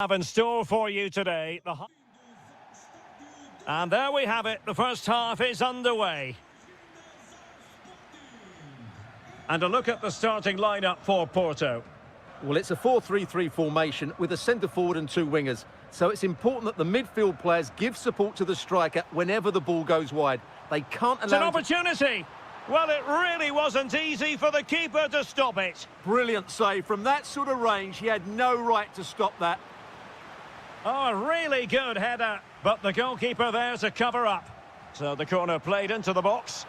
have in store for you today. And there we have it. The first half is underway. And a look at the starting lineup for Porto. Well, it's a 4-3-3 formation with a centre forward and two wingers. So it's important that the midfield players give support to the striker whenever the ball goes wide. They can't allow... It's an opportunity. Well, it really wasn't easy for the keeper to stop it. Brilliant save. From that sort of range, he had no right to stop that. Oh, a really good header. But the goalkeeper there to cover up. So the corner played into the box.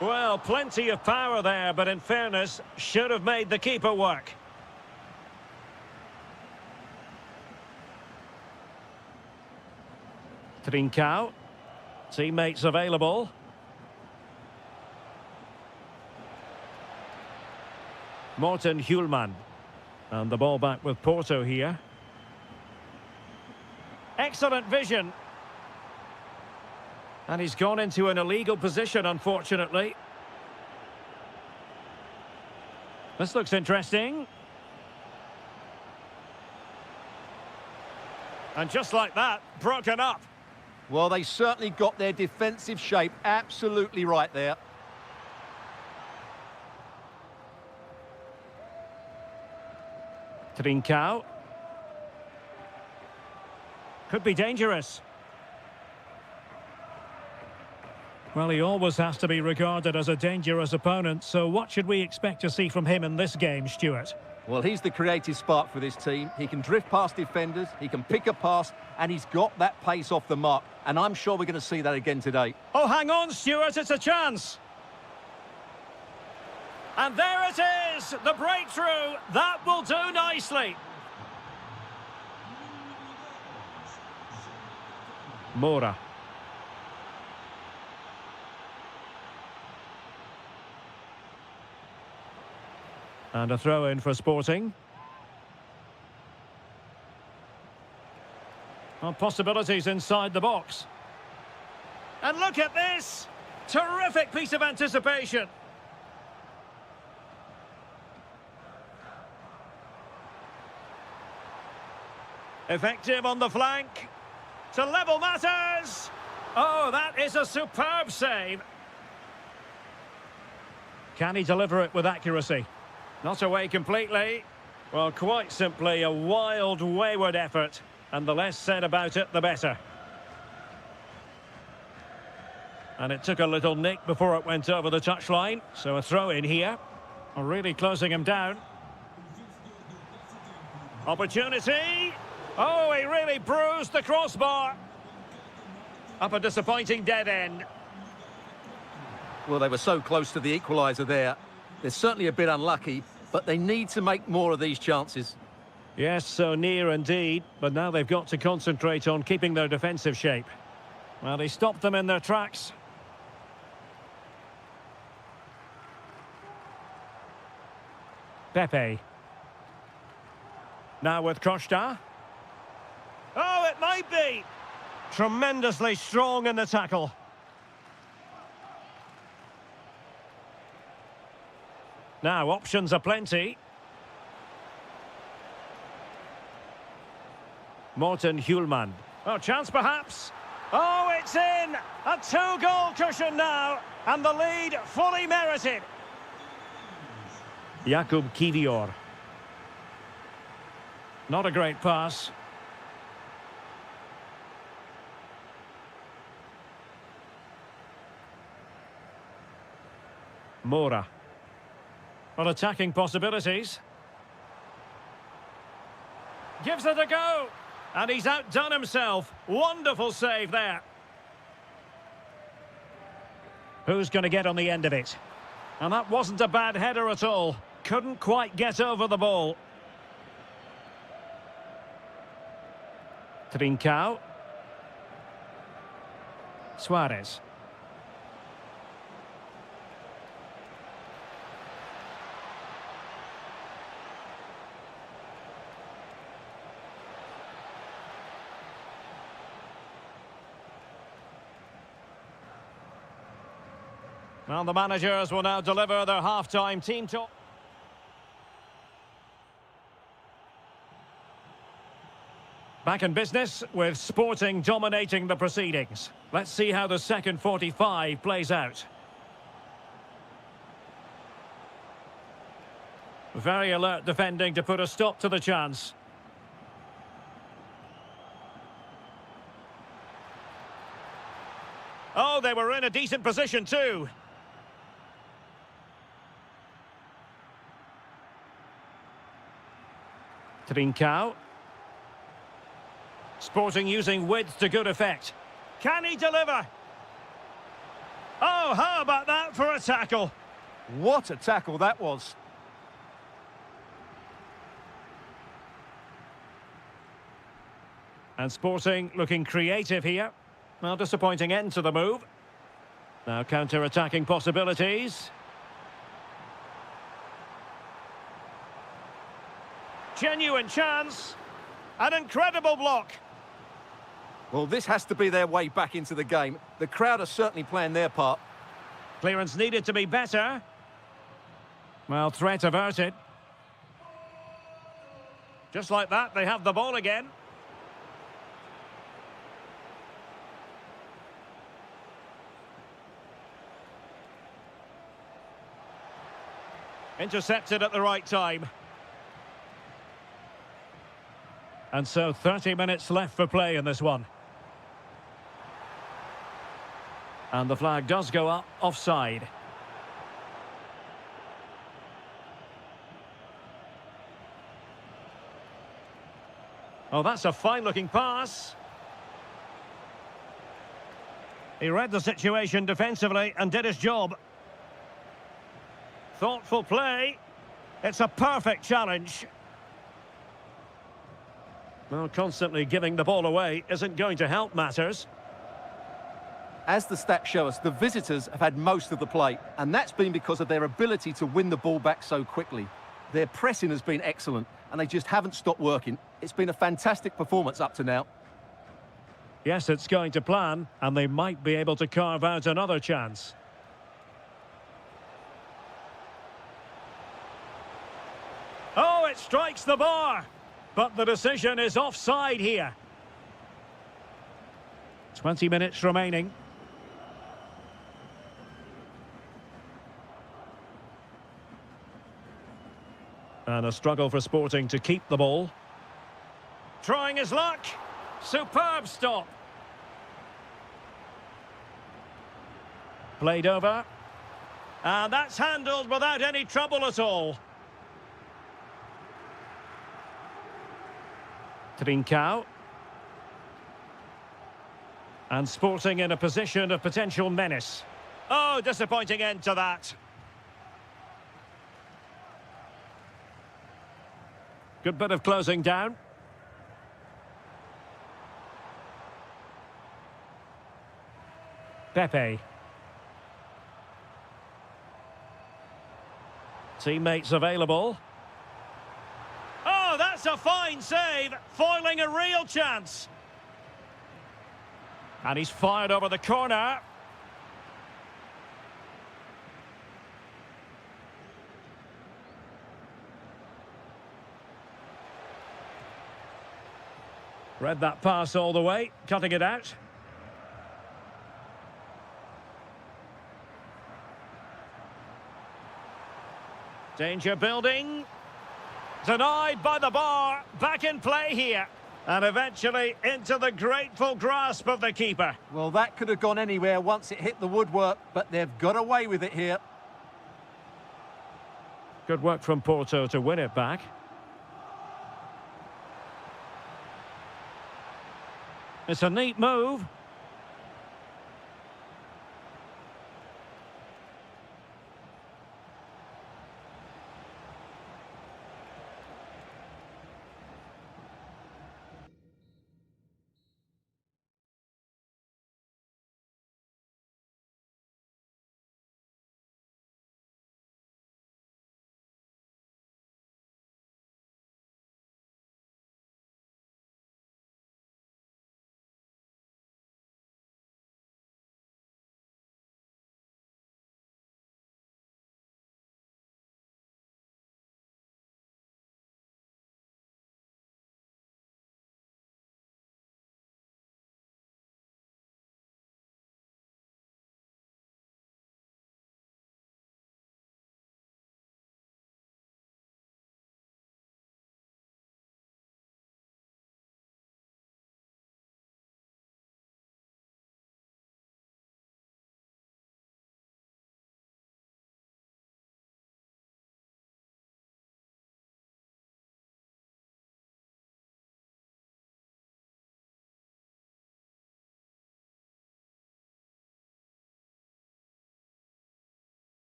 Well, plenty of power there, but in fairness, should have made the keeper work. Trincao. Teammates available. Morten Hjulman. And the ball back with Porto here. Excellent vision. And he's gone into an illegal position, unfortunately. This looks interesting. And just like that, broken up. Well, they certainly got their defensive shape absolutely right there. Trincao. Could be dangerous. Well, he always has to be regarded as a dangerous opponent, so what should we expect to see from him in this game, Stuart? Well, he's the creative spark for this team. He can drift past defenders, he can pick a pass, and he's got that pace off the mark. And I'm sure we're going to see that again today. Oh, hang on, Stuart, it's a chance. And there it is, the breakthrough. That will do nicely. Mora. And a throw-in for Sporting. Well, possibilities inside the box. And look at this! Terrific piece of anticipation. Effective on the flank. To level matters! Oh, that is a superb save. Can he deliver it with accuracy? Not away completely. Well, quite simply a wild, wayward effort. And the less said about it, the better. And it took a little nick before it went over the touchline. So a throw in here. Really closing him down. Opportunity. Oh, he really bruised the crossbar. Up a disappointing dead end. Well, they were so close to the equaliser there. They're certainly a bit unlucky, but they need to make more of these chances. Yes, so near indeed, but now they've got to concentrate on keeping their defensive shape. Well, he stopped them in their tracks. Pepe. Now with Costa. Oh, it might be! Tremendously strong in the tackle. Now, options are plenty. Morten Hjulman. Oh, chance perhaps. Oh, it's in! A two-goal cushion now, and the lead fully merited. Jakub Kivior. Not a great pass. Mora. Well, attacking possibilities. Gives it a go. And he's outdone himself. Wonderful save there. Who's going to get on the end of it? And that wasn't a bad header at all. Couldn't quite get over the ball. Trincao. Suarez. Well, the managers will now deliver their half-time team talk. Back in business with Sporting dominating the proceedings. Let's see how the second 45 plays out. Very alert defending to put a stop to the chance. Oh, they were in a decent position too. Trincao. Sporting using width to good effect. Can he deliver? Oh, how about that for a tackle? What a tackle that was. And Sporting looking creative here. Well, disappointing end to the move. Now counter-attacking possibilities. Genuine chance. An incredible block. Well, this has to be their way back into the game. The crowd are certainly playing their part. Clearance needed to be better. Well, threat averted. Just like that, they have the ball again. Intercepted at the right time. And so 30 minutes left for play in this one. And the flag does go up offside. Oh, that's a fine-looking pass. He read the situation defensively and did his job. Thoughtful play. It's a perfect challenge. Well, constantly giving the ball away isn't going to help matters. As the stats show us, the visitors have had most of the play, and that's been because of their ability to win the ball back so quickly. Their pressing has been excellent, and they just haven't stopped working. It's been a fantastic performance up to now. Yes, it's going to plan, and they might be able to carve out another chance. Oh, it strikes the bar, but the decision is offside here. 20 minutes remaining. And a struggle for Sporting to keep the ball. Trying his luck. Superb stop. Played over. And that's handled without any trouble at all. Trincao. And Sporting in a position of potential menace. Oh, disappointing end to that. Good bit of closing down. Pepe. Teammates available. Oh, that's a fine save, foiling a real chance. And he's fired over the corner. Read that pass all the way, cutting it out. Danger building. Denied by the bar. Back in play here. And eventually into the grateful grasp of the keeper. Well, that could have gone anywhere once it hit the woodwork, but they've got away with it here. Good work from Porto to win it back. It's a neat move.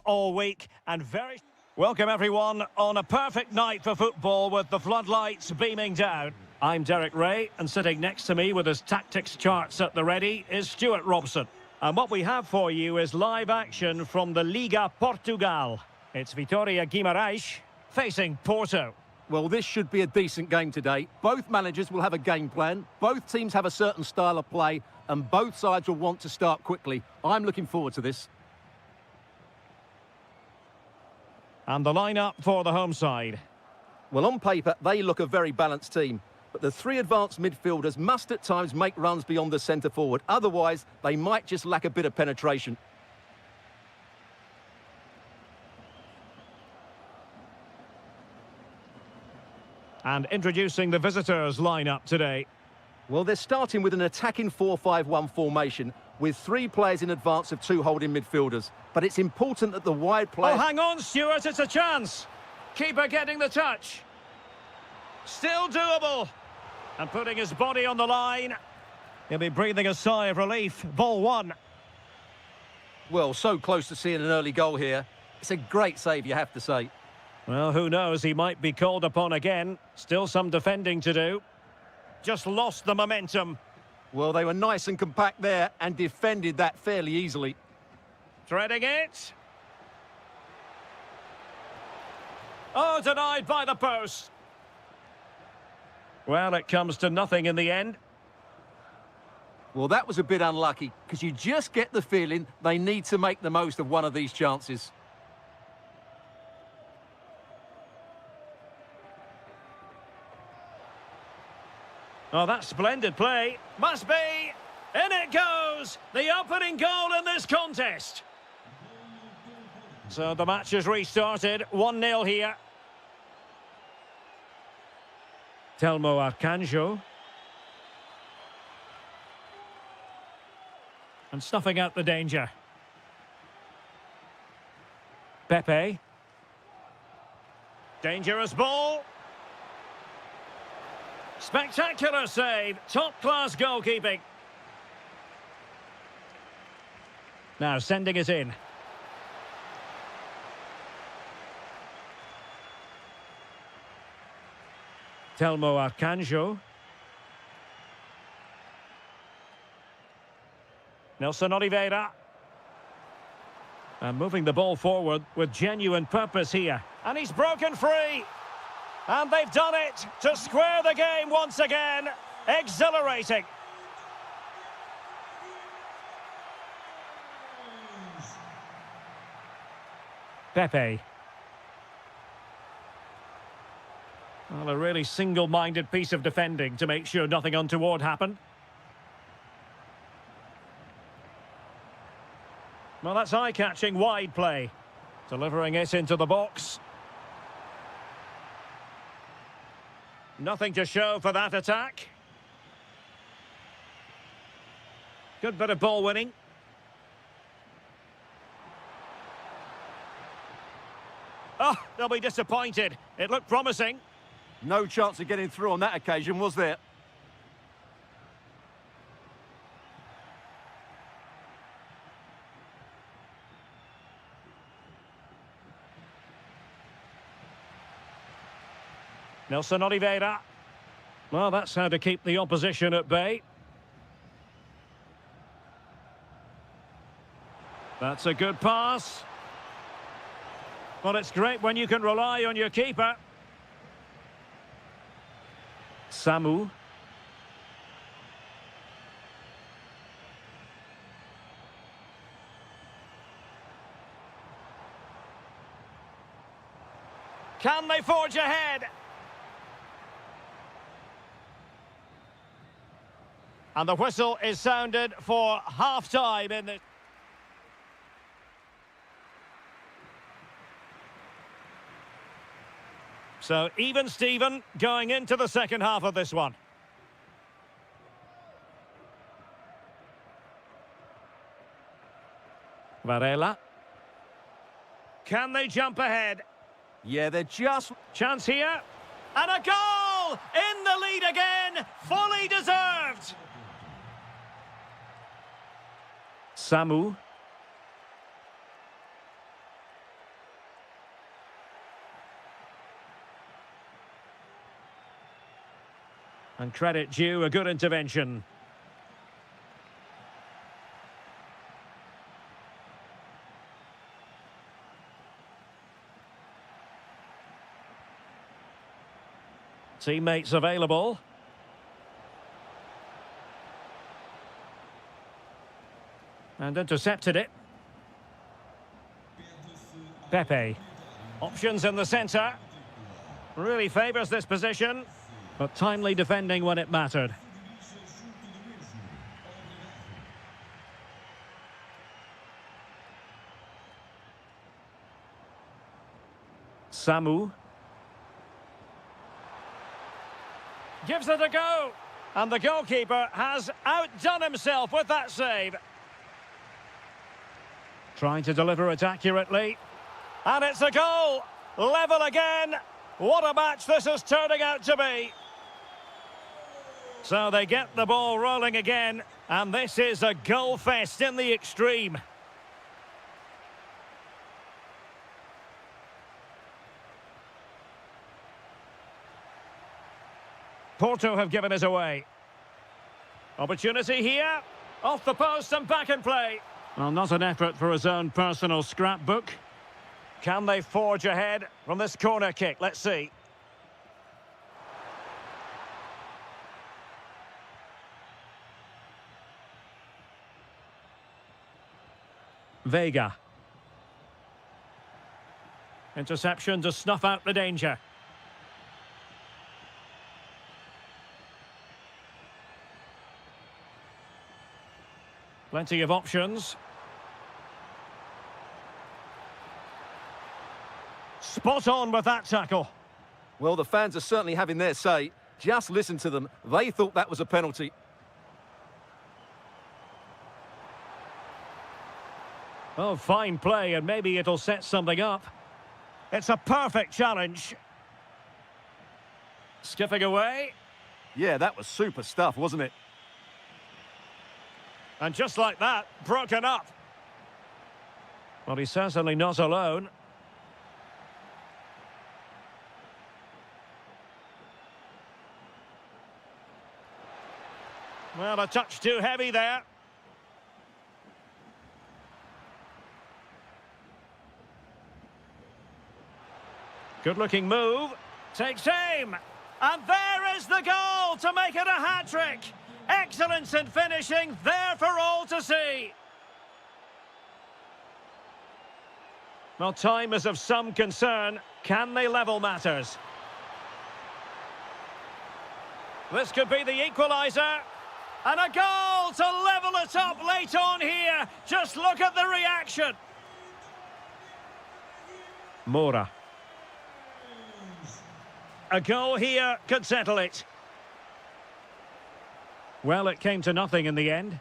All week and very welcome everyone on a perfect night for football with the floodlights beaming down. I'm Derek Ray, and sitting next to me with his tactics charts at the ready is Stuart Robson. And what we have for you is live action from the Liga Portugal. It's Vitória Guimarães facing Porto. Well, this should be a decent game today. Both managers will have a game plan, both teams have a certain style of play, and both sides will want to start quickly. I'm looking forward to this. And the lineup for the home side. Well, on paper, they look a very balanced team. But the three advanced midfielders must at times make runs beyond the centre forward. Otherwise, they might just lack a bit of penetration. And introducing the visitors' lineup today. Well, they're starting with an attacking 4-5-1 formation with three players in advance of two holding midfielders. But it's important that the wide player... Oh, hang on, Stuart, it's a chance. Keeper getting the touch. Still doable. And putting his body on the line. He'll be breathing a sigh of relief. Ball one. Well, so close to seeing an early goal here. It's a great save, you have to say. Well, who knows, he might be called upon again. Still some defending to do. Just lost the momentum. Well, they were nice and compact there and defended that fairly easily. Threading it. Oh, denied by the post. Well, it comes to nothing in the end. Well, that was a bit unlucky, because you just get the feeling they need to make the most of one of these chances. Oh, that's splendid play. Must be. In it goes. The opening goal in this contest. So the match has restarted. 1-0 here. Telmo Arcanjo. And snuffing out the danger. Pepe. Dangerous ball. Spectacular save. Top-class goalkeeping. Now sending it in. Telmo Arcanjo. Nelson Oliveira. And moving the ball forward with genuine purpose here. And he's broken free. And they've done it to square the game once again. Exhilarating. Pepe. Well, a really single-minded piece of defending to make sure nothing untoward happened. Well, that's eye-catching wide play. Delivering it into the box. Nothing to show for that attack. Good bit of ball winning. Oh, they'll be disappointed. It looked promising. No chance of getting through on that occasion, was there? Nelson Oliveira. Well, that's how to keep the opposition at bay. That's a good pass. Well, it's great when you can rely on your keeper. Samu. Can they forge ahead? And the whistle is sounded for half-time in the... So, even Steven going into the second half of this one. Varela. Can they jump ahead? Yeah, they're just... Chance here. And a goal! In the lead again! Fully deserved! Samu. And credit due, a good intervention. Teammates available. And intercepted it. Pepe. Options in the centre. Really favours this position, but timely defending when it mattered. Samu. Gives it a go. And the goalkeeper has outdone himself with that save. Trying to deliver it accurately. And it's a goal. Level again. What a match this is turning out to be. So they get the ball rolling again. And this is a goal fest in the extreme. Porto have given us away. Opportunity here. Off the post and back in play. Well, not an effort for his own personal scrapbook. Can they forge ahead from this corner kick? Let's see. Vega. Interception to snuff out the danger. Plenty of options. Spot on with that tackle. Well, the fans are certainly having their say. Just listen to them. They thought that was a penalty. Oh, fine play, and maybe it'll set something up. It's a perfect challenge. Skipping away. Yeah, that was super stuff, wasn't it? And just like that, broken up. Well, he's certainly not alone. Well, a touch too heavy there. Good-looking move. Takes aim. And there is the goal to make it a hat-trick. Excellence in finishing, there for all to see. Well, time is of some concern. Can they level matters? This could be the equaliser. And a goal to level it up late on here. Just look at the reaction. Mora. A goal here could settle it. Well, it came to nothing in the end.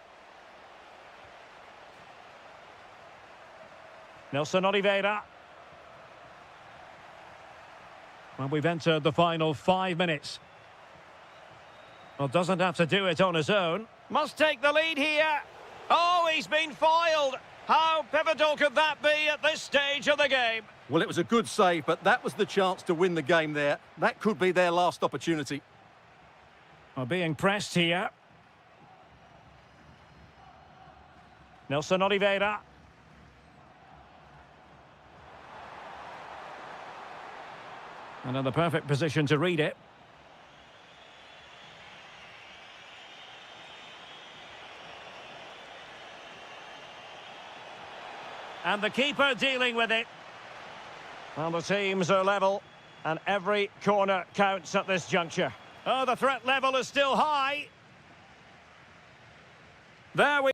Nelson Oliveira. Well, we've entered the final 5 minutes. Well, doesn't have to do it on his own. Must take the lead here. Oh, he's been foiled. How pivotal could that be at this stage of the game? Well, it was a good save, but that was the chance to win the game there. That could be their last opportunity. Well, being pressed here. Nelson Oliveira. And in the perfect position to read it. And the keeper dealing with it. Well, the teams are level, and every corner counts at this juncture. Oh, the threat level is still high. There we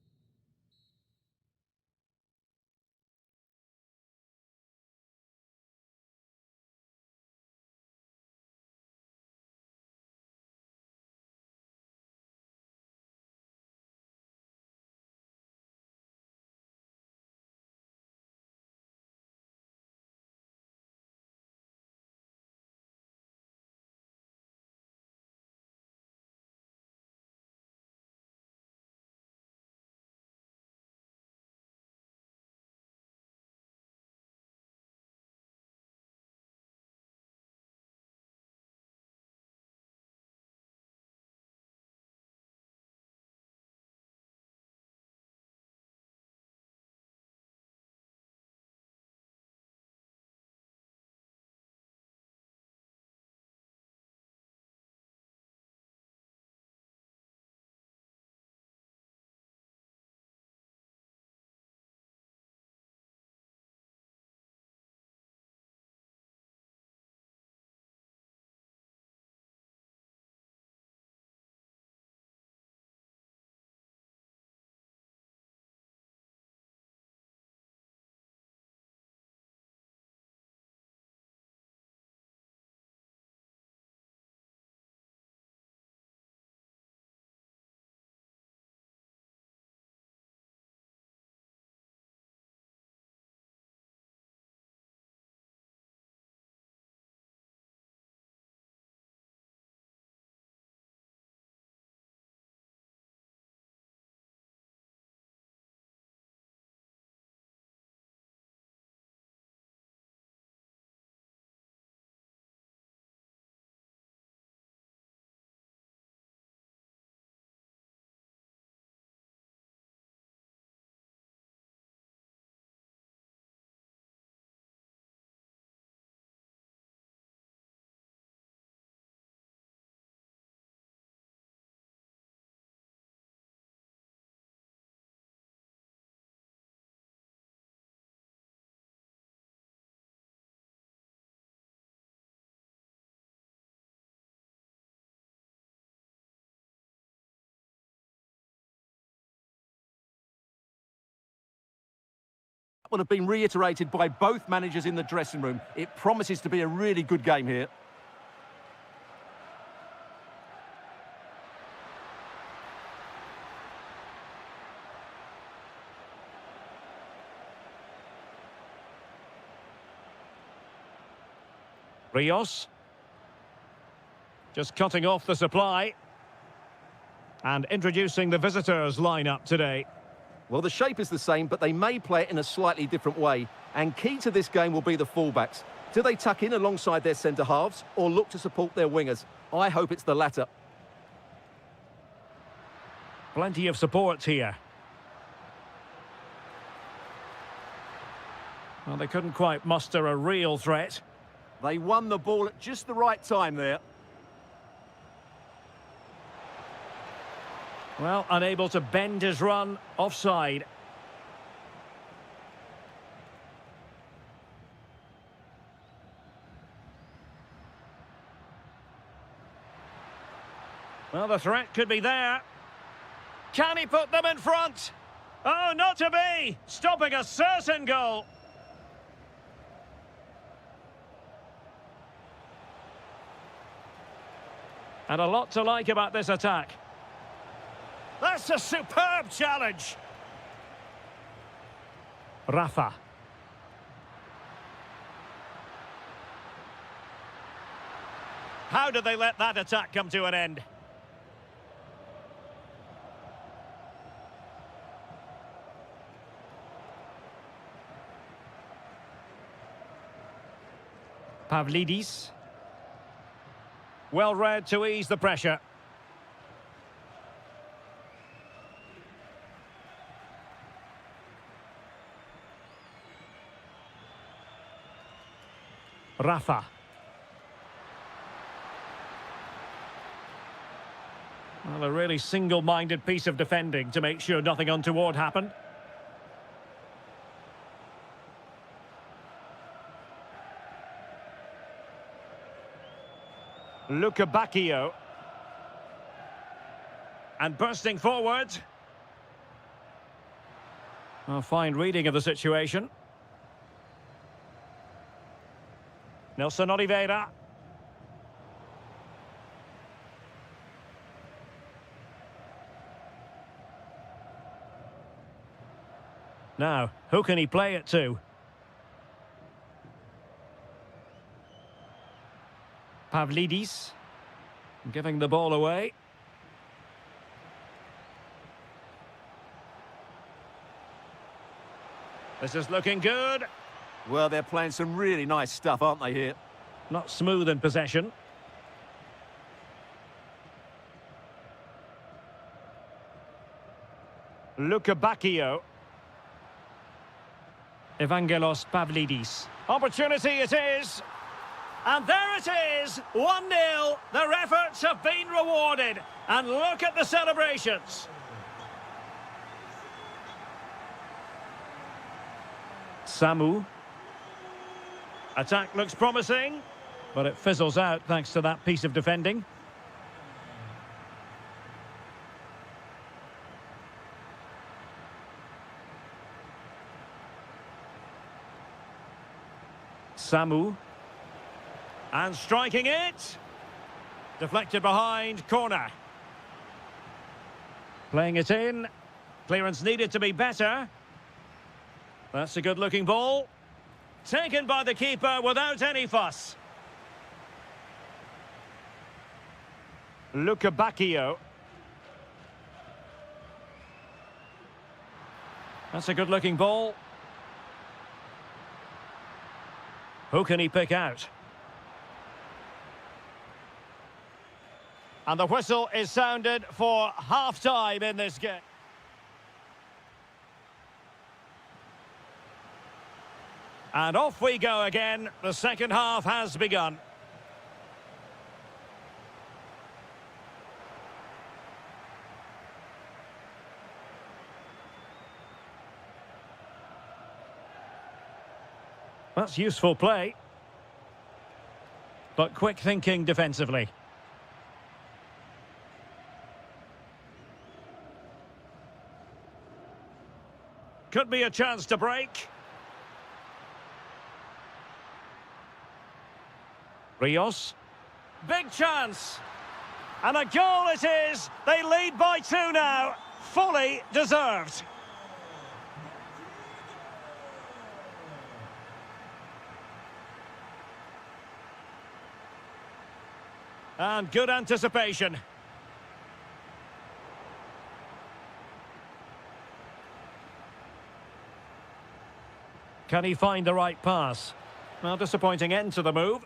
will have been reiterated by both managers in the dressing room. It promises to be a really good game here. Rios. Just cutting off the supply. And introducing the visitors lineup today. Well, the shape is the same, but they may play it in a slightly different way. And key to this game will be the fullbacks. Do they tuck in alongside their centre-halves or look to support their wingers? I hope it's the latter. Plenty of support here. Well, they couldn't quite muster a real threat. They won the ball at just the right time there. Well, unable to bend his run, offside. Well, the threat could be there. Can he put them in front? Oh, not to be! Stopping a certain goal. And a lot to like about this attack. That's a superb challenge. Rafa. How did they let that attack come to an end? Pavlidis. Well read to ease the pressure. Rafa. Well, a really single-minded piece of defending to make sure nothing untoward happened. Bacchio. And bursting forward. A fine reading of the situation. Nelson Oliveira. Now, who can he play it to? Pavlidis. Giving the ball away. This is looking good. Well, they're playing some really nice stuff, aren't they, here? Not smooth in possession. Bacchio. Evangelos Pavlidis. Opportunity it is. And there it is, 1-0. Their efforts have been rewarded. And look at the celebrations. Samu. Attack looks promising, but it fizzles out thanks to that piece of defending. Samu. And striking it. Deflected behind, corner. Playing it in. Clearance needed to be better. That's a good-looking ball. Taken by the keeper without any fuss. Bacchio. That's a good-looking ball. Who can he pick out? And the whistle is sounded for half-time in this game. And off we go again. The second half has begun. That's useful play. But quick thinking defensively. Could be a chance to break. Rios. Big chance. And a goal it is. They lead by 2 now. Fully deserved. And good anticipation. Can he find the right pass? Well, disappointing end to the move.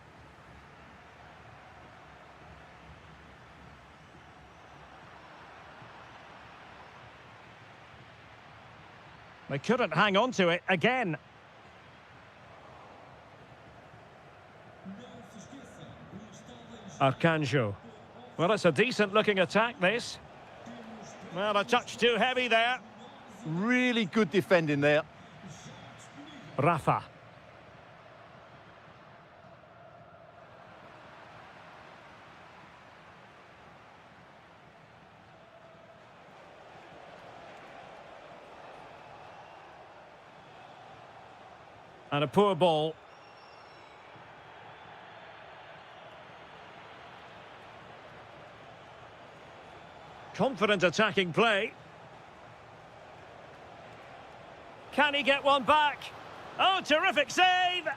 They couldn't hang on to it again. Arcanjo. Well, it's a decent-looking attack, this. Well, a touch too heavy there. Really good defending there. Rafa. And a poor ball. Confident attacking play. Can he get one back? Oh, terrific save!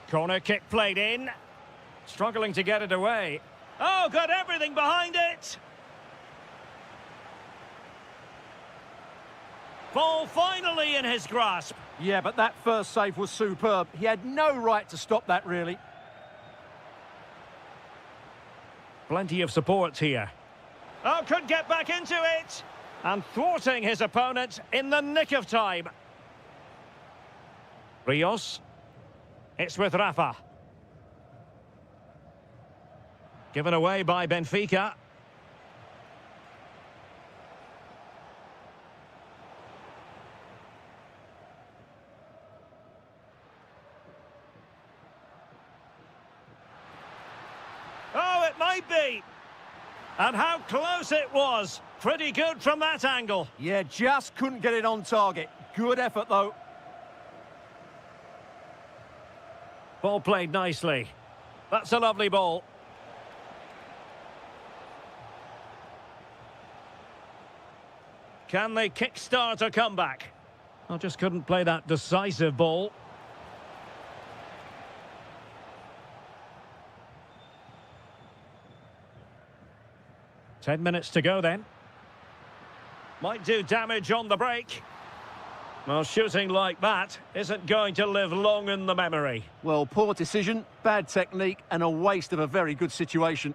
Corner kick played in. Struggling to get it away. Oh, got everything behind it! Ball finally in his grasp. Yeah, but that first save was superb. He had no right to stop that, really. Plenty of support here. Oh, could get back into it! And thwarting his opponent in the nick of time. Rios. It's with Rafa. Given away by Benfica. Oh, it might be. And how close it was. Pretty good from that angle. Yeah, just couldn't get it on target. Good effort, though. Ball played nicely. That's a lovely ball. Can they kickstart a comeback? I just couldn't play that decisive ball. Ten minutes to go then. Might do damage on the break. Well, shooting like that isn't going to live long in the memory. Well, poor decision, bad technique, and a waste of a very good situation.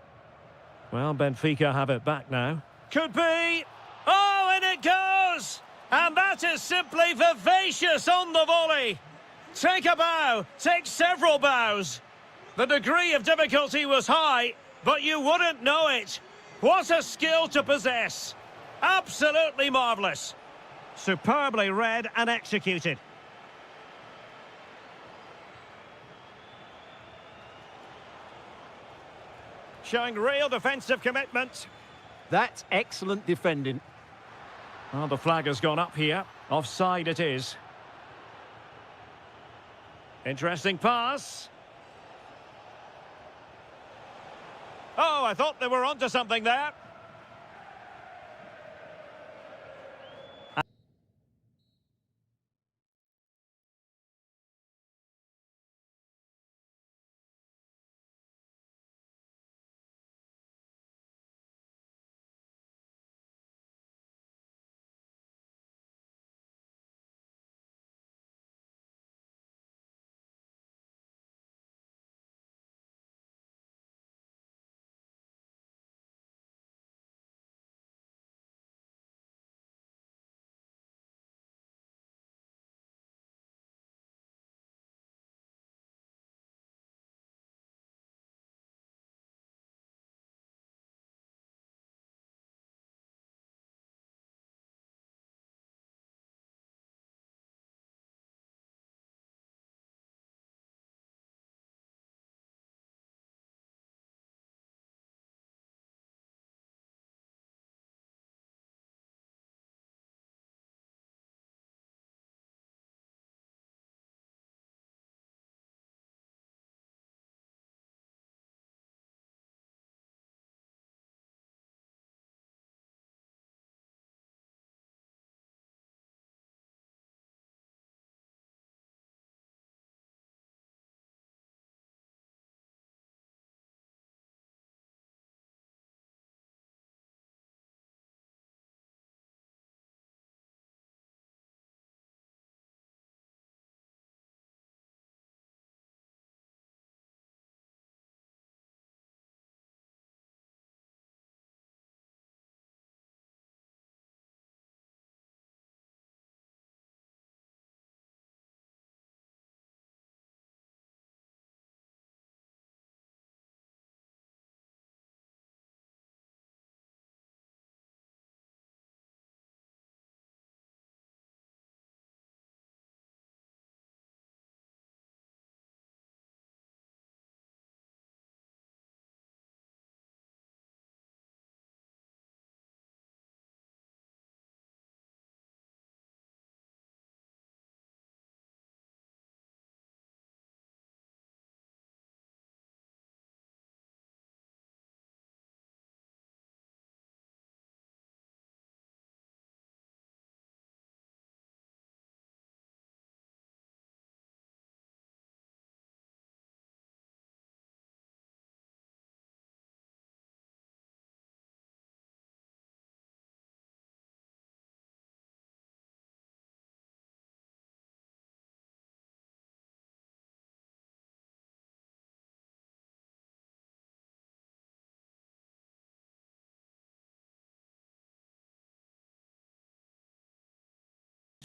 Well, Benfica have it back now. Could be. Oh, and it goes! And that is simply vivacious on the volley. Take a bow, take several bows. The degree of difficulty was high, but you wouldn't know it. What a skill to possess. Absolutely marvellous. Superbly read and executed. Showing real defensive commitment. That's excellent defending. Oh, the flag has gone up here. Offside it is. Interesting pass. Oh, I thought they were onto something there.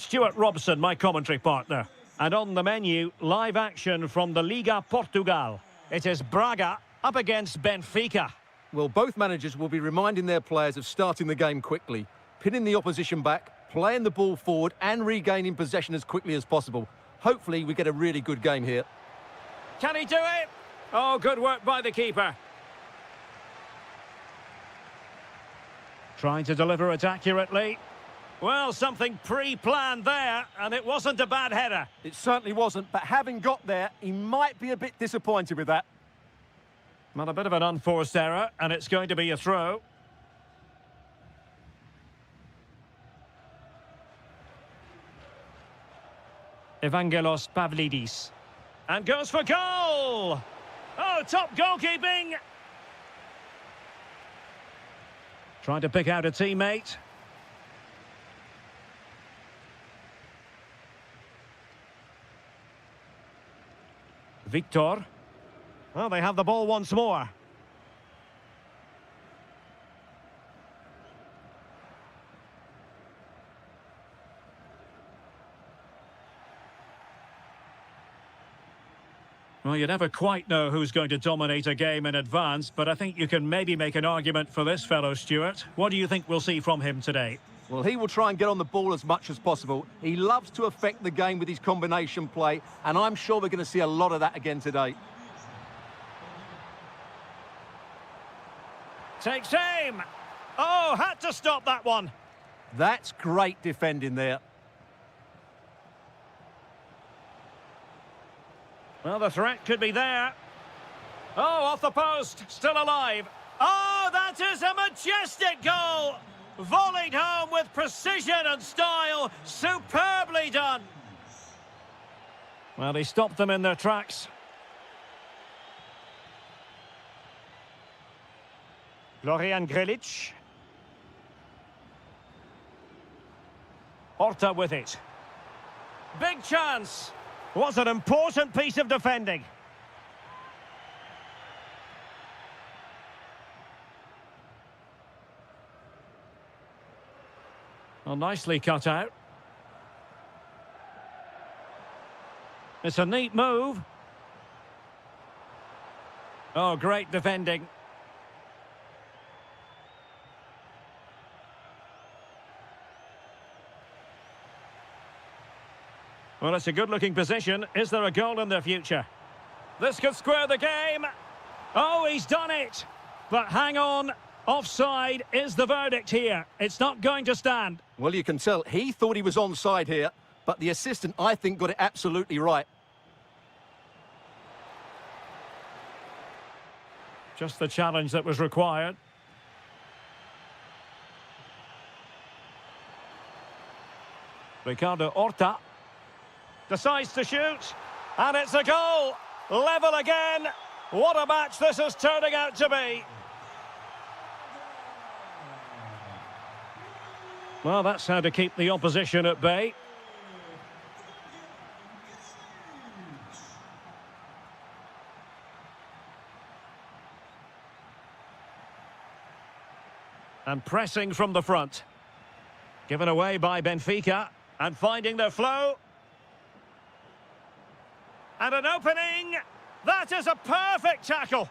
Stuart Robson, my commentary partner. And on the menu, live action from the Liga Portugal. It is Braga up against Benfica. Well, both managers will be reminding their players of starting the game quickly, pinning the opposition back, playing the ball forward and regaining possession as quickly as possible. Hopefully we get a really good game here. Can he do it? Oh, good work by the keeper. Trying to deliver it accurately. Well, something pre-planned there, and it wasn't a bad header. It certainly wasn't, but having got there, he might be a bit disappointed with that. Well, a bit of an unforced error, and it's going to be a throw. Evangelos Pavlidis. And goes for goal! Oh, top goalkeeping! Trying to pick out a teammate. Victor. Well, they have the ball once more. Well, you never quite know who's going to dominate a game in advance, but I think you can maybe make an argument for this fellow, Stuart. What do you think we'll see from him today? Well, he will try and get on the ball as much as possible. He loves to affect the game with his combination play, and I'm sure we're going to see a lot of that again today. Takes aim. Oh, had to stop that one. That's great defending there. Well, the threat could be there. Oh, off the post, still alive. Oh, that is a majestic goal. Volleyed home with precision and style. Superbly done. Well, he stopped them in their tracks. Florian Grilic. Horta with it. Big chance. What an important piece of defending. Well, nicely cut out. It's a neat move. Oh, great defending. Well, it's a good-looking position. Is there a goal in the future? This could square the game. Oh, he's done it. But hang on. Offside is the verdict here. It's not going to stand. Well, you can tell he thought he was onside here, but the assistant, I think, got it absolutely right. Just the challenge that was required. Ricardo Horta decides to shoot, and it's a goal. Level again. What a match this is turning out to be. Well, that's how to keep the opposition at bay. And pressing from the front. Given away by Benfica. And finding their flow. And an opening. That is a perfect tackle.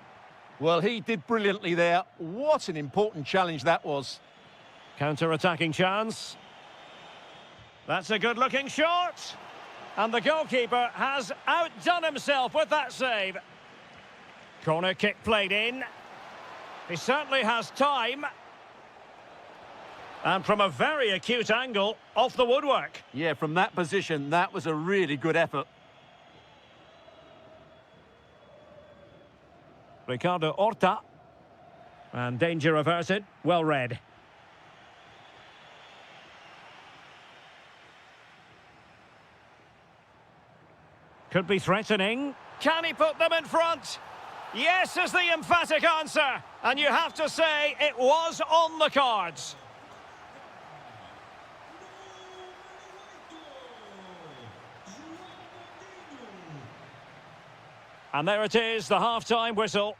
Well, he did brilliantly there. What an important challenge that was. Counter-attacking chance. That's a good-looking shot. And the goalkeeper has outdone himself with that save. Corner kick played in. He certainly has time. And from a very acute angle, off the woodwork. Yeah, from that position, that was a really good effort. Ricardo Horta. And danger averted. Well read. Could be threatening. Can he put them in front? Yes is the emphatic answer. And you have to say it was on the cards. And there it is, the half-time whistle.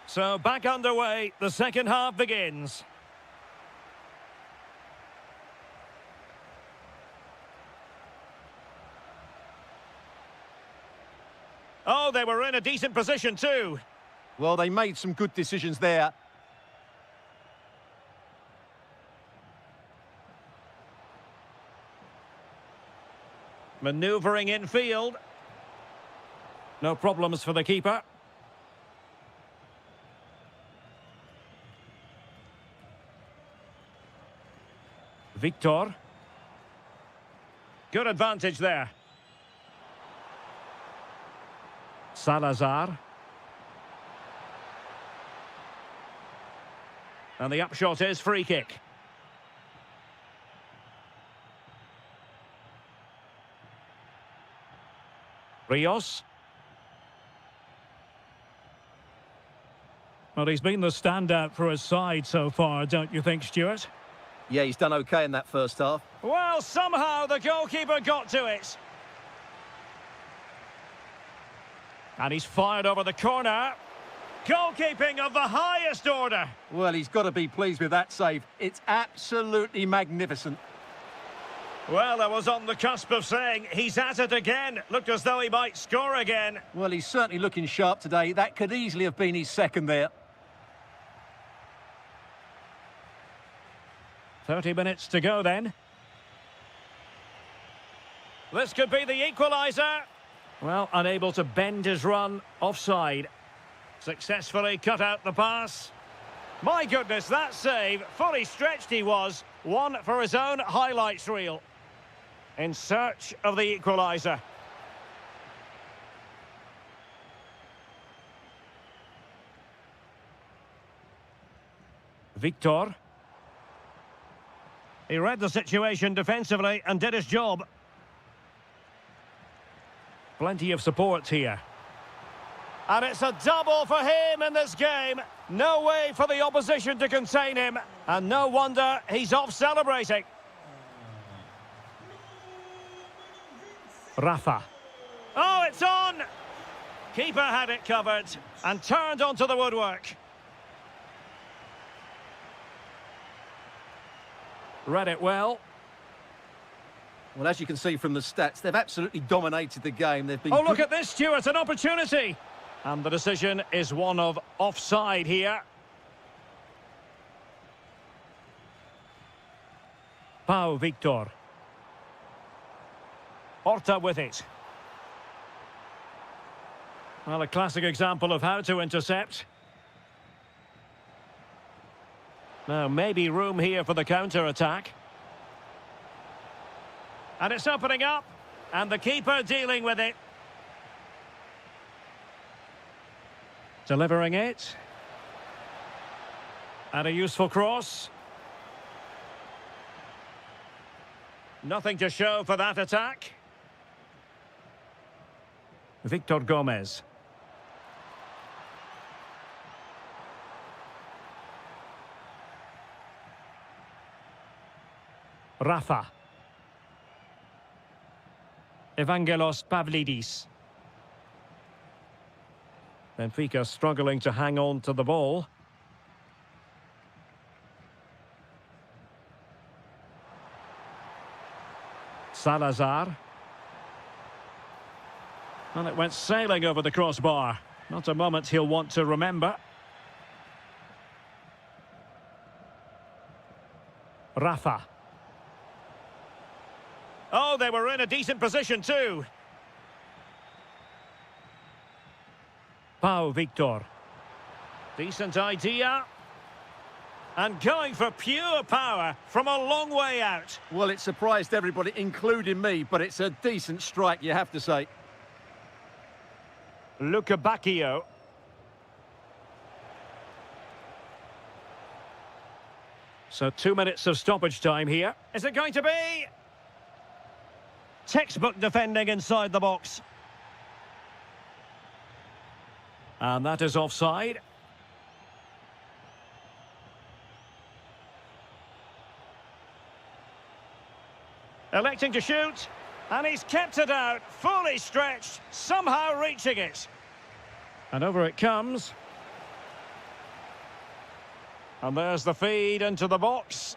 So back underway, the second half begins. they were in a decent position too. Well, they made some good decisions there. Manoeuvring infield. No problems for the keeper. Victor. Good advantage there. Salazar. And the upshot is free kick. Rios. Well, he's been the standout for his side so far, don't you think, Stuart? Yeah, he's done okay in that first half. Well, somehow the goalkeeper got to it. And he's fired over the corner. Goalkeeping of the highest order. Well, he's got to be pleased with that save. It's absolutely magnificent. Well, I was on the cusp of saying he's at it again. Looked as though he might score again. Well, he's certainly looking sharp today. That could easily have been his second there. 30 minutes to go then. This could be the equaliser. Well, unable to bend his run, offside. Successfully cut out the pass. My goodness, that save, fully stretched he was. One for his own highlights reel. In search of the equaliser. Victor. He read the situation defensively and did his job. Plenty of support here. And it's a double for him in this game. No way for the opposition to contain him. And no wonder he's off celebrating. Rafa. Oh, it's on! Keeper had it covered and turned onto the woodwork. Read it well. Well, as you can see from the stats, they've absolutely dominated the game. They've been... Oh, look at this, Stuart, an opportunity! And the decision is one of offside here. Pau Victor. Horta with it. Well, a classic example of how to intercept. Now, maybe room here for the counter-attack. And it's opening up. And the keeper dealing with it. Delivering it. And a useful cross. Nothing to show for that attack. Victor Gomez. Rafa. Evangelos Pavlidis. Benfica struggling to hang on to the ball. Salazar. And it went sailing over the crossbar. Not a moment he'll want to remember. Rafa. Oh, they were in a decent position too. Pau Victor. Decent idea. And going for pure power from a long way out. Well, it surprised everybody, including me, but it's a decent strike, you have to say. Luca Bacchio. So 2 minutes of stoppage time here. Is it going to be? Textbook defending inside the box. And that is offside. Electing to shoot. And he's kept it out, fully stretched, somehow reaching it. And over it comes. And there's the feed into the box.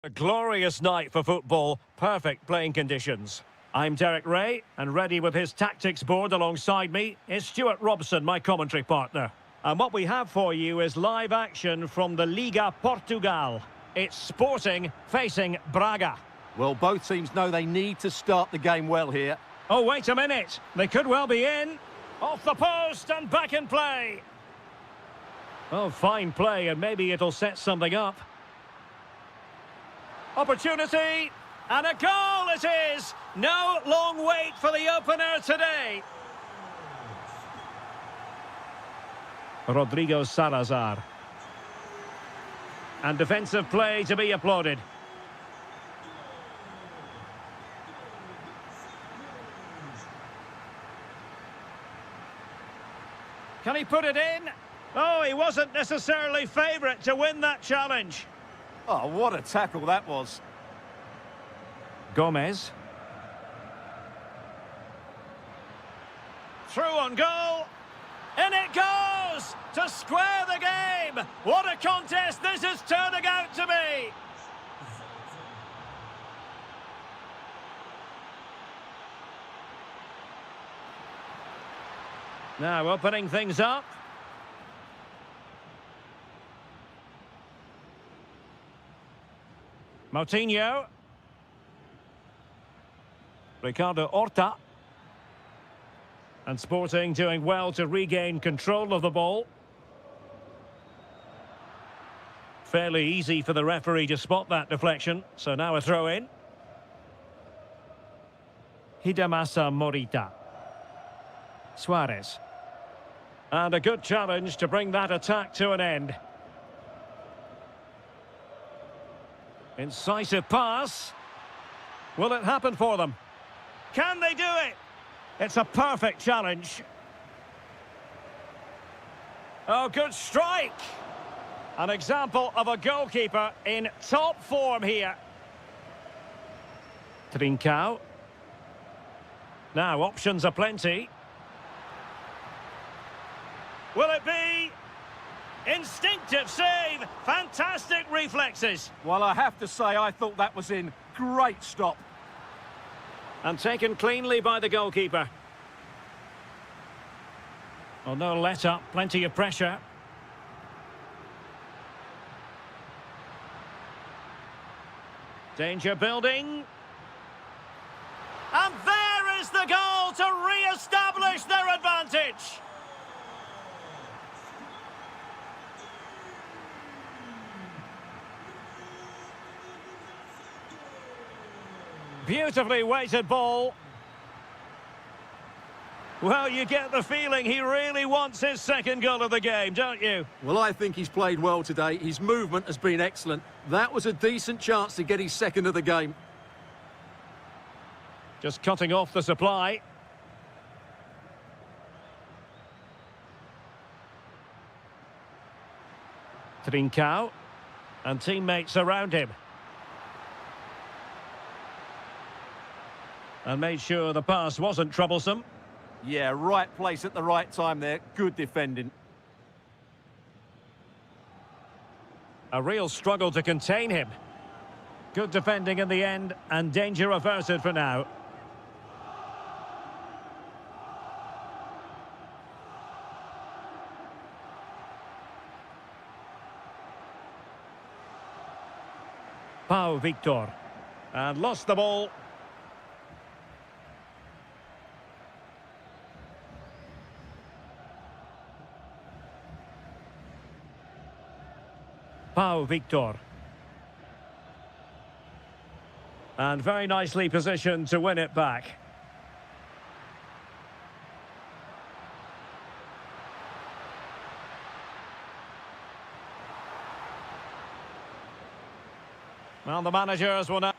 A glorious night for football, perfect playing conditions. I'm Derek Ray, and ready with his tactics board alongside me is Stuart Robson, my commentary partner. And what we have for you is live action from the Liga Portugal. It's Sporting facing Braga. Well, both teams know they need to start the game well here. Oh, wait a minute. They could well be in. Off the post and back in play. Oh, fine play, and maybe it'll set something up. Opportunity, and a goal it is! No long wait for the opener today. Rodrigo Salazar. And defensive play to be applauded. Can he put it in? Oh, he wasn't necessarily favourite to win that challenge. Oh, what a tackle that was. Gomez. Through on goal. In it goes! To square the game! What a contest this is turning out to be! Now opening things up. Moutinho. Ricardo Horta. And Sporting doing well to regain control of the ball. Fairly easy for the referee to spot that deflection. So now a throw in. Hidemasa Morita. Suarez. And a good challenge to bring that attack to an end. Incisive pass. Will it happen for them? Can they do it? It's a perfect challenge. Oh, good strike. An example of a goalkeeper in top form here. Trincao. Now, options are plenty. Will it be? Instinctive save. Fantastic reflexes. Well, I have to say, I thought that was in. Great stop. And taken cleanly by the goalkeeper. Well, no let-up, plenty of pressure. Danger building. And there is the goal to re-establish their advantage. Beautifully weighted ball. Well, you get the feeling he really wants his second goal of the game, don't you? Well, I think he's played well today. His movement has been excellent. That was a decent chance to get his second of the game. Just cutting off the supply. Trincao. And teammates around him. And made sure the pass wasn't troublesome. Yeah, right place at the right time there. Good defending. A real struggle to contain him. Good defending in the end, and danger averted for now. Pau Victor. And lost the ball. Pau Victor. And very nicely positioned to win it back. Well, the managers will now...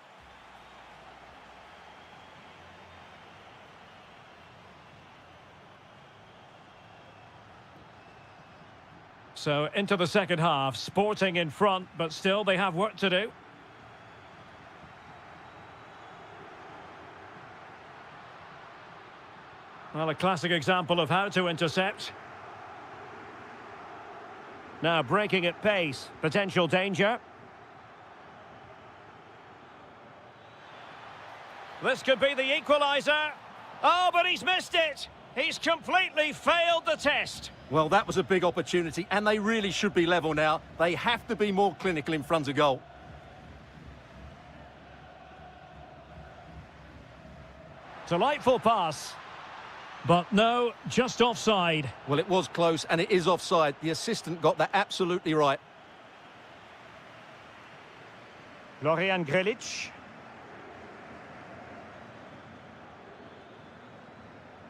So, into the second half, Sporting in front, but still they have work to do. Well, a classic example of how to intercept. Now breaking at pace, potential danger. This could be the equaliser. Oh, but he's missed it. He's completely failed the test. Well, that was a big opportunity, and they really should be level now. They have to be more clinical in front of goal. Delightful pass. But no, just offside. Well, it was close, and it is offside. The assistant got that absolutely right. Florian Grilic.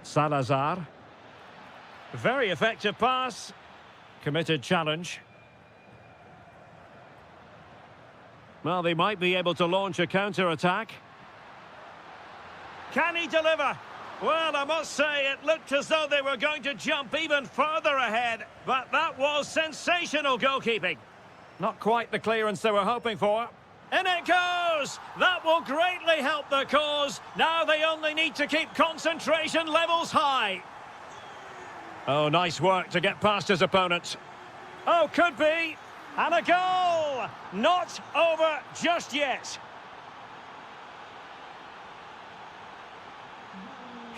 Salazar. Very effective pass. Committed challenge. Well, they might be able to launch a counter-attack. Can he deliver? Well, I must say, it looked as though they were going to jump even further ahead, but that was sensational goalkeeping. Not quite the clearance they were hoping for. In it goes! That will greatly help the cause. Now they only need to keep concentration levels high. Oh, nice work to get past his opponent. Oh, could be. And a goal! Not over just yet.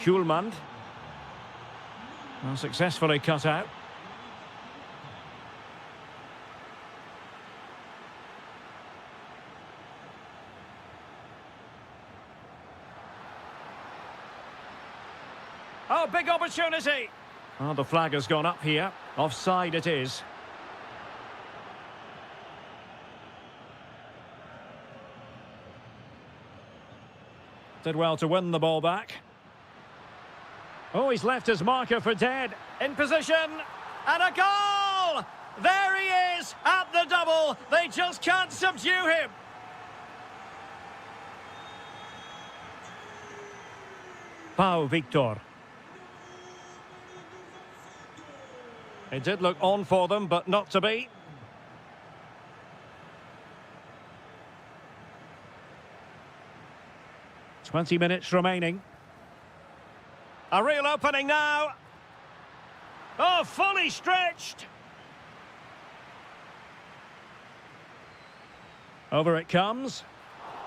Schulman. Well, successfully cut out. Oh, big opportunity. Oh, the flag has gone up here. Offside it is. Did well to win the ball back. Oh, he's left his marker for dead. In position. And a goal! There he is at the double. They just can't subdue him. Pau Victor. It did look on for them, but not to be. "20 minutes remaining. A real opening now. Oh, fully stretched. Over it comes.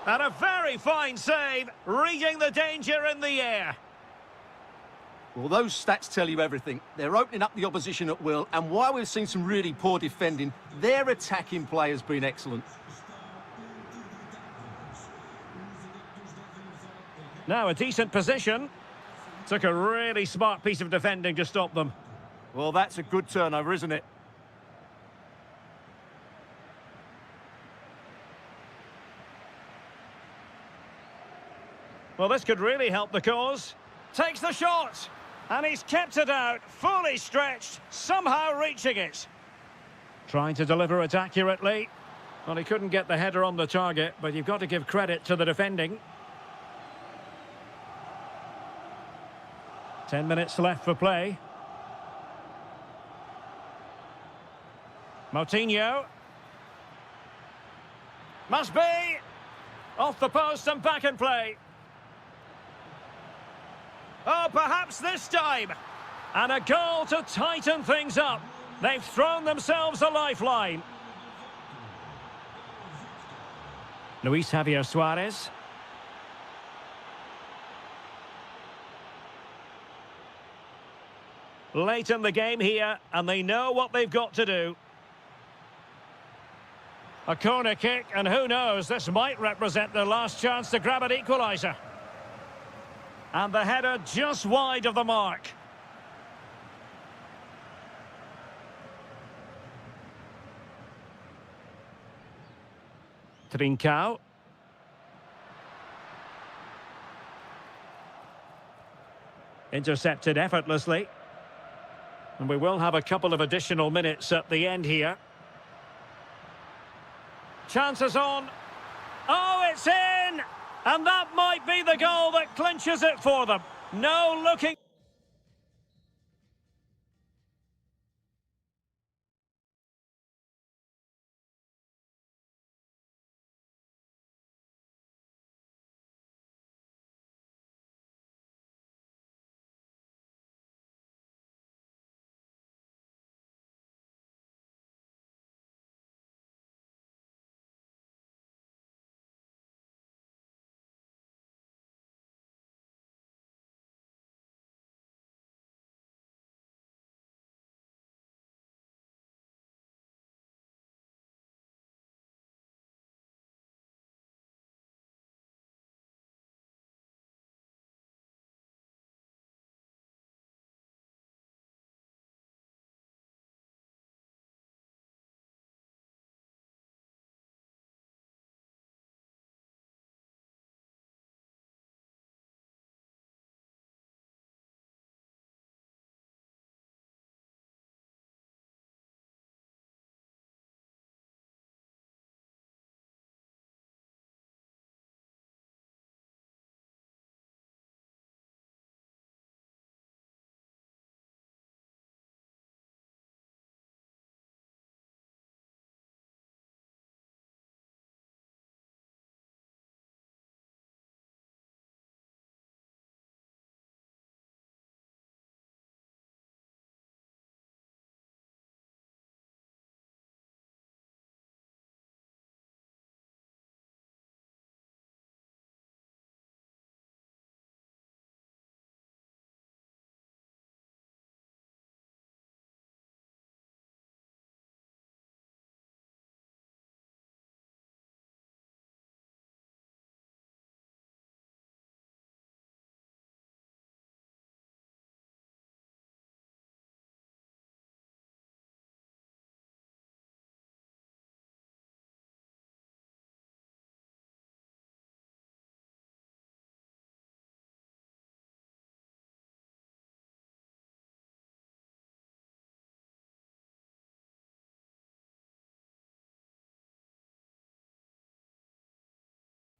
And a very fine save, reading the danger in the air. Well, those stats tell you everything. They're opening up the opposition at will, and while we've seen some really poor defending, their attacking play has been excellent. Now a decent position. Took a really smart piece of defending to stop them. Well, that's a good turnover, isn't it? Well, this could really help the cause. Takes the shot. And he's kept it out, fully stretched, somehow reaching it. Trying to deliver it accurately. Well, he couldn't get the header on the target, but you've got to give credit to the defending. 10 minutes left for play. Moutinho. Must be. Off the post and back in play. Oh, perhaps this time. And a goal to tighten things up. They've thrown themselves a lifeline. Luis Javier Suarez. Late in the game here, and they know what they've got to do. A corner kick, and who knows, this might represent their last chance to grab an equaliser. And the header just wide of the mark. Trincao. Intercepted effortlessly. And we will have a couple of additional minutes at the end here. Chances on. Oh, it's in! And that might be the goal that clinches it for them. No looking...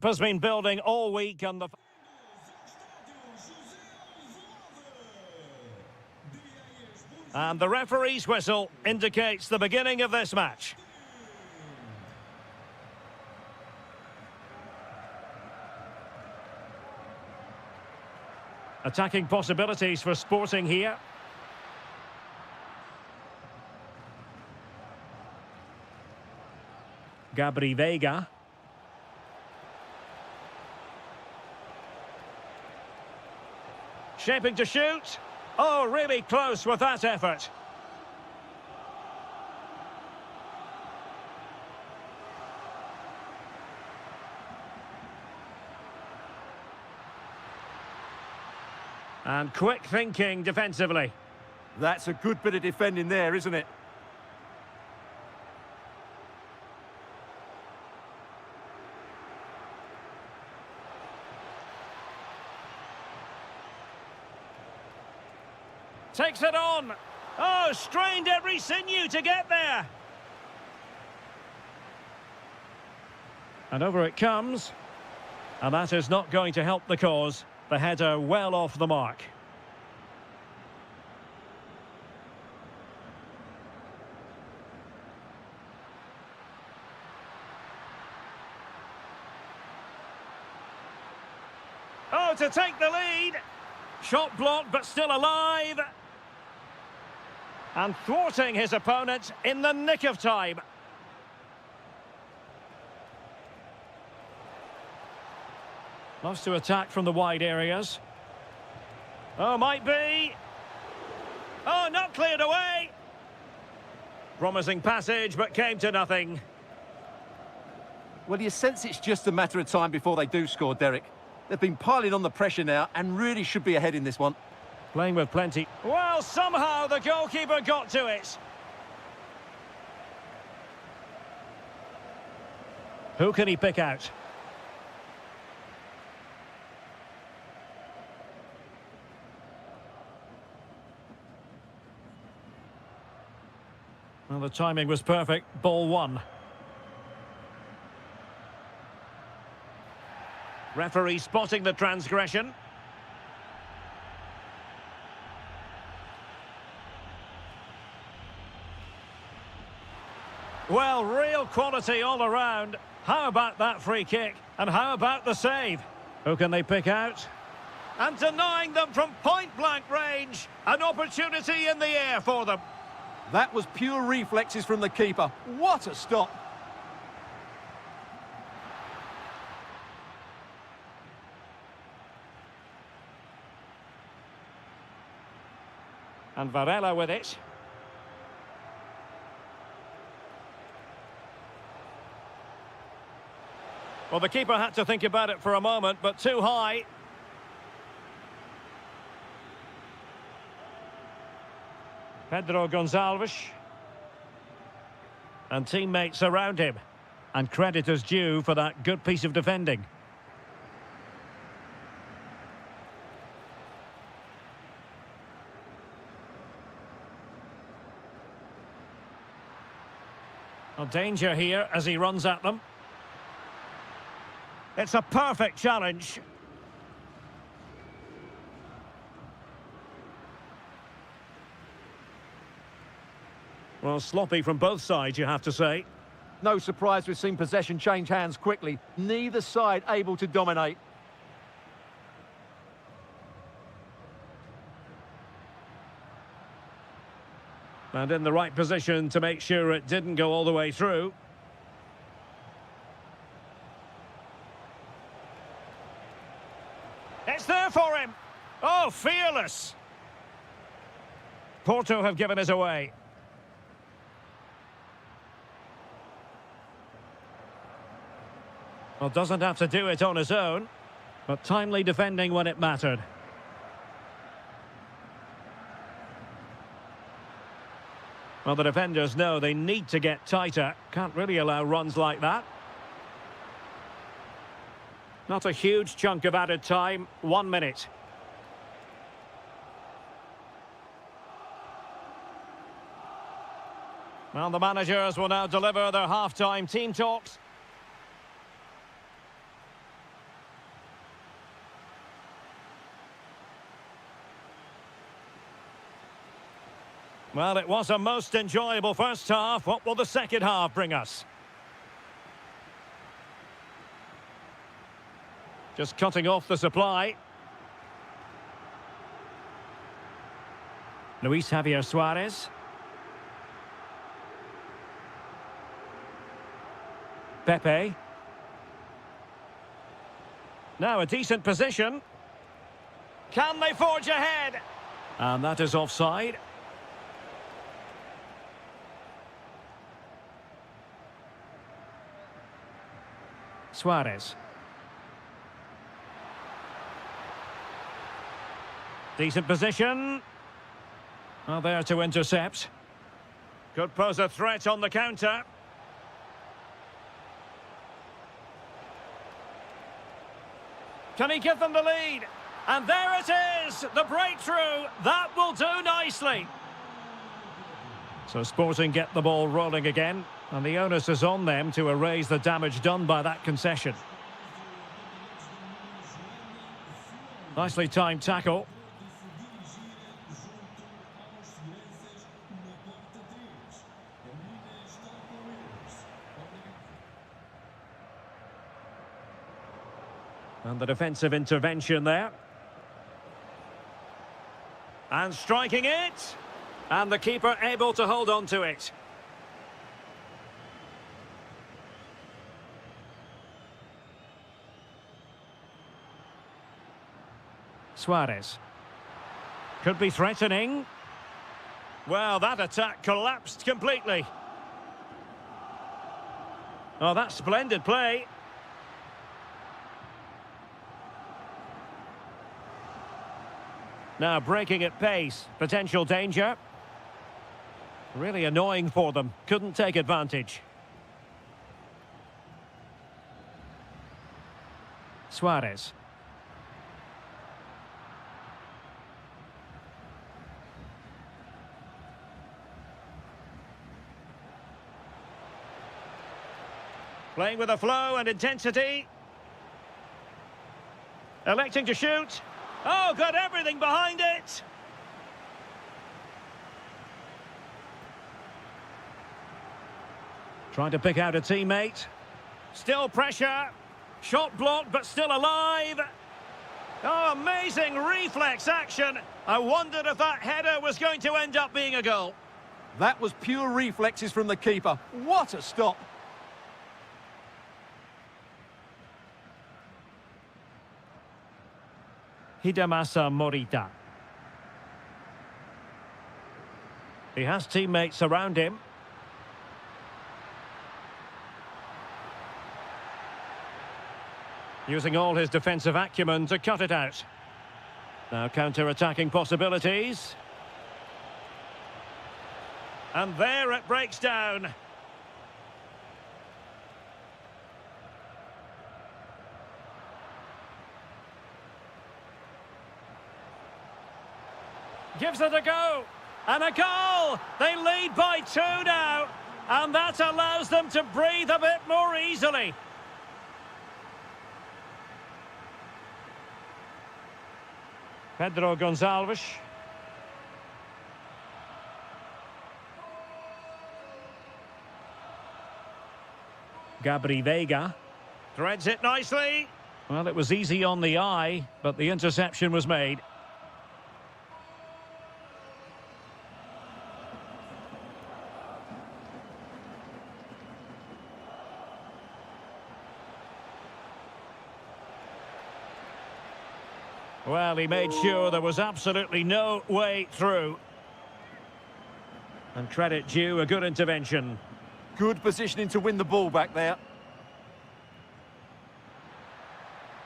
has been building all week on the... And the referee's whistle indicates the beginning of this match. Attacking possibilities for Sporting here. Gabri Veiga. Shaping to shoot. Oh, really close with that effort. And quick thinking defensively. That's a good bit of defending there, isn't it? Takes it on. Oh, strained every sinew to get there. And over it comes. And that is not going to help the cause. The header well off the mark. Oh, to take the lead. Shot blocked, but still alive. And thwarting his opponent in the nick of time. Loves to attack from the wide areas. Oh, might be. Oh, not cleared away. Promising passage, but came to nothing. Well, you sense it's just a matter of time before they do score, Derek. They've been piling on the pressure now and really should be ahead in this one. Playing with plenty. Well, somehow the goalkeeper got to it. Who can he pick out? Well, the timing was perfect. Ball one. Referee spotting the transgression. Well, real quality all around. How about that free kick? And how about the save? Who can they pick out? And denying them from point-blank range. An opportunity in the air for them. That was pure reflexes from the keeper. What a stop. And Varela with it. Well, the keeper had to think about it for a moment, but too high. Pedro Gonçalves. And teammates around him. And credit is due for that good piece of defending. Well, danger here as he runs at them. It's a perfect challenge. Well, sloppy from both sides, you have to say. No surprise we've seen possession change hands quickly. Neither side able to dominate. And in the right position to make sure it didn't go all the way through. It's there for him. Oh, fearless. Porto have given us away. Well, doesn't have to do it on his own, but timely defending when it mattered. Well, the defenders know they need to get tighter. Can't really allow runs like that. Not a huge chunk of added time. 1 minute. Well, the managers will now deliver their half-time team talks. Well, it was a most enjoyable first half. What will the second half bring us? Just cutting off the supply. Luis Javier Suarez. Pepe. Now a decent position. Can they forge ahead? And that is offside. Suarez. Decent position. Well, there to intercept. Could pose a threat on the counter. Can he give them the lead? And there it is, the breakthrough. That will do nicely. So Sporting get the ball rolling again, and the onus is on them to erase the damage done by that concession. Nicely timed tackle. And the defensive intervention there. And striking it. And the keeper able to hold on to it. Suarez. Could be threatening. Well, that attack collapsed completely. Oh, that's splendid play. Now breaking at pace, potential danger. Really annoying for them, couldn't take advantage. Suarez. Playing with a flow and intensity. Electing to shoot. Oh, got everything behind it. Trying to pick out a teammate. Still pressure. Shot blocked, but still alive. Oh, amazing reflex action. I wondered if that header was going to end up being a goal. That was pure reflexes from the keeper. What a stop. Hidemasa Morita. He has teammates around him. Using all his defensive acumen to cut it out. Now counter-attacking possibilities. And there it breaks down. Gives it a go. And a goal! They lead by 2 now. And that allows them to breathe a bit more easily. Pedro Gonçalves. Gabri Veiga. Threads it nicely. Well, it was easy on the eye, but the interception was made. Well, he made sure there was absolutely no way through. And credit due, a good intervention. Good positioning to win the ball back there.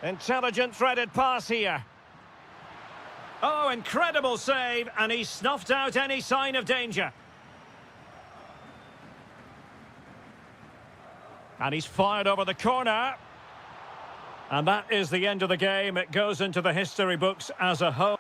Intelligent threaded pass here. Oh, incredible save, and he snuffed out any sign of danger. And he's fired over the corner. And that is the end of the game. It goes into the history books as a whole.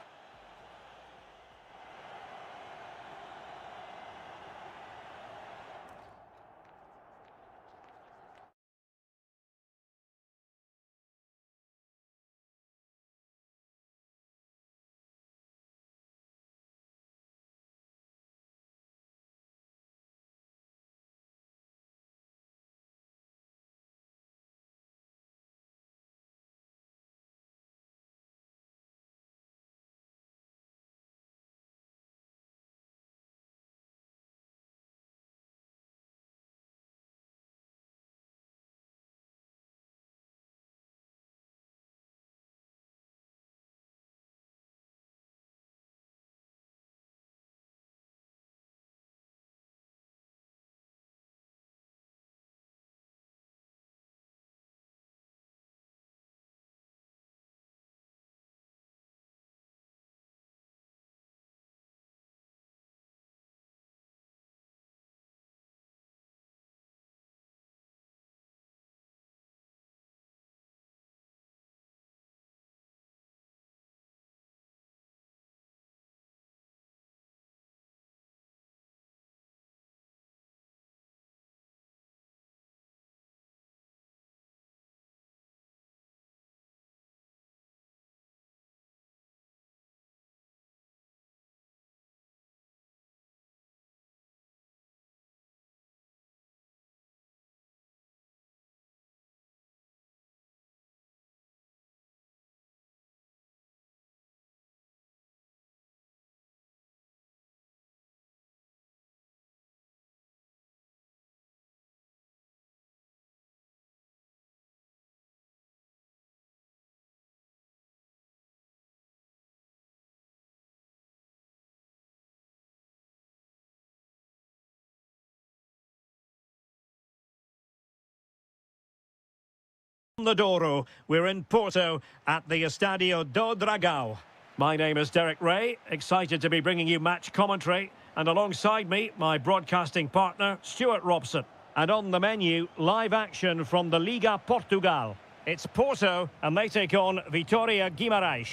the Douro. We're in Porto at the Estadio do Dragão. My name is Derek Ray, excited to be bringing you match commentary. And alongside me, my broadcasting partner, Stuart Robson. And on the menu, live action from the Liga Portugal. It's Porto, and they take on Vitória Guimarães.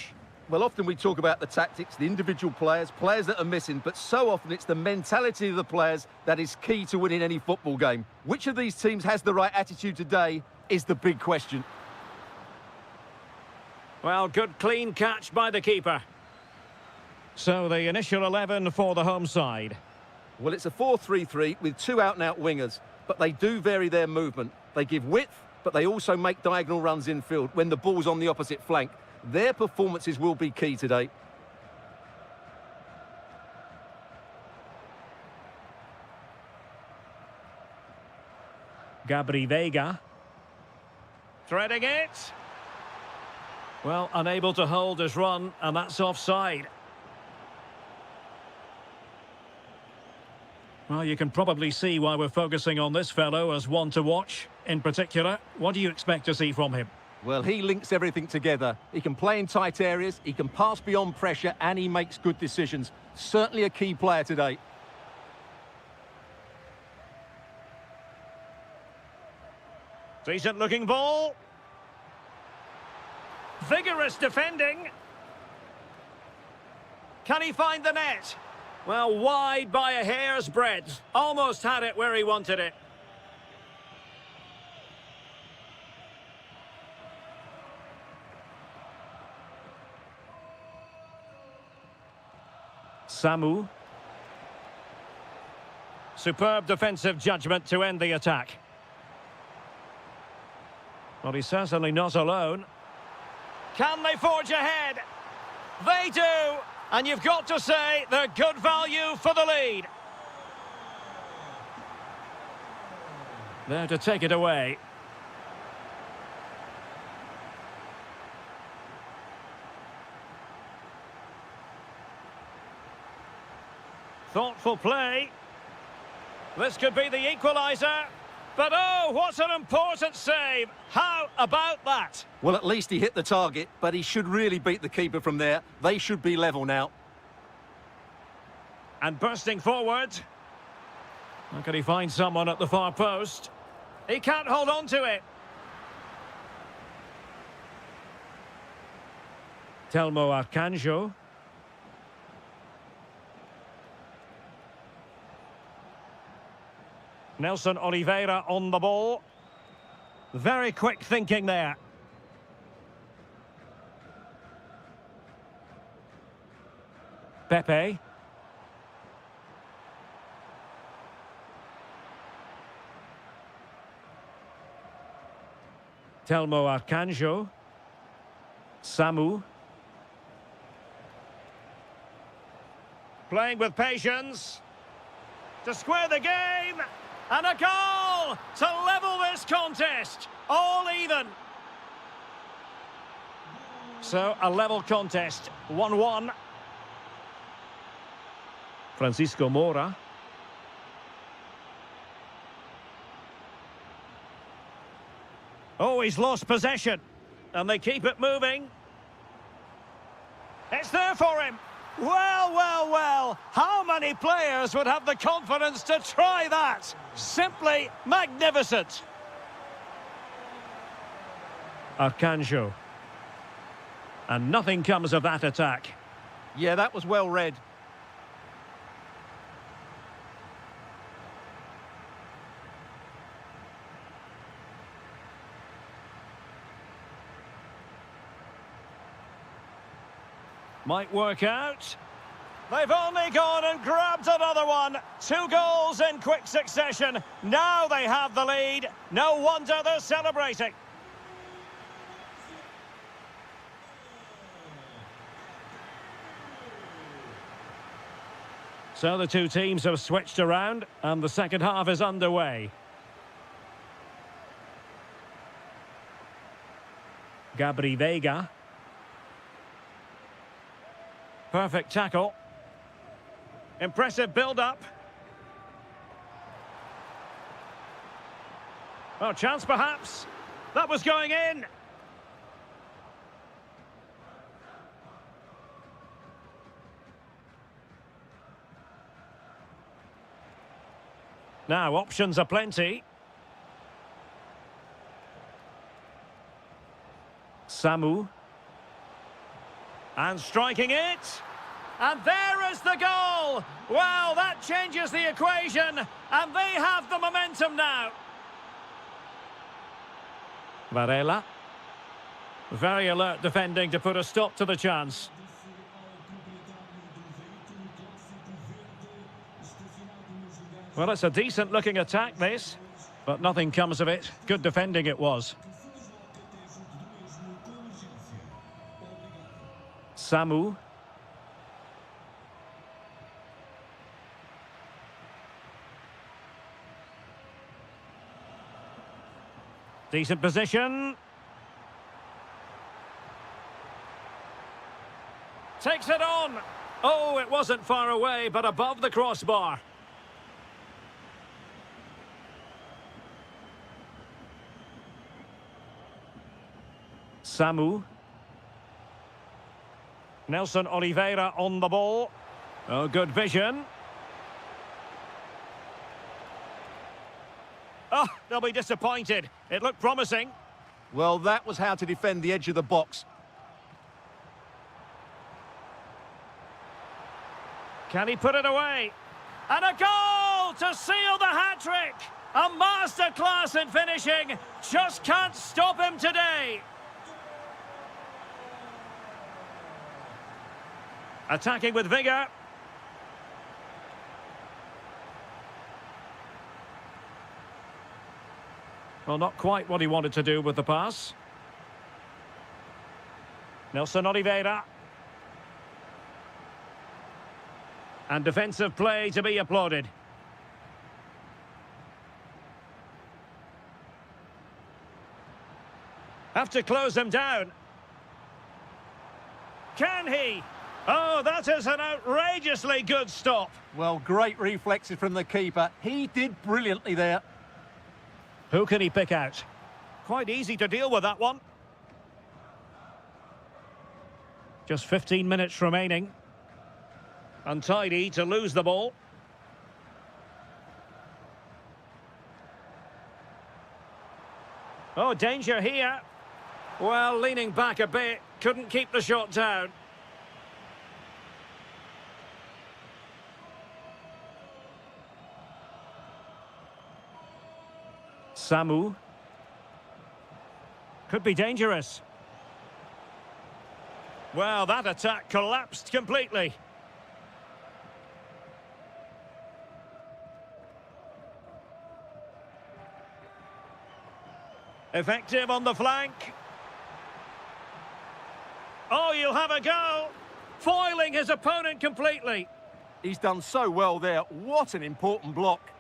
Well, often we talk about the tactics, the individual players that are missing, but so often it's the mentality of the players that is key to winning any football game. Which of these teams has the right attitude today is the big question. Well, good clean catch by the keeper. So the initial 11 for the home side. Well, it's a 4-3-3 with two out-and-out wingers, but they do vary their movement. They give width, but they also make diagonal runs infield when the ball's on the opposite flank. Their performances will be key today. Gabri Veiga. Threading it. Well, unable to hold his run, and that's offside. Well, you can probably see why we're focusing on this fellow as one to watch. In particular, what do you expect to see from him? Well, he links everything together. He can play in tight areas, he can pass beyond pressure, and he makes good decisions. Certainly a key player today. Decent looking ball. Vigorous defending. Can he find the net? Well, wide by a hair's breadth. Almost had it where he wanted it. Samu. Superb defensive judgment to end the attack. Well, he's certainly not alone. Can they forge ahead? They do! And you've got to say they're good value for the lead. There to take it away. Thoughtful play. This could be the equaliser. But oh, what an important save. How about that? Well, at least he hit the target, but he should really beat the keeper from there. They should be level now. And bursting forward. How can he find someone at the far post? He can't hold on to it. Telmo Arcanjo. Nelson Oliveira on the ball. Very quick thinking there. Pepe. Telmo Arcanjo. Samu. Playing with patience. To square the game. And a goal to level this contest. All even. So, a level contest. 1-1. Francisco Moura. Oh, he's lost possession. And they keep it moving. It's there for him. Well, well, well. How many players would have the confidence to try that? Simply magnificent. Arcanjo. And nothing comes of that attack. Yeah, that was well read. Might work out. They've only gone and grabbed another one. 2 goals in quick succession. Now they have the lead. No wonder they're celebrating. So the two teams have switched around and the second half is underway. Gabri Veiga. Perfect tackle. Impressive build-up. Oh, chance perhaps. That was going in. Now, options are plenty. Samu. And striking it. And there is the goal! Well, that changes the equation, and they have the momentum now. Varela. Very alert defending to put a stop to the chance. Well, it's a decent-looking attack, this, but nothing comes of it. Good defending it was. Samu. Decent position. Takes it on. Oh, it wasn't far away, but above the crossbar. Samu. Nelson Oliveira on the ball. Oh, good vision. Oh, they'll be disappointed. It looked promising. Well, that was how to defend the edge of the box. Can he put it away? And a goal to seal the hat-trick! A masterclass in finishing. Just can't stop him today. Attacking with vigour. Well, not quite what he wanted to do with the pass. Nelson Oliveira. And defensive play to be applauded. Have to close him down. Can he? Oh, that is an outrageously good stop. Well, great reflexes from the keeper. He did brilliantly there. Who can he pick out? Quite easy to deal with that one. Just 15 minutes remaining. Untidy to lose the ball. Oh, danger here. Well, leaning back a bit. Couldn't keep the shot down. Samu. Could be dangerous. Well, that attack collapsed completely. Effective on the flank. Oh, you'll have a go. Foiling his opponent completely. He's done so well there. What an important block.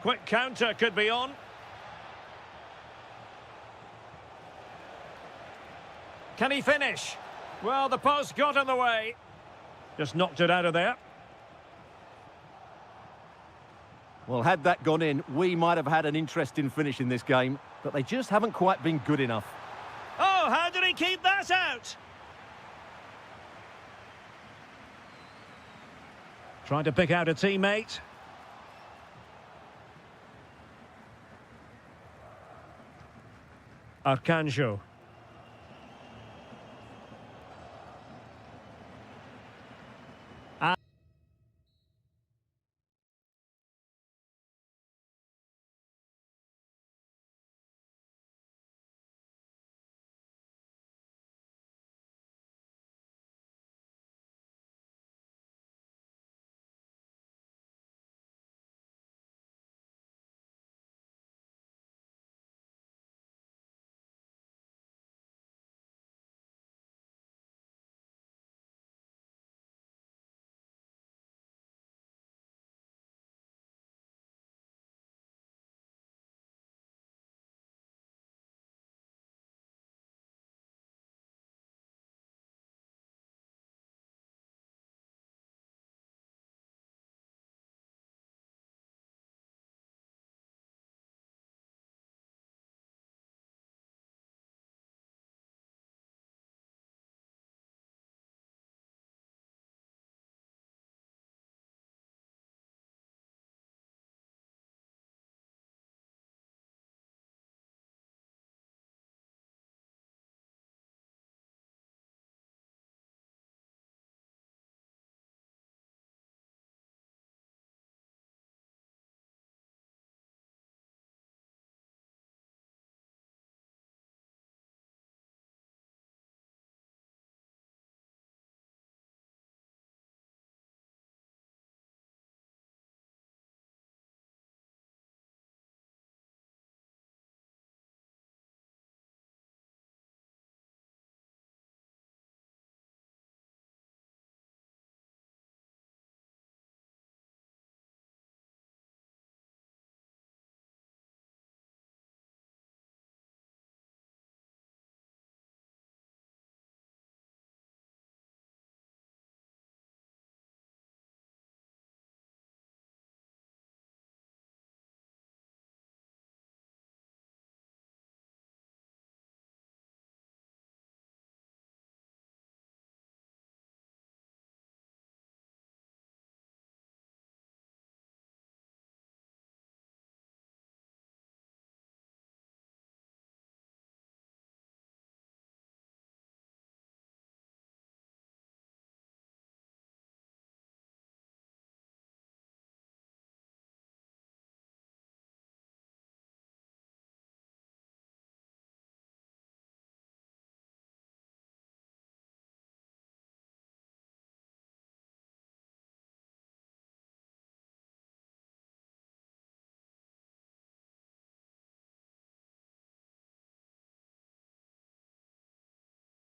Quick counter could be on. Can he finish? Well, the post got in the way. Just knocked it out of there. Well, had that gone in, we might have had an interesting finish in this game, but they just haven't quite been good enough. Oh, how did he keep that out? Trying to pick out a teammate. Arcanjo.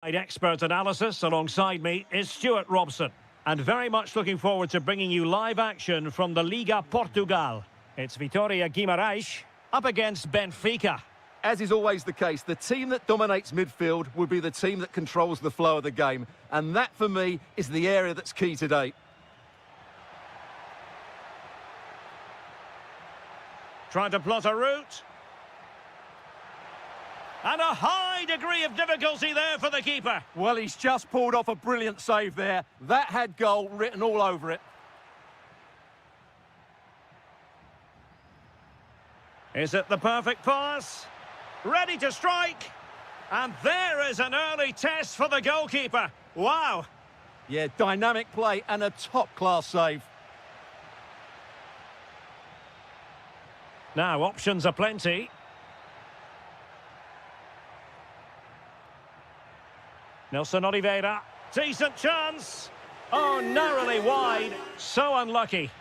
Expert analysis alongside me is Stuart Robson. And very much looking forward to bringing you live action from the Liga Portugal. It's Vitória Guimarães up against Benfica. As is always the case, the team that dominates midfield will be the team that controls the flow of the game. And that, for me, is the area that's key today. Trying to plot a route. And a high degree of difficulty there for the keeper. Well, he's just pulled off a brilliant save there. That had goal written all over it. Is it the perfect pass? Ready to strike. And there is an early test for the goalkeeper. Wow. Yeah, dynamic play and a top-class save. Now, options are plenty. Nelson Oliveira. Decent chance. Oh, narrowly wide. So unlucky.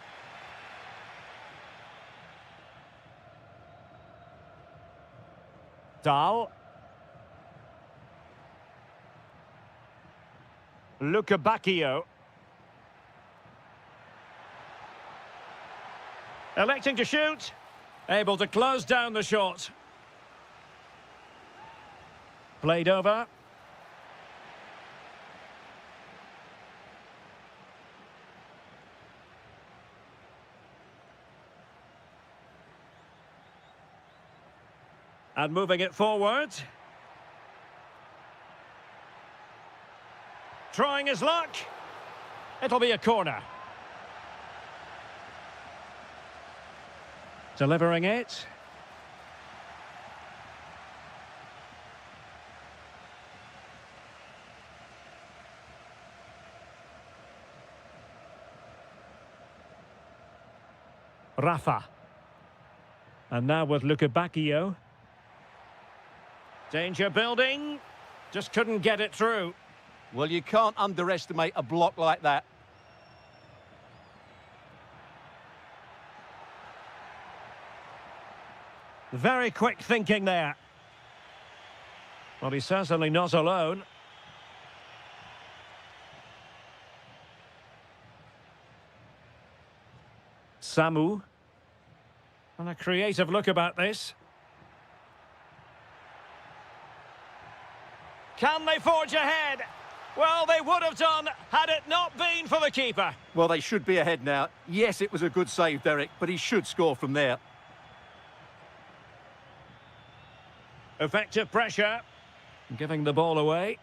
Dahl. Bacchio. Electing to shoot. Able to close down the shot. Played over. And moving it forward. Trying his luck. It'll be a corner. Delivering it. Rafa. And now with Bacchio. Danger building. Just couldn't get it through. Well, you can't underestimate a block like that. Very quick thinking there. Well, he's certainly not alone. Samu. And a creative look about this. Can they forge ahead? Well, they would have done had it not been for the keeper. Well, they should be ahead now. Yes, it was a good save, Derek, but he should score from there. Effective pressure. Giving the ball away.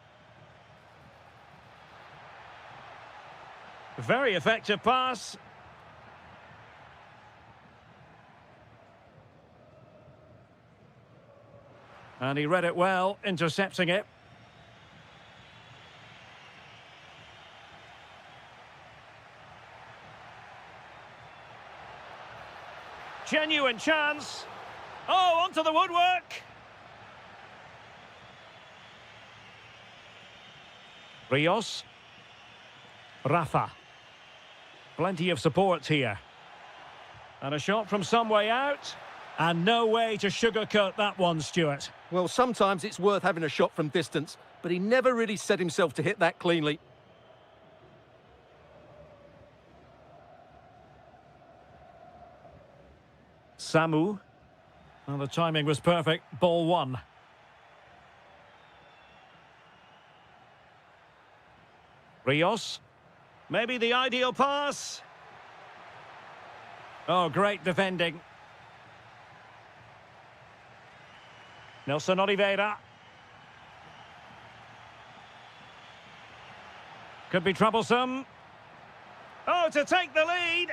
Very effective pass. And he read it well, intercepting it. Genuine chance. Oh, onto the woodwork. Rios. Rafa. Plenty of support here. And a shot from some way out. And no way to sugarcoat that one, Stuart. Well, sometimes it's worth having a shot from distance, but he never really set himself to hit that cleanly. Samu. Well, the timing was perfect. Ball one. Rios. Maybe the ideal pass. Oh, great defending. Nelson Oliveira. Could be troublesome. Oh, to take the lead.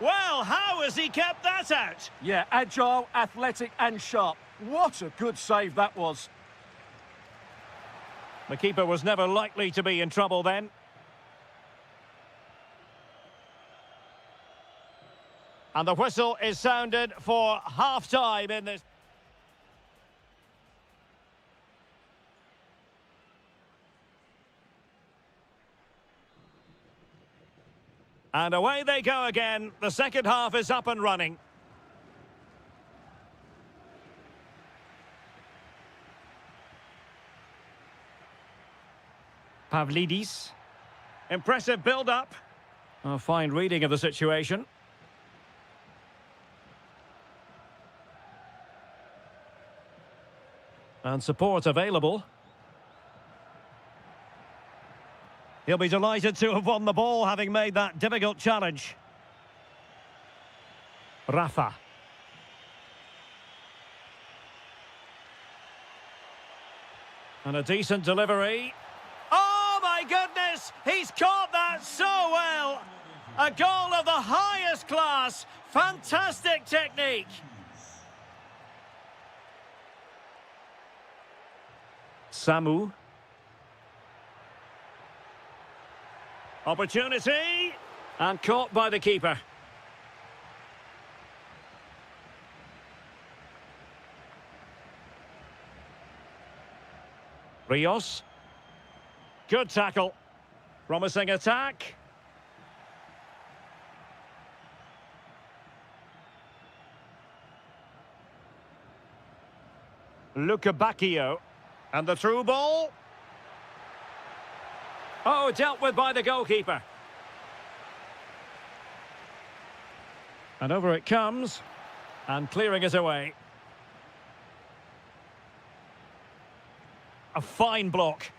Well, how has he kept that out? Yeah, agile, athletic and sharp. What a good save that was. The keeper was never likely to be in trouble then. And the whistle is sounded for half-time in this. And away they go again. The second half is up and running. Pavlidis. Impressive build-up. A fine reading of the situation. And support available. He'll be delighted to have won the ball, having made that difficult challenge. Rafa. And a decent delivery. Oh, my goodness! He's caught that so well! A goal of the highest class. Fantastic technique. Samu. Opportunity. And caught by the keeper. Rios. Good tackle. Promising attack. Bacchio. And the through ball. Oh, dealt with by the goalkeeper. And over it comes. And clearing it away. A fine block.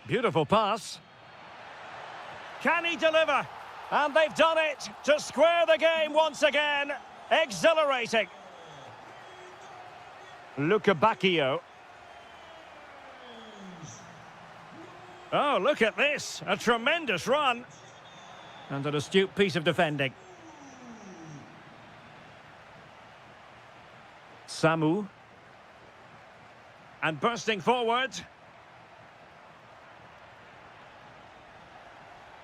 Beautiful pass. Can he deliver? And they've done it to square the game once again. Exhilarating. Bacchio. Oh, look at this. A tremendous run. And an astute piece of defending. Samu. And bursting forward.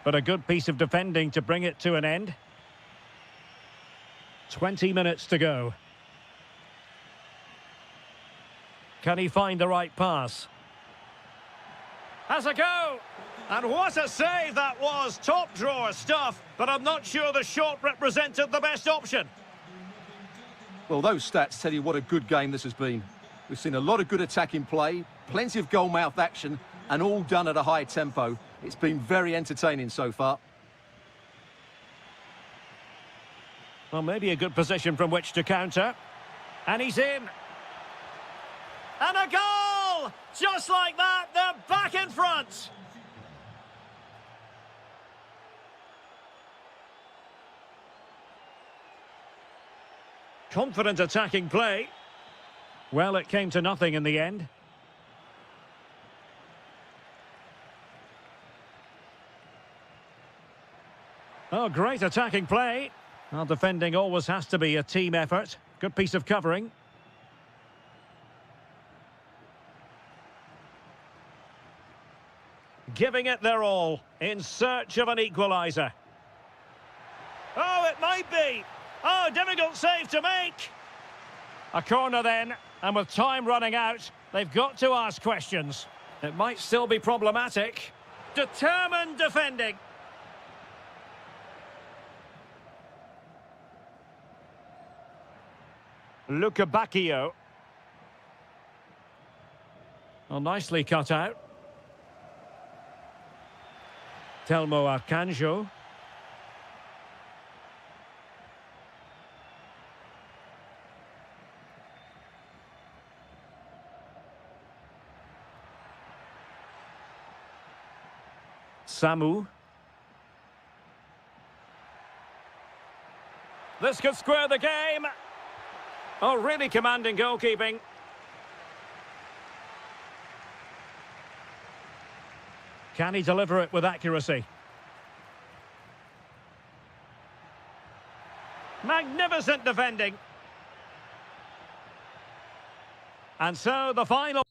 But a good piece of defending to bring it to an end. 20 minutes to go. Can he find the right pass? Has a go! And what a save that was! Top drawer stuff, but I'm not sure the shot represented the best option. Well, those stats tell you what a good game this has been. We've seen a lot of good attacking play, plenty of goal-mouth action, and all done at a high tempo. It's been very entertaining so far. Well, maybe a good position from which to counter. And he's in. And a goal! Just like that, they're back in front. Confident attacking play. Well, it came to nothing in the end. Oh, great attacking play. Well, defending always has to be a team effort. Good piece of covering. Giving it their all in search of an equaliser. Oh, it might be. Oh, difficult save to make. A corner then, and with time running out, they've got to ask questions. It might still be problematic. Determined defending. Bacchio. Well, nicely cut out. Telmo Arcanjo. Samu. This could square the game. Oh, really commanding goalkeeping. Can he deliver it with accuracy? Magnificent defending. And so the final...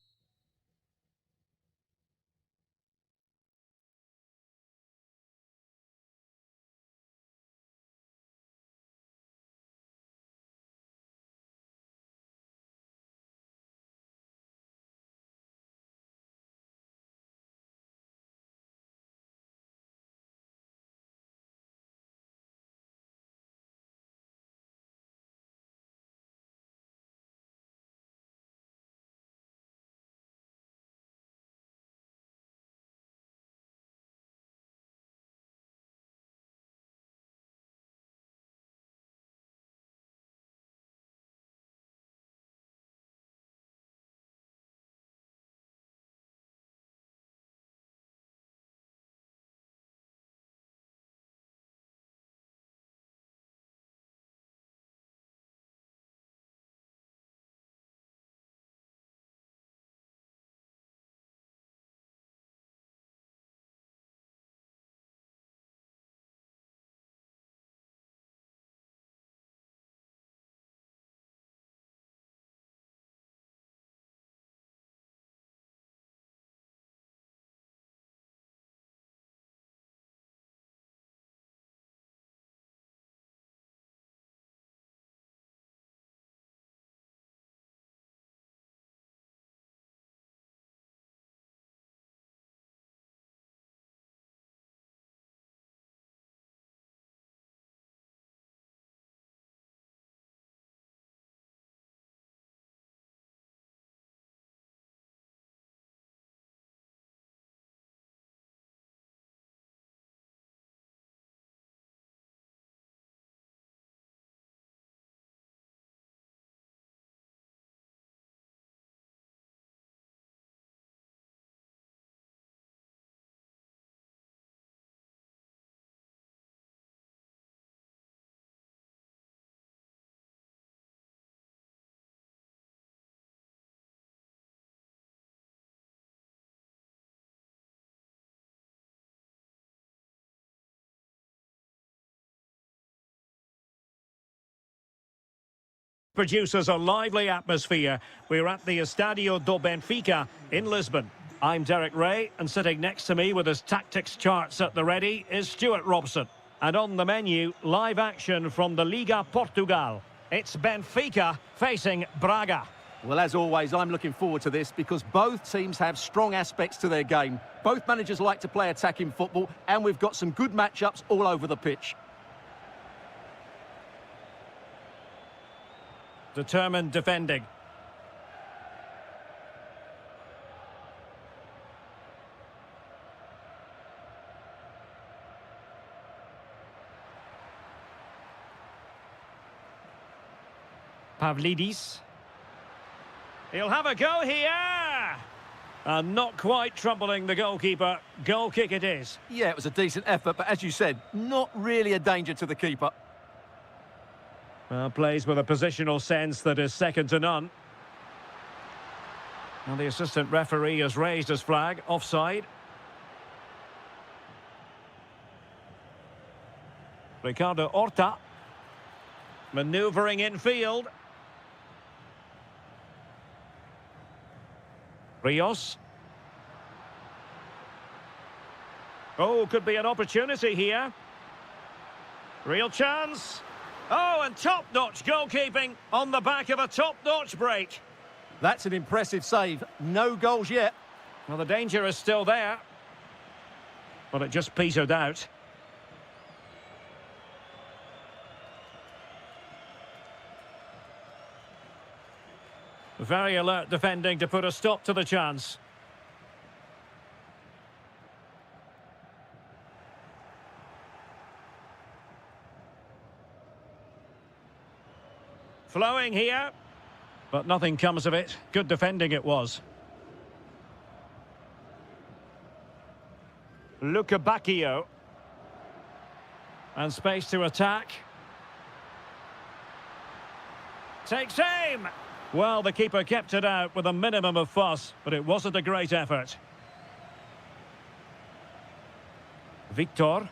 produces a lively atmosphere. We're at the Estadio do Benfica in Lisbon. I'm Derek Ray, and sitting next to me with his tactics charts at the ready is Stuart Robson. And on the menu, live action from the Liga Portugal. It's Benfica facing Braga. Well, as always, I'm looking forward to this because both teams have strong aspects to their game. Both managers like to play attacking football, and we've got some good matchups all over the pitch. Determined defending. Pavlidis. He'll have a go here. And not quite troubling the goalkeeper. Goal kick it is. Yeah, it was a decent effort, but as you said, not really a danger to the keeper. Well, plays with a positional sense that is second to none. And the assistant referee has raised his flag. Offside. Ricardo Horta. Manoeuvring infield. Rios. Oh, could be an opportunity here. Real chance. Oh, and top-notch goalkeeping on the back of a top-notch break. That's an impressive save. No goals yet. Well, the danger is still there. But it just petered out. Very alert defending to put a stop to the chance. Flowing here, but nothing comes of it. Good defending it was. Luca Bacchio. And space to attack. Takes aim! Well, the keeper kept it out with a minimum of fuss, but it wasn't a great effort. Victor.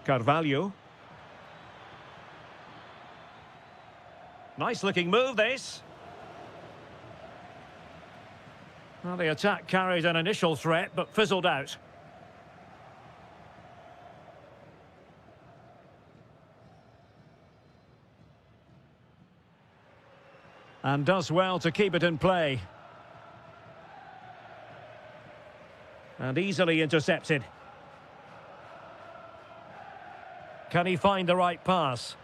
Carvalho. Nice-looking move, this. Well, the attack carried an initial threat, but fizzled out. And does well to keep it in play. And easily intercepted. Can he find the right pass?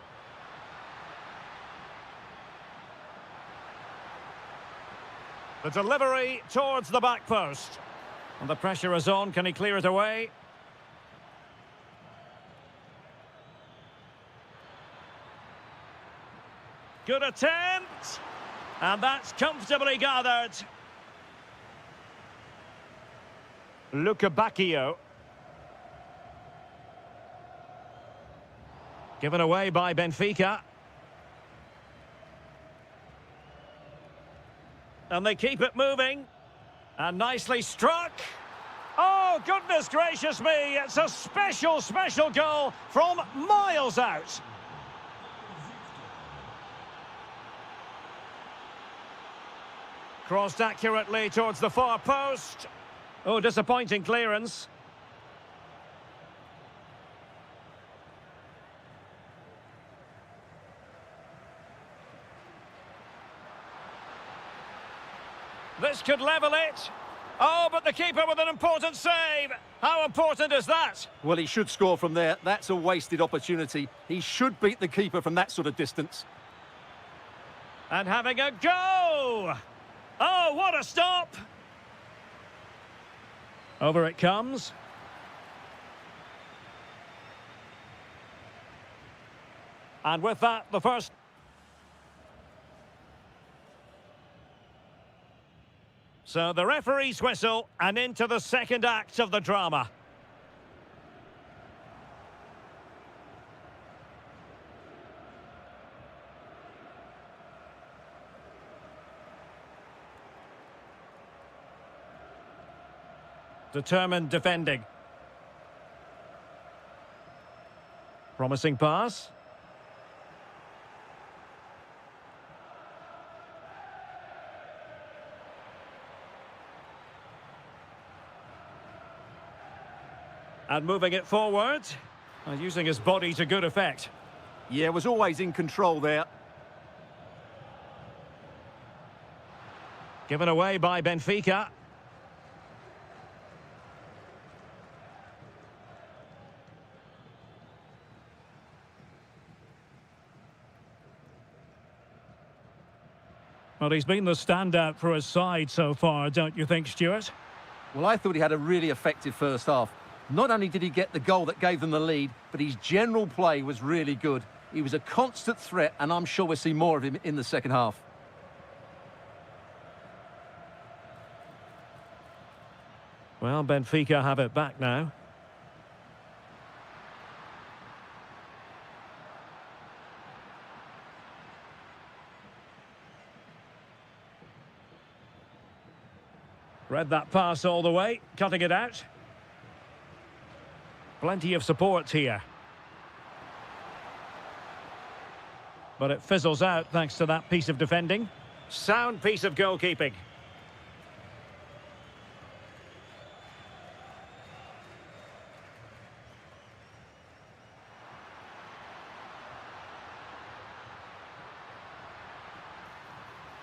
The delivery towards the back post. And the pressure is on. Can he clear it away? Good attempt. And that's comfortably gathered. Luca Bacchio. Given away by Benfica. And they keep it moving. And nicely struck. Oh, goodness gracious me. It's a special, special goal from miles out. Crossed accurately towards the far post. Oh, disappointing clearance. This could level it. Oh, but the keeper with an important save. How important is that? Well, he should score from there. That's a wasted opportunity. He should beat the keeper from that sort of distance. And having a go. Oh, what a stop! Over it comes. And with that, the first... So the referee's whistle, and into the second act of the drama. Determined defending. Promising pass. And moving it forward. And using his body to good effect. Yeah, was always in control there. Given away by Benfica. Well, he's been the standout for his side so far, don't you think, Stuart? Well, I thought he had a really effective first half. Not only did he get the goal that gave them the lead, but his general play was really good. He was a constant threat, and I'm sure we'll see more of him in the second half. Well, Benfica have it back now. Read that pass all the way, cutting it out. Plenty of support here. But it fizzles out thanks to that piece of defending. Sound piece of goalkeeping.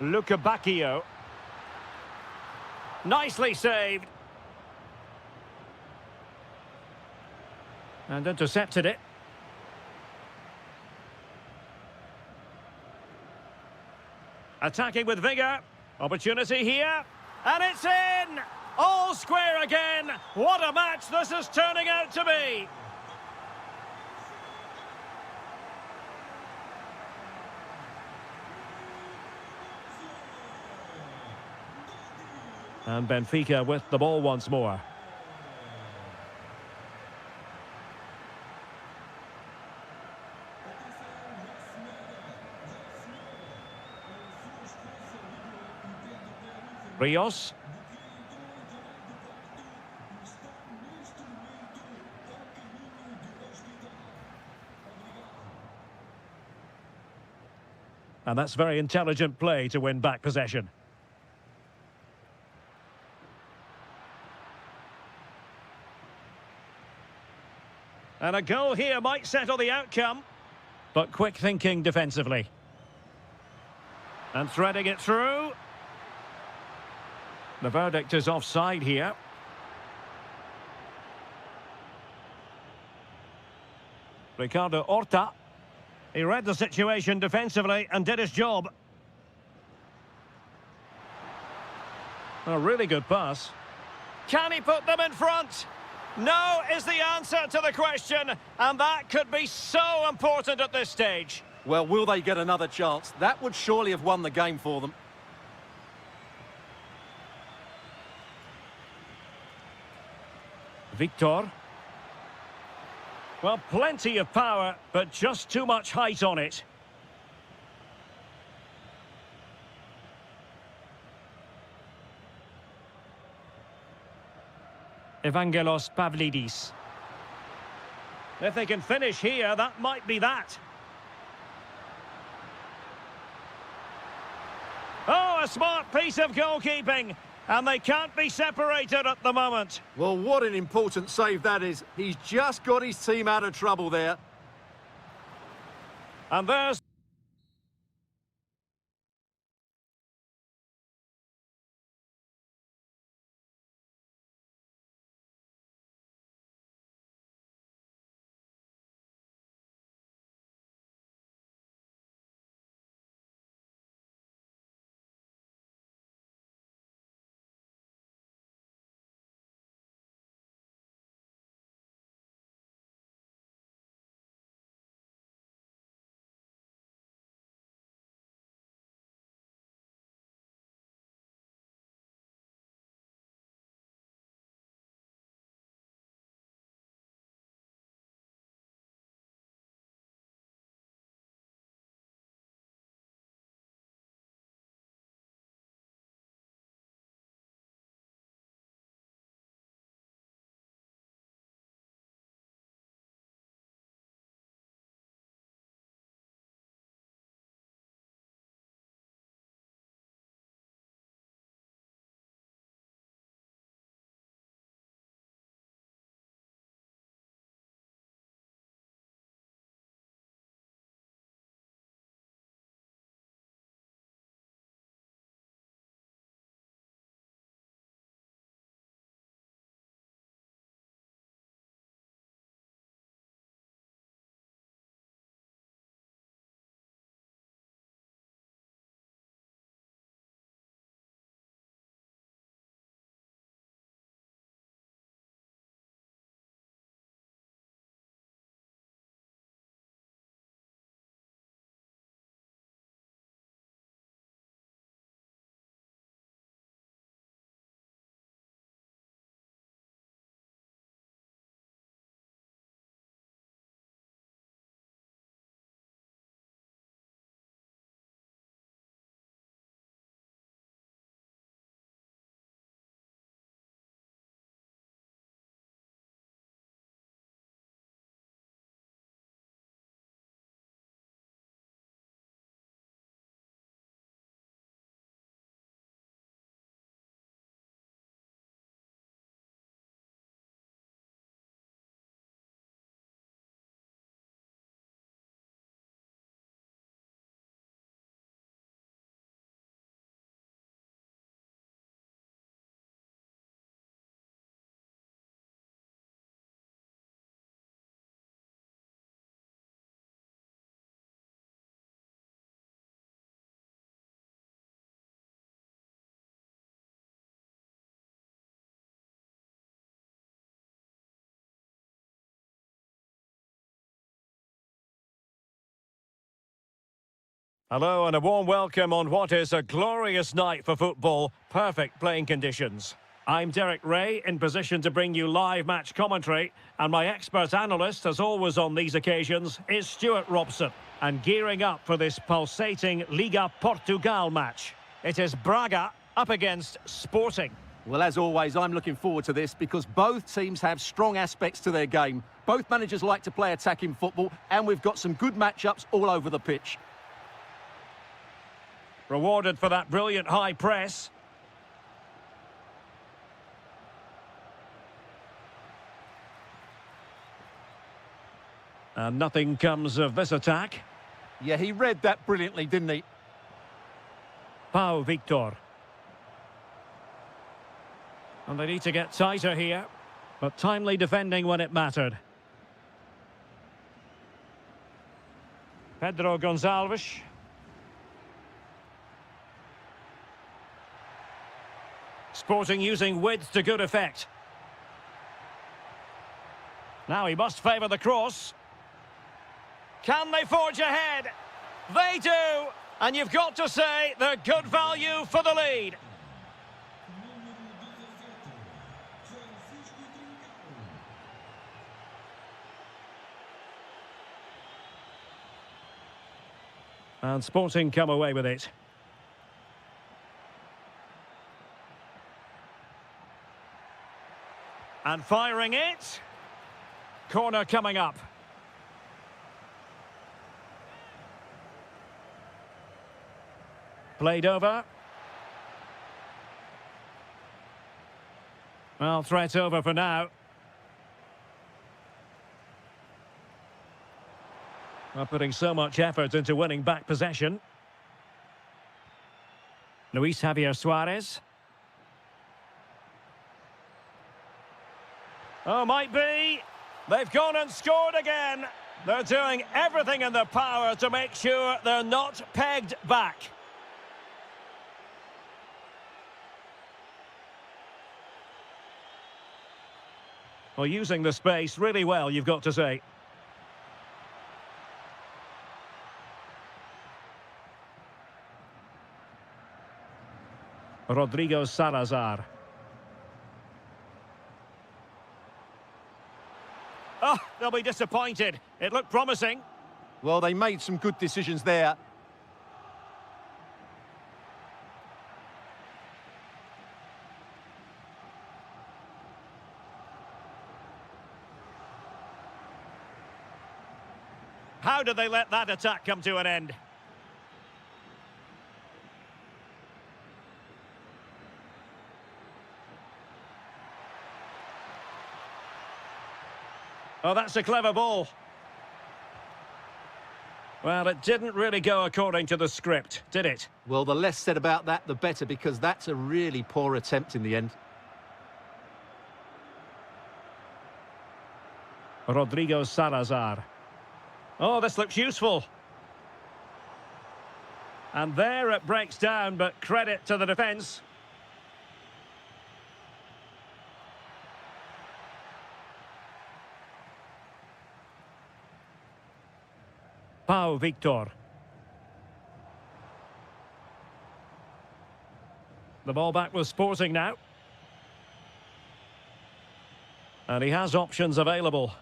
Luca Bacchio. Nicely saved. And intercepted it. Attacking with vigour. Opportunity here. And it's in! All square again. What a match this is turning out to be. And Benfica with the ball once more. Rios. And that's very intelligent play to win back possession. And a goal here might settle the outcome. But quick thinking defensively. And threading it through. The verdict is offside here. Ricardo Horta. He read the situation defensively and did his job. A really good pass. Can he put them in front? No is the answer to the question, and that could be so important at this stage. Well, will they get another chance? That would surely have won the game for them. Victor. Well, plenty of power, but just too much height on it. Evangelos Pavlidis. If they can finish here, that might be that. Oh, a smart piece of goalkeeping. And they can't be separated at the moment. Well, what an important save that is. He's just got his team out of trouble there. And there's Hello and a warm welcome on what is a glorious night for football. Perfect playing conditions. I'm Derek Ray, in position to bring you live match commentary, and my expert analyst, as always on these occasions, is Stuart Robson. And gearing up for this pulsating Liga Portugal match. It is Braga up against Sporting. Well, as always, I'm looking forward to this because both teams have strong aspects to their game. Both managers like to play attacking football, and we've got some good matchups all over the pitch. Rewarded for that brilliant high press. And nothing comes of this attack. Yeah, he read that brilliantly, didn't he? Pau Victor. And they need to get tighter here, but timely defending when it mattered. Pedro Gonçalves. Sporting using width to good effect. Now he must favour the cross. Can they forge ahead? They do! And you've got to say they're good value for the lead. And Sporting come away with it. And firing it. Corner coming up. Played over. Well, threat over for now. Not putting so much effort into winning back possession. Luis Javier Suarez. Oh, might be. They've gone and scored again. They're doing everything in their power to make sure they're not pegged back. Well, using the space really well, you've got to say. Rodrigo Salazar. Oh, they'll be disappointed. It looked promising. Well, they made some good decisions there. How did they let that attack come to an end? Oh, that's a clever ball. Well, it didn't really go according to the script, did it? Well, the less said about that, the better, because that's a really poor attempt in the end. Rodrigo Salazar. Oh, this looks useful. And there it breaks down, but credit to the defence. Pau Victor. The ball back with Sporting now. And he has options available.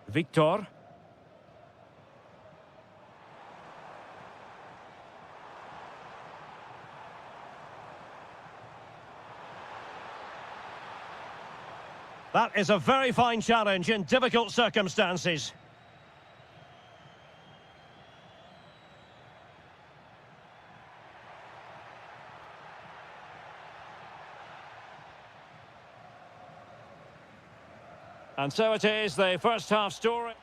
Victor. That is a very fine challenge in difficult circumstances. And so it is, the first half story.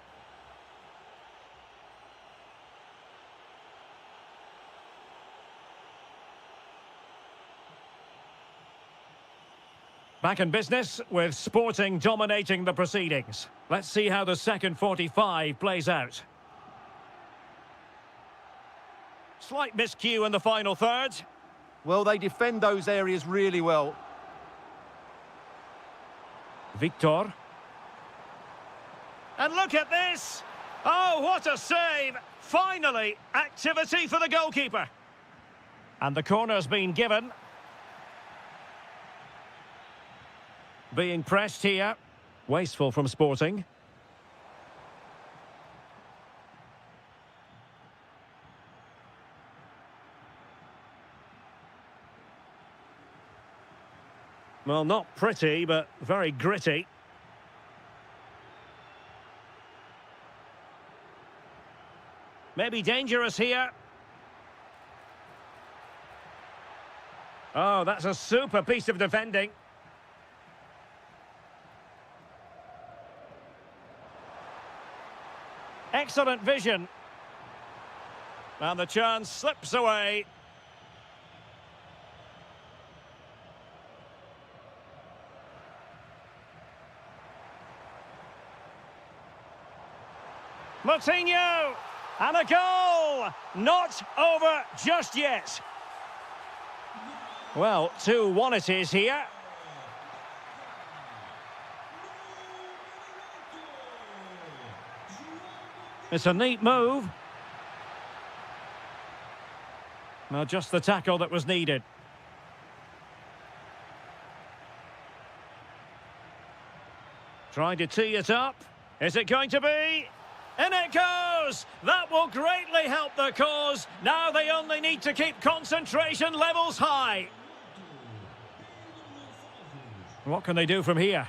Back in business with Sporting dominating the proceedings. Let's see how the second 45 plays out. Slight miscue in the final third. Well, they defend those areas really well. Victor. And look at this! Oh, what a save! Finally, activity for the goalkeeper. And the corner's been given. Being pressed here. Wasteful from Sporting. Well, not pretty, but very gritty. Maybe dangerous here. Oh, that's a super piece of defending. Excellent vision. And the chance slips away. Moutinho! And a goal! Not over just yet. Well, 2-1 it is here. It's a neat move. Well, just the tackle that was needed. Trying to tee it up. Is it going to be? And it goes! That will greatly help the cause. Now they only need to keep concentration levels high. What can they do from here?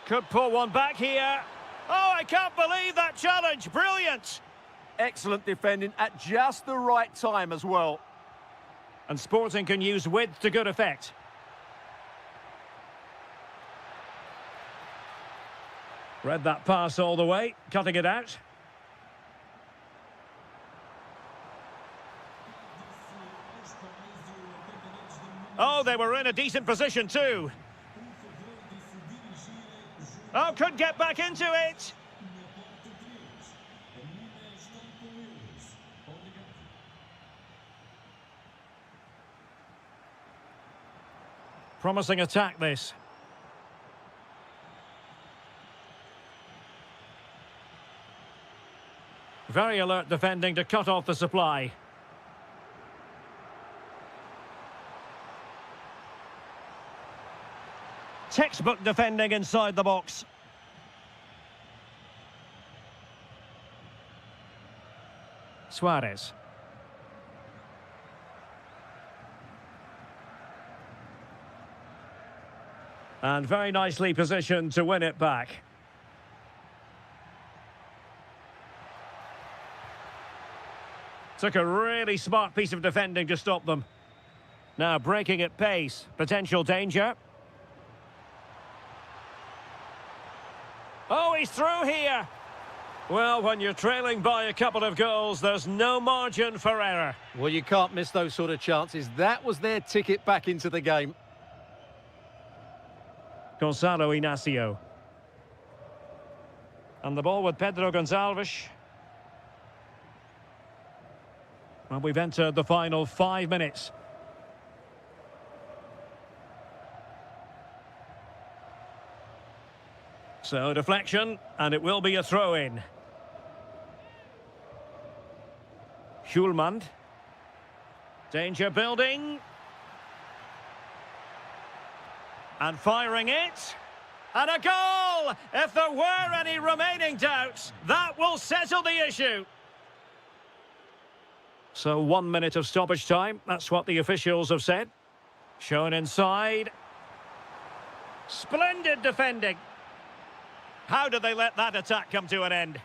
Could pull one back here. Oh, I can't believe that challenge. Brilliant. Excellent defending at just the right time as well. And Sporting can use width to good effect. Read that pass all the way, cutting it out. Oh, they were in a decent position too. Oh, could get back into it. Promising attack, this. Very alert defending to cut off the supply. Textbook defending inside the box. Suarez. And very nicely positioned to win it back. Took a really smart piece of defending to stop them. Now breaking at pace. Potential danger. Oh, he's through here. Well, when you're trailing by a couple of goals, there's no margin for error. Well, you can't miss those sort of chances. That was their ticket back into the game. Gonzalo Inacio. And the ball with Pedro Gonçalves. Well, we've entered the final 5 minutes. So, deflection, and it will be a throw-in. Schulman. Danger building. And firing it. And a goal! If there were any remaining doubts, that will settle the issue. So 1 minute of stoppage time. That's what the officials have said. Shown inside. Splendid defending. How did they let that attack come to an end?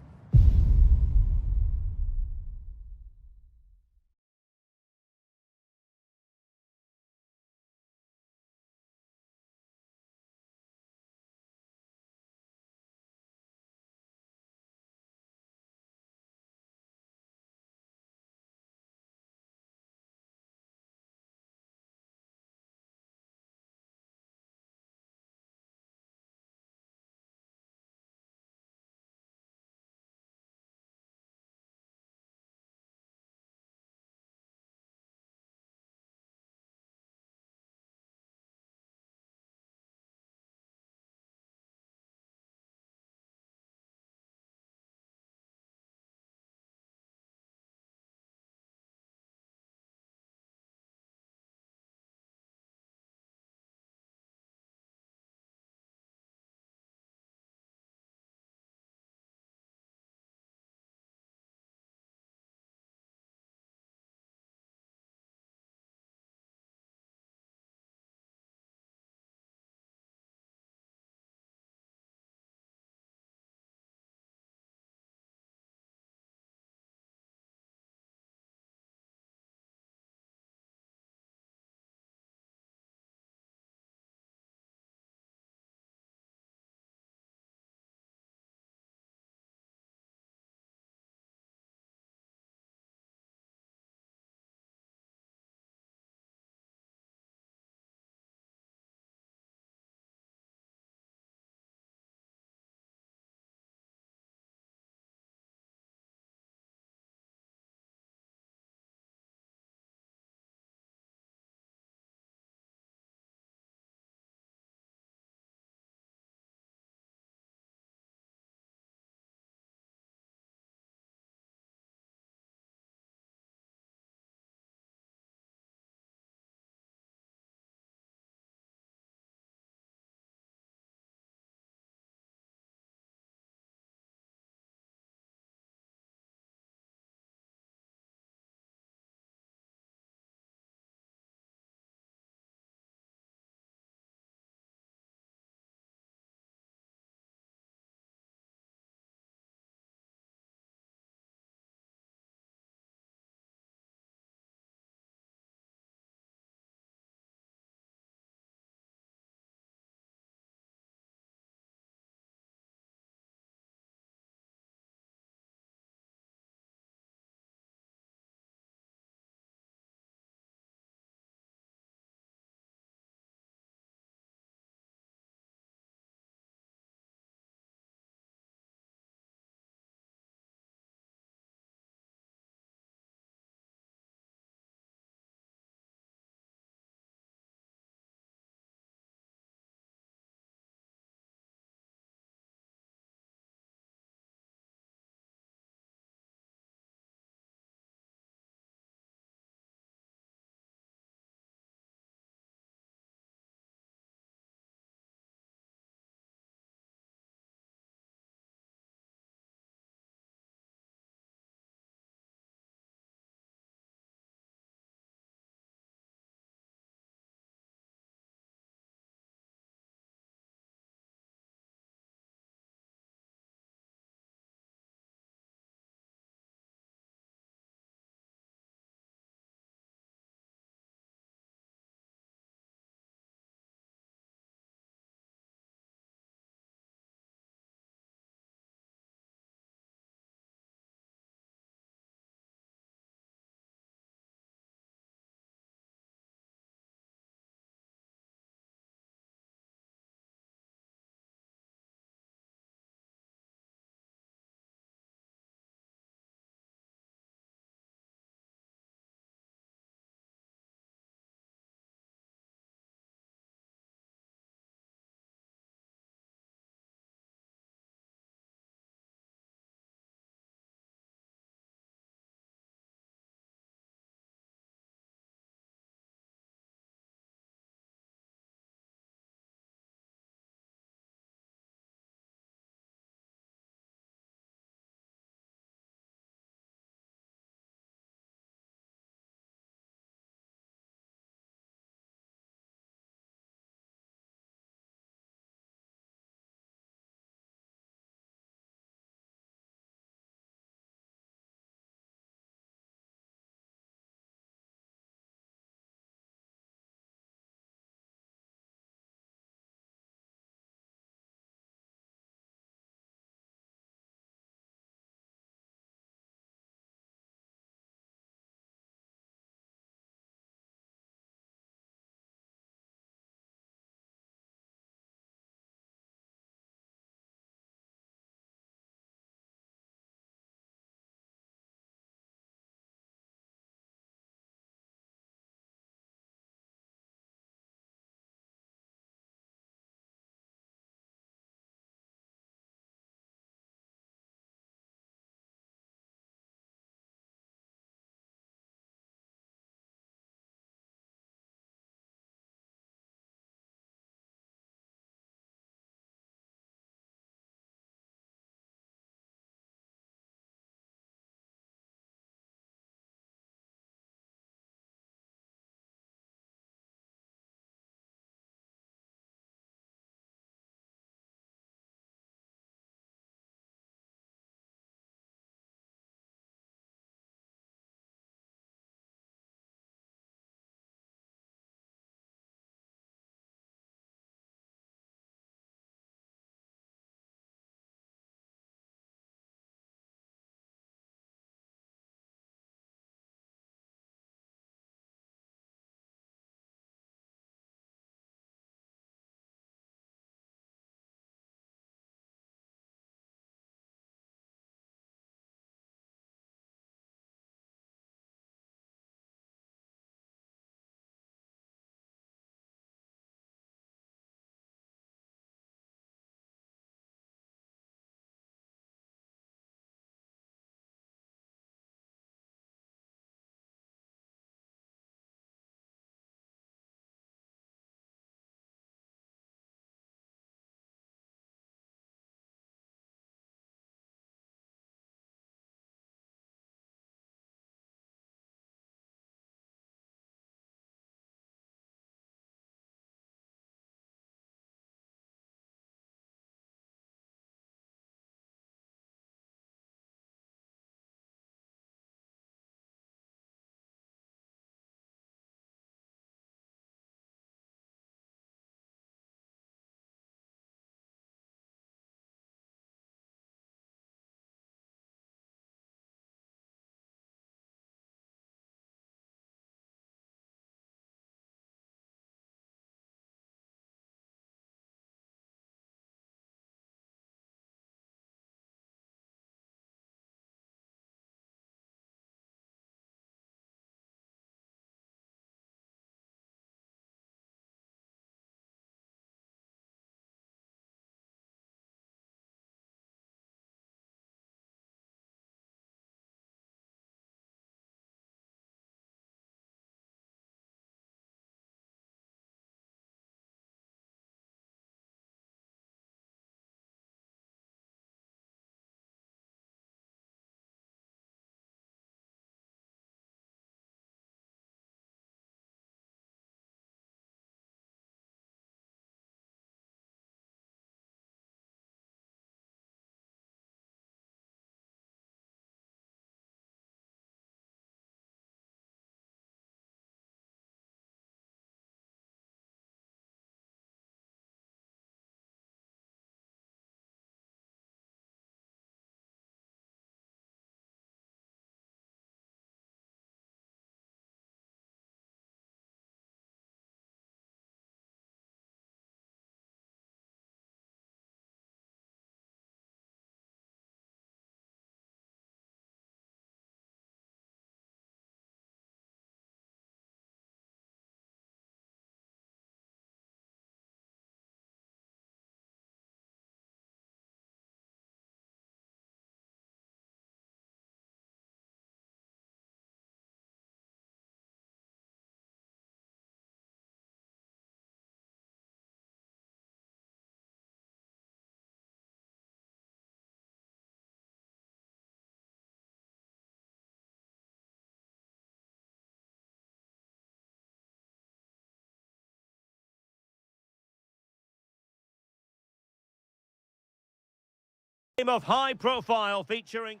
Game of high profile featuring.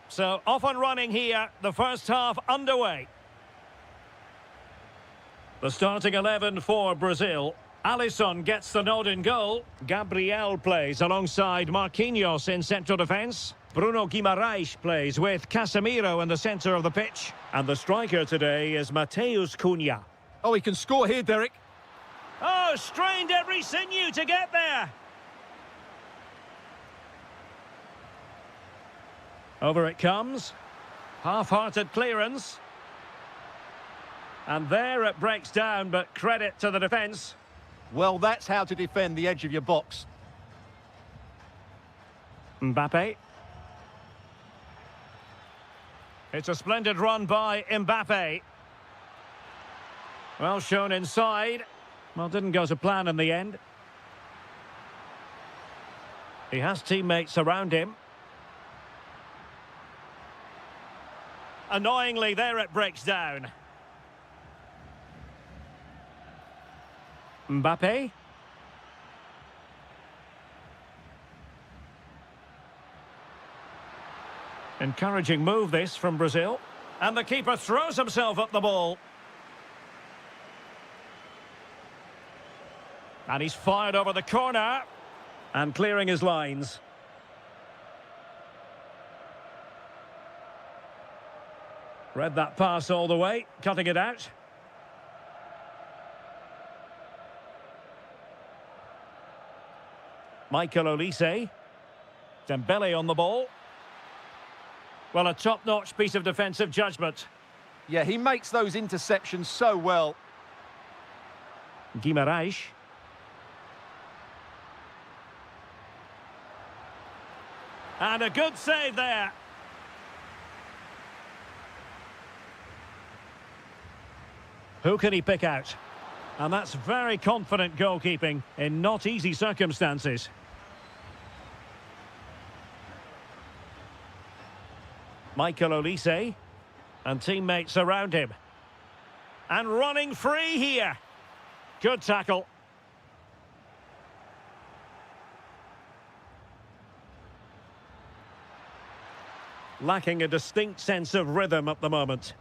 So off and running here, the first half underway. The starting 11 for Brazil. Alisson gets the nod in goal. Gabriel plays alongside Marquinhos in central defence. Bruno Guimaraes plays with Casemiro in the centre of the pitch. And the striker today is Mateus Cunha. Oh, he can score here, Derek. Oh, strained every sinew to get there. Over it comes. Half-hearted clearance. And there it breaks down, but credit to the defence. Well, that's how to defend the edge of your box. Mbappe. It's a splendid run by Mbappe. Well shown inside. Well, didn't go to plan in the end. He has teammates around him. Annoyingly, there it breaks down. Mbappe. Encouraging move this from Brazil. And the keeper throws himself at the ball. And he's fired over the corner. And clearing his lines. Read that pass all the way, cutting it out. Michael Olise. Dembele on the ball. Well, a top-notch piece of defensive judgment. Yeah, he makes those interceptions so well. Guimaraes. And a good save there. Who can he pick out? And that's very confident goalkeeping in not easy circumstances. Michael Olise. And teammates around him. And running free here. Good tackle. Lacking a distinct sense of rhythm at the moment.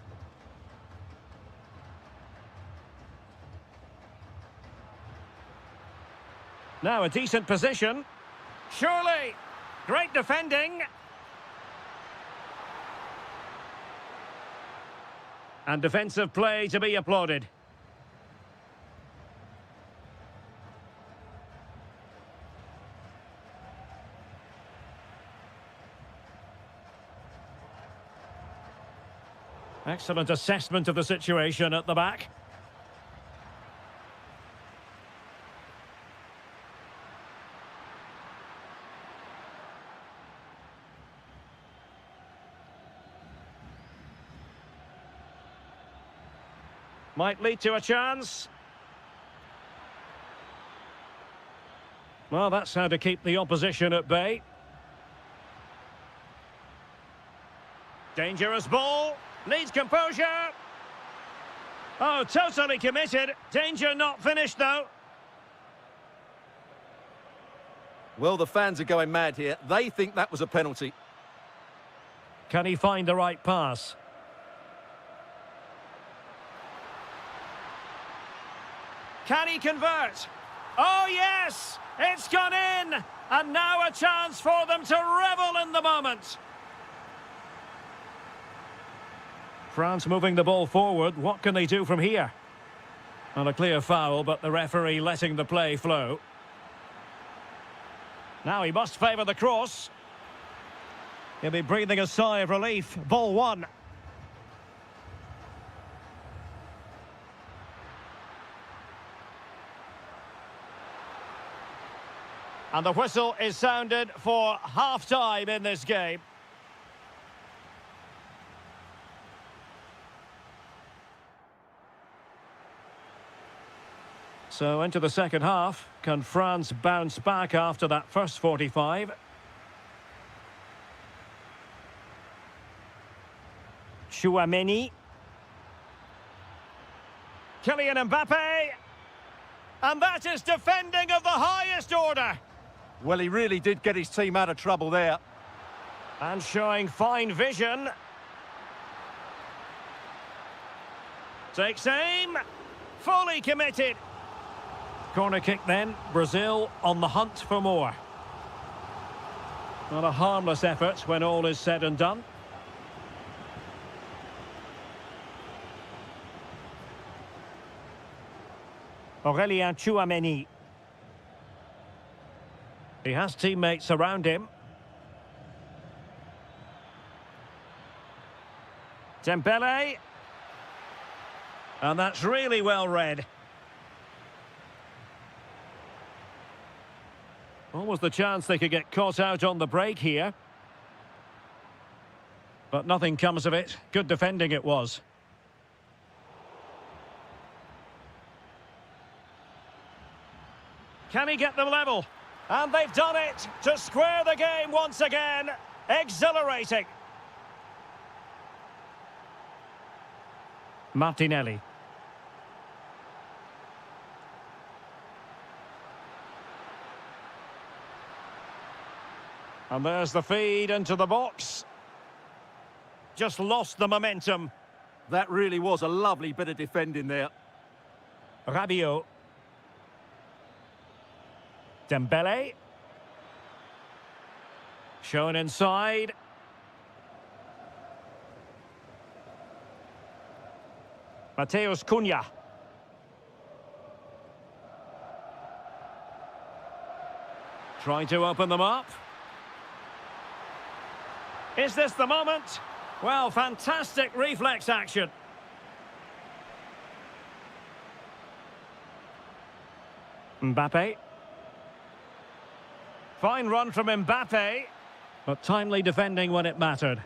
Now a decent position. Surely. Great defending. And defensive play to be applauded. Excellent assessment of the situation at the back. Might lead to a chance. Well, that's how to keep the opposition at bay. Dangerous ball. Needs composure. Oh, totally committed. Danger not finished, though. Well, the fans are going mad here. They think that was a penalty. Can he find the right pass? Can he convert? Oh, yes! It's gone in! And now a chance for them to revel in the moment. France moving the ball forward. What can they do from here? Well, a clear foul, but the referee letting the play flow. Now he must favour the cross. He'll be breathing a sigh of relief. Ball one. And the whistle is sounded for half-time in this game. So into the second half. Can France bounce back after that first 45? Chouameni. Kylian Mbappe. And that is defending of the highest order. Well, he really did get his team out of trouble there. And showing fine vision. Takes aim. Fully committed. Corner kick then. Brazil on the hunt for more. Not a harmless effort when all is said and done. Aurélien Tchouameni. He has teammates around him. Dembele. And that's really well read. Almost the chance they could get caught out on the break here. But nothing comes of it. Good defending it was. Can he get them level? And they've done it to square the game once again. Exhilarating. Martinelli. And there's the feed into the box. Just lost the momentum. That really was a lovely bit of defending there. Rabiot. Dembele. Shown inside. Mateus Cunha. Trying to open them up. Is this the moment? Well, fantastic reflex action. Mbappe. Fine run from Mbappe, but timely defending when it mattered.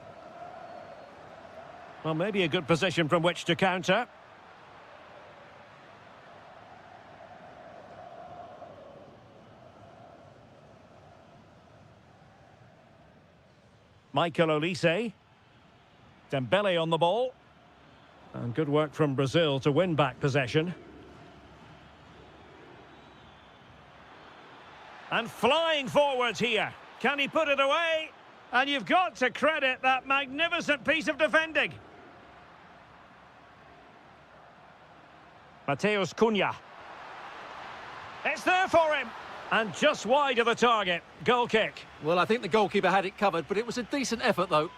Well, maybe a good position from which to counter. Michael Olise. Dembele on the ball. And good work from Brazil to win back possession. And flying forwards here. Can he put it away? And you've got to credit that magnificent piece of defending. Mateus Cunha. It's there for him. And just wide of the target. Goal kick. Well, I think the goalkeeper had it covered, but it was a decent effort, though.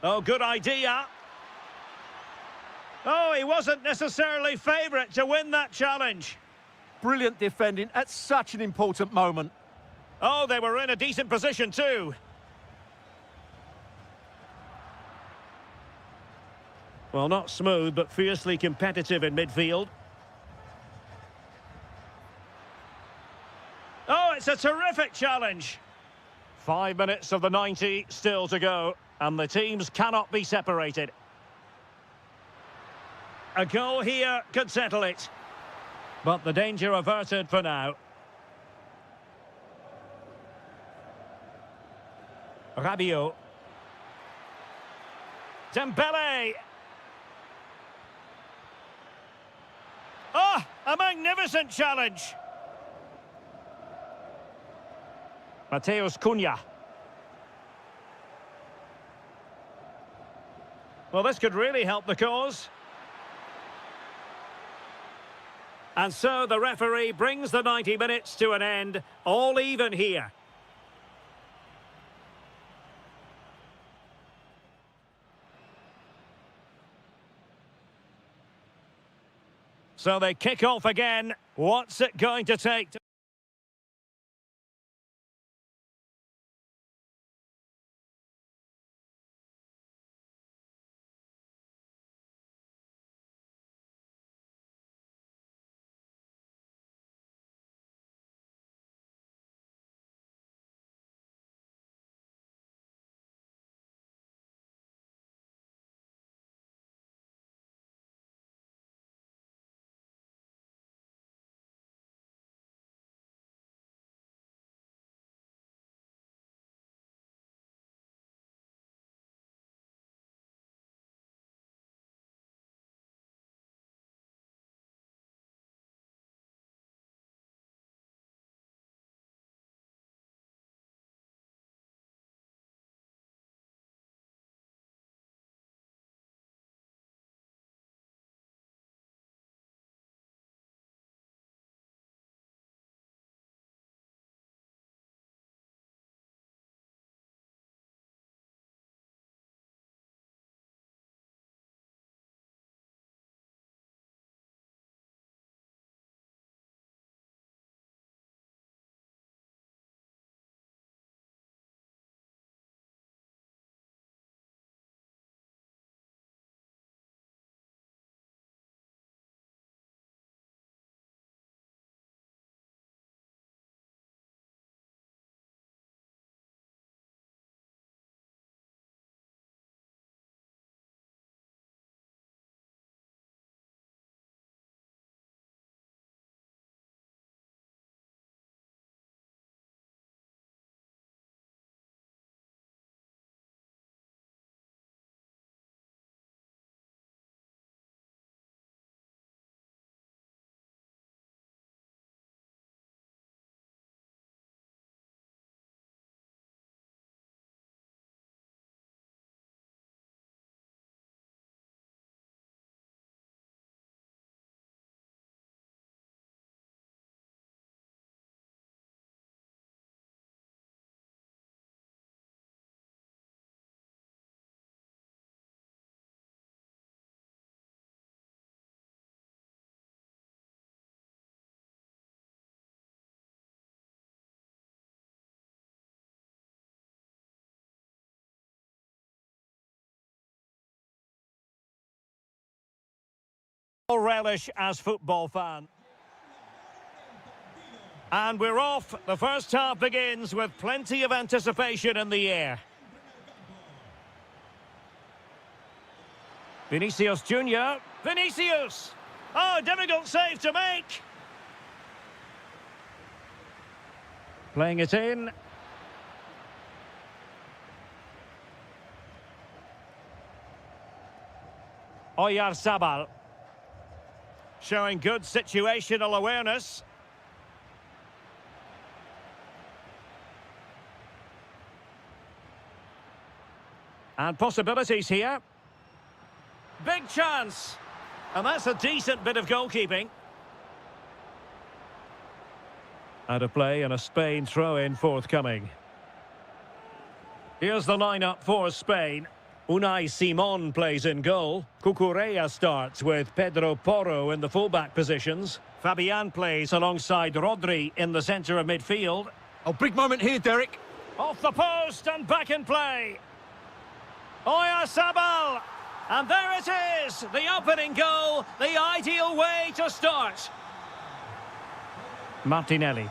Oh, good idea. Oh, he wasn't necessarily favourite to win that challenge. Brilliant defending at such an important moment. Oh, they were in a decent position too. Well, not smooth, but fiercely competitive in midfield. Oh, it's a terrific challenge. 5 minutes of the 90 still to go, and the teams cannot be separated. A goal here could settle it. But the danger averted for now. Rabiot. Dembele. Ah, a magnificent challenge. Mateus Cunha. Well, this could really help the cause. And so the referee brings the 90 minutes to an end, all even here. So they kick off again. What's it going to take Relish as football fan. And we're off. The first half begins with plenty of anticipation in the air. Vinicius Junior. Vinicius! Oh, difficult save to make. Playing it in. Oyarzabal. Showing good situational awareness. And possibilities here. Big chance. And that's a decent bit of goalkeeping. Out of play and a Spain throw-in forthcoming. Here's the lineup for Spain. Unai Simon plays in goal. Cucurella starts with Pedro Porro in the fullback positions. Fabian plays alongside Rodri in the centre of midfield. Oh, big moment here, Derek. Off the post and back in play. Oyarzabal! And there it is, the opening goal, the ideal way to start. Martinelli.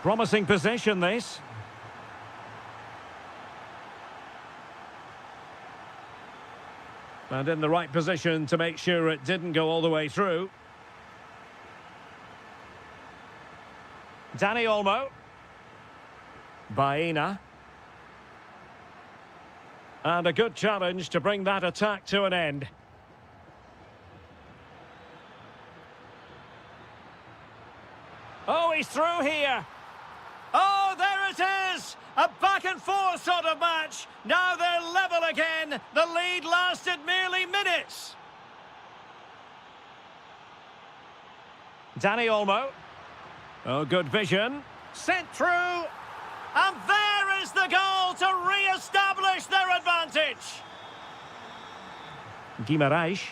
Promising possession, this. And in the right position to make sure it didn't go all the way through. Dani Olmo. Baena. And a good challenge to bring that attack to an end. Oh, he's through here. Oh, there it is! A back-and-forth sort of match. Now they're level again. The lead lasted merely minutes. Dani Olmo. Oh, good vision. Sent through. And there is the goal to re-establish their advantage. Guimarães.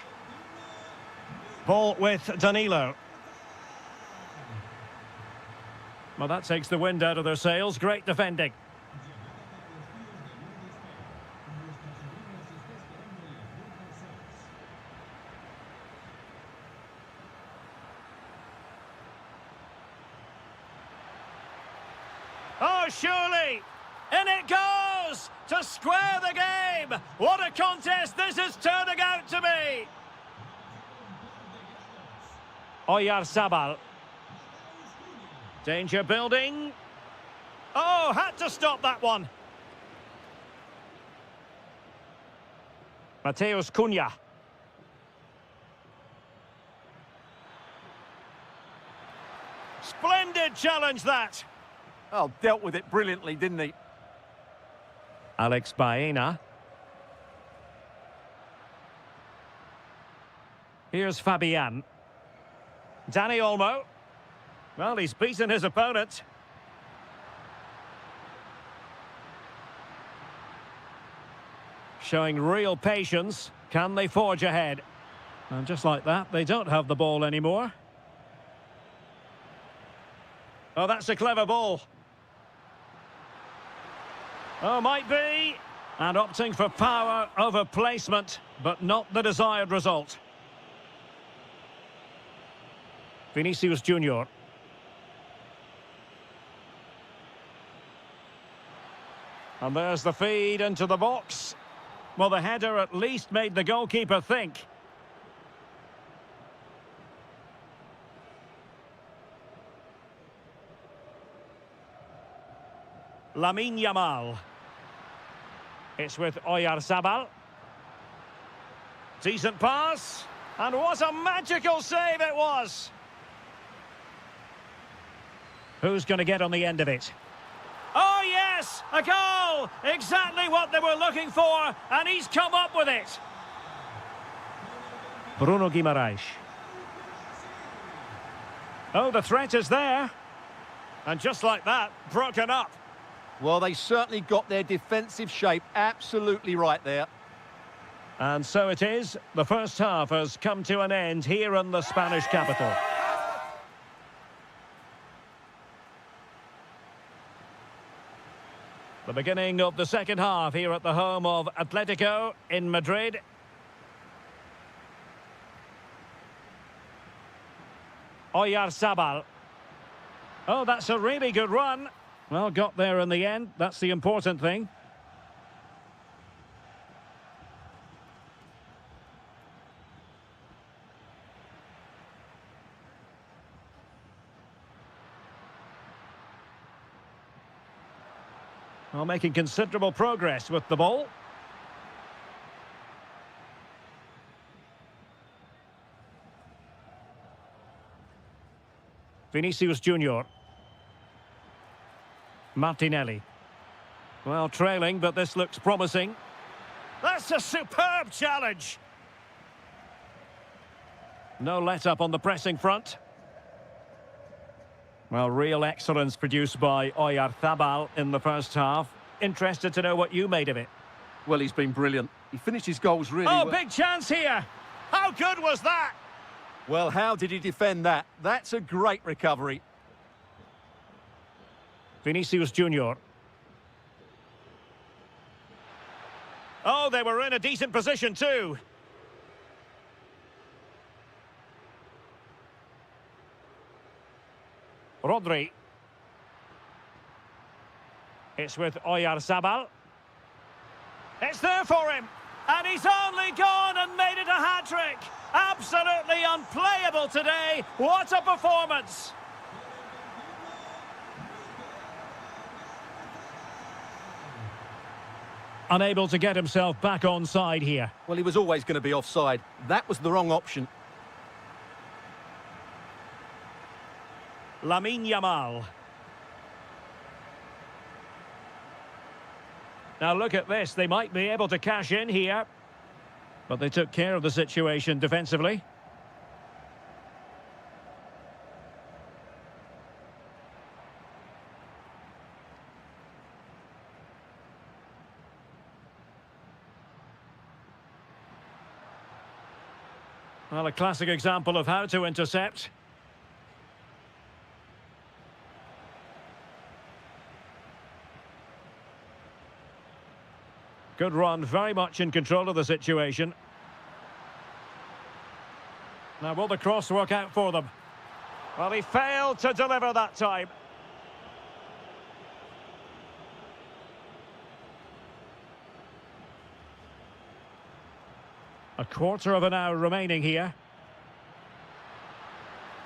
Ball with Danilo. Well, that takes the wind out of their sails. Great defending. Oh, surely! In it goes! To square the game! What a contest this is turning out to be! Oyarzabal. Danger building. Oh, had to stop that one. Mateus Cunha. Splendid challenge, that. Oh, dealt with it brilliantly, didn't he? Alex Baena. Here's Fabian. Dani Olmo. Well, he's beaten his opponent. Showing real patience. Can they forge ahead? And just like that, they don't have the ball anymore. Oh, that's a clever ball. Oh, might be. And opting for power over placement, but not the desired result. Vinicius Junior. And there's the feed into the box. Well, the header at least made the goalkeeper think. Lamine Yamal. It's with Oyarzabal. Decent pass. And what a magical save it was. Who's going to get on the end of it? Oh, yes! A goal! Exactly what they were looking for, and he's come up with it. Bruno Guimarães. Oh, the threat is there. And just like that, broken up. Well, they certainly got their defensive shape absolutely right there. And so it is. The first half has come to an end here in the Spanish capital. The beginning of the second half here at the home of Atletico in Madrid. Oyarzabal. Oh, that's a really good run. Well, got there in the end. That's the important thing. Well, making considerable progress with the ball. Vinicius Junior. Martinelli. Well, trailing, but this looks promising. That's a superb challenge. No let-up on the pressing front. Well, real excellence produced by Oyarzabal in the first half. Interested to know what you made of it. Well, he's been brilliant. He finished his goals really Oh, well. big chance here. How good was that? Well, how did he defend that? That's a great recovery. Vinicius Junior. Oh, they were in a decent position too. Rodri. It's with Oyarzabal. It's there for him. And he's only gone and made it a hat-trick. Absolutely unplayable today. What a performance. Unable to get himself back on side here. Well, he was always going to be offside. That was the wrong option. Lamine Yamal. Now look at this, they might be able to cash in here. But they took care of the situation defensively. Well, a classic example of how to intercept. Good run, very much in control of the situation. Now, will the cross work out for them? Well, he failed to deliver that time. A quarter of an hour remaining here.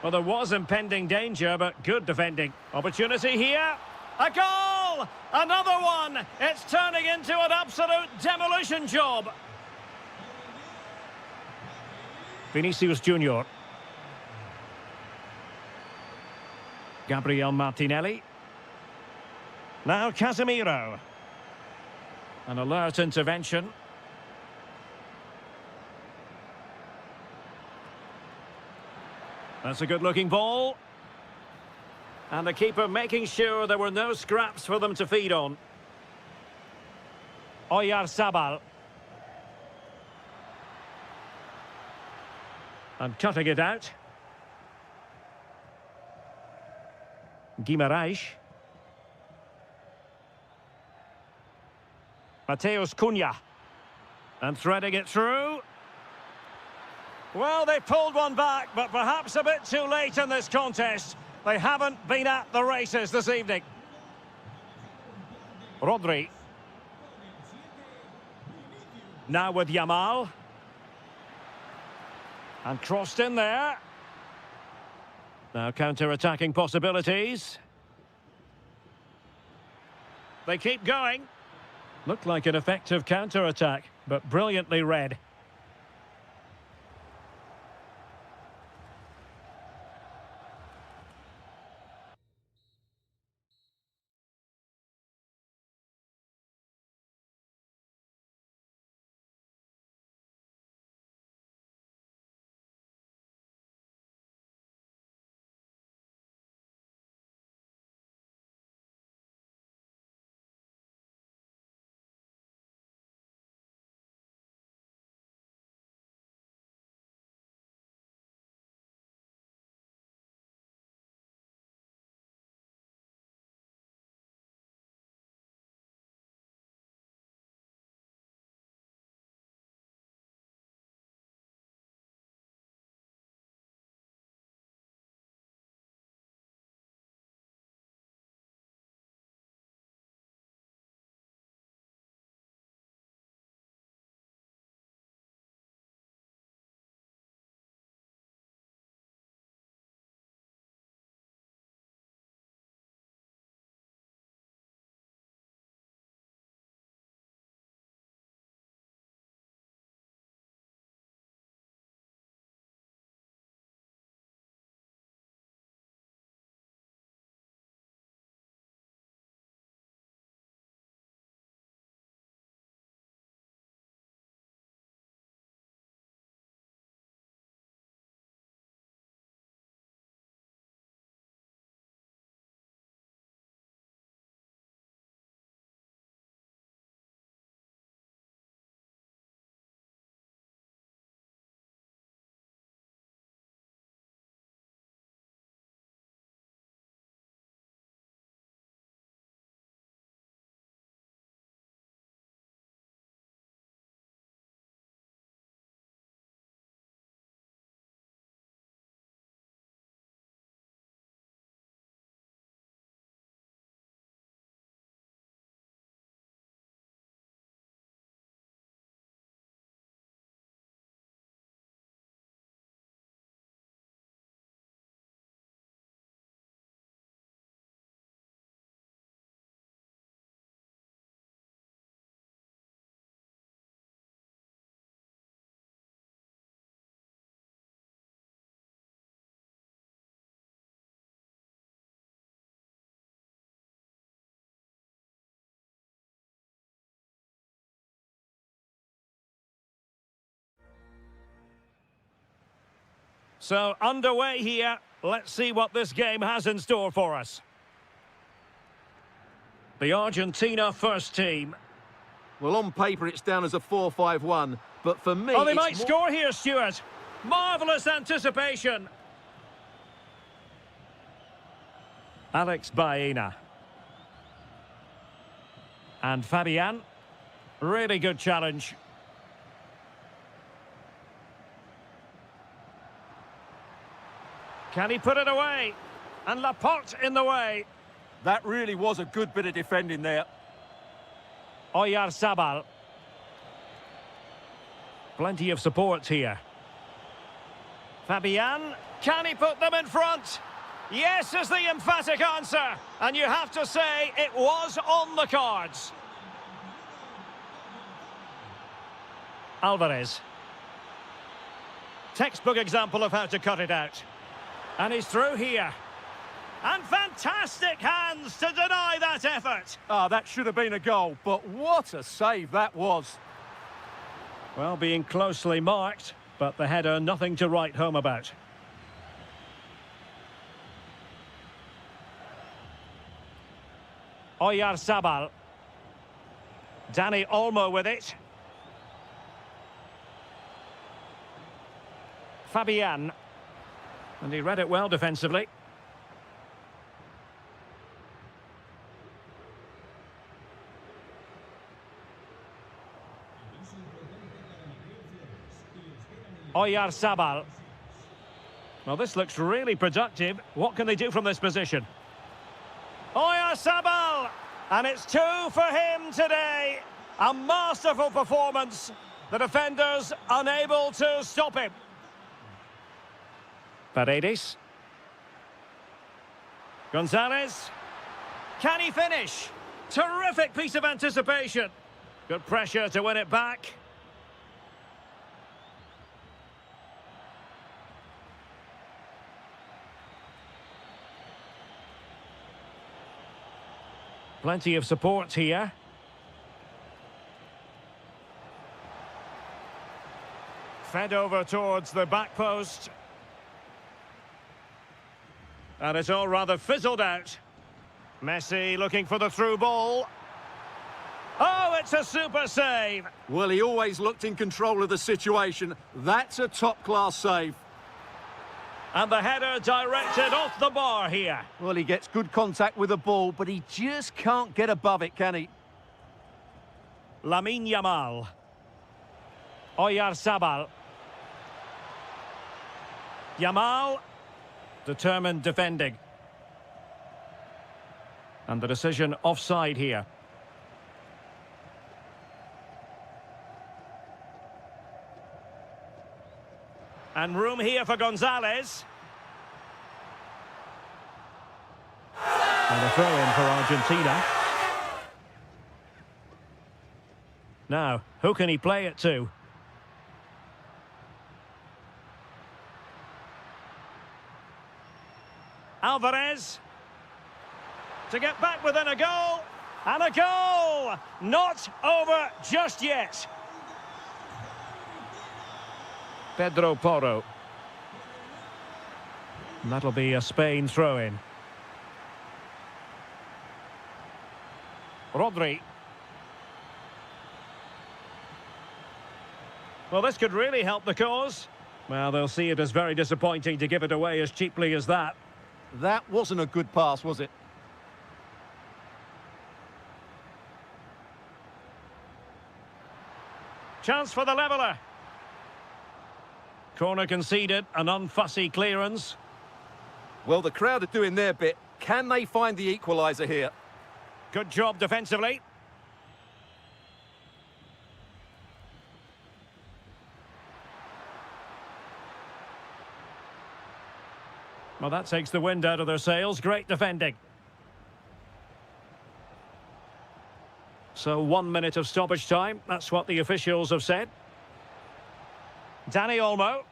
Well, there was impending danger, but good defending. Opportunity here. A goal! Another one! It's turning into an absolute demolition job. Vinicius Junior. Gabriel Martinelli. Now Casemiro. An alert intervention. That's a good-looking ball. And the keeper making sure there were no scraps for them to feed on. Oyarzabal. And cutting it out. Guimarães. Mateus Cunha. And threading it through. Well, they pulled one back, but perhaps a bit too late in this contest. They haven't been at the races this evening. Rodri. Now with Yamal. And crossed in there. Now counter-attacking possibilities. They keep going. Looked like an effective counter-attack, but brilliantly read. So, underway here. Let's see what this game has in store for us. The Argentina first team. Well, on paper, it's down as a 4-5-1, but for me... Oh, they might score here, Stuart. Marvellous anticipation. Alex Baena. And Fabian. Really good challenge. Can he put it away? And Laporte in the way. That really was a good bit of defending there. Oyarzabal. Plenty of support here. Fabian. Can he put them in front? Yes is the emphatic answer. And you have to say it was on the cards. Alvarez. Textbook example of how to cut it out. And he's through here. And fantastic hands to deny that effort. Ah, that should have been a goal, but what a save that was. Well, being closely marked, but the header nothing to write home about. Oyarzabal. Dani Olmo with it. Fabian. And he read it well defensively. Oyarzabal. Well, this looks really productive. What can they do from this position? Oyarzabal! And it's 2 for him today. A masterful performance. The defenders unable to stop him. Paredes. Gonzalez. Can he finish? Terrific piece of anticipation. Good pressure to win it back. Plenty of support here. Fed over towards the back post. And it's all rather fizzled out. Messi looking for the through ball. Oh, it's a super save. Well, he always looked in control of the situation. That's a top-class save. And the header directed off the bar here. Well, he gets good contact with the ball, but he just can't get above it, can he? Lamine Yamal. Oyarzabal. Yamal. Determined defending. And the decision offside here. And room here for Gonzalez. And a throw-in for Argentina. Now, who can he play it to? Alvarez. To get back within a goal. And a goal! Not over just yet. Pedro Porro. And that'll be a Spain throw-in. Rodri. Well, this could really help the cause. Well, they'll see it as very disappointing to give it away as cheaply as that. That wasn't a good pass, was it? Chance for the leveller. Corner conceded, an unfussy clearance. Well, the crowd are doing their bit. Can they find the equaliser here? Good job defensively. Well, that takes the wind out of their sails. Great defending. So 1 minute of stoppage time. That's what the officials have said. Dani Olmo.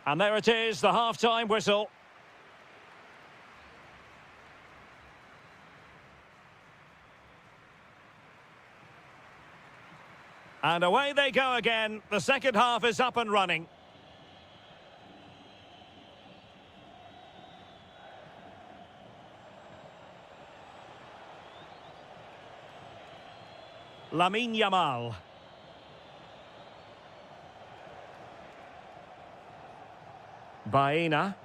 And there it is, the half-time whistle. And away they go again. The second half is up and running. Lamine Yamal. Baena.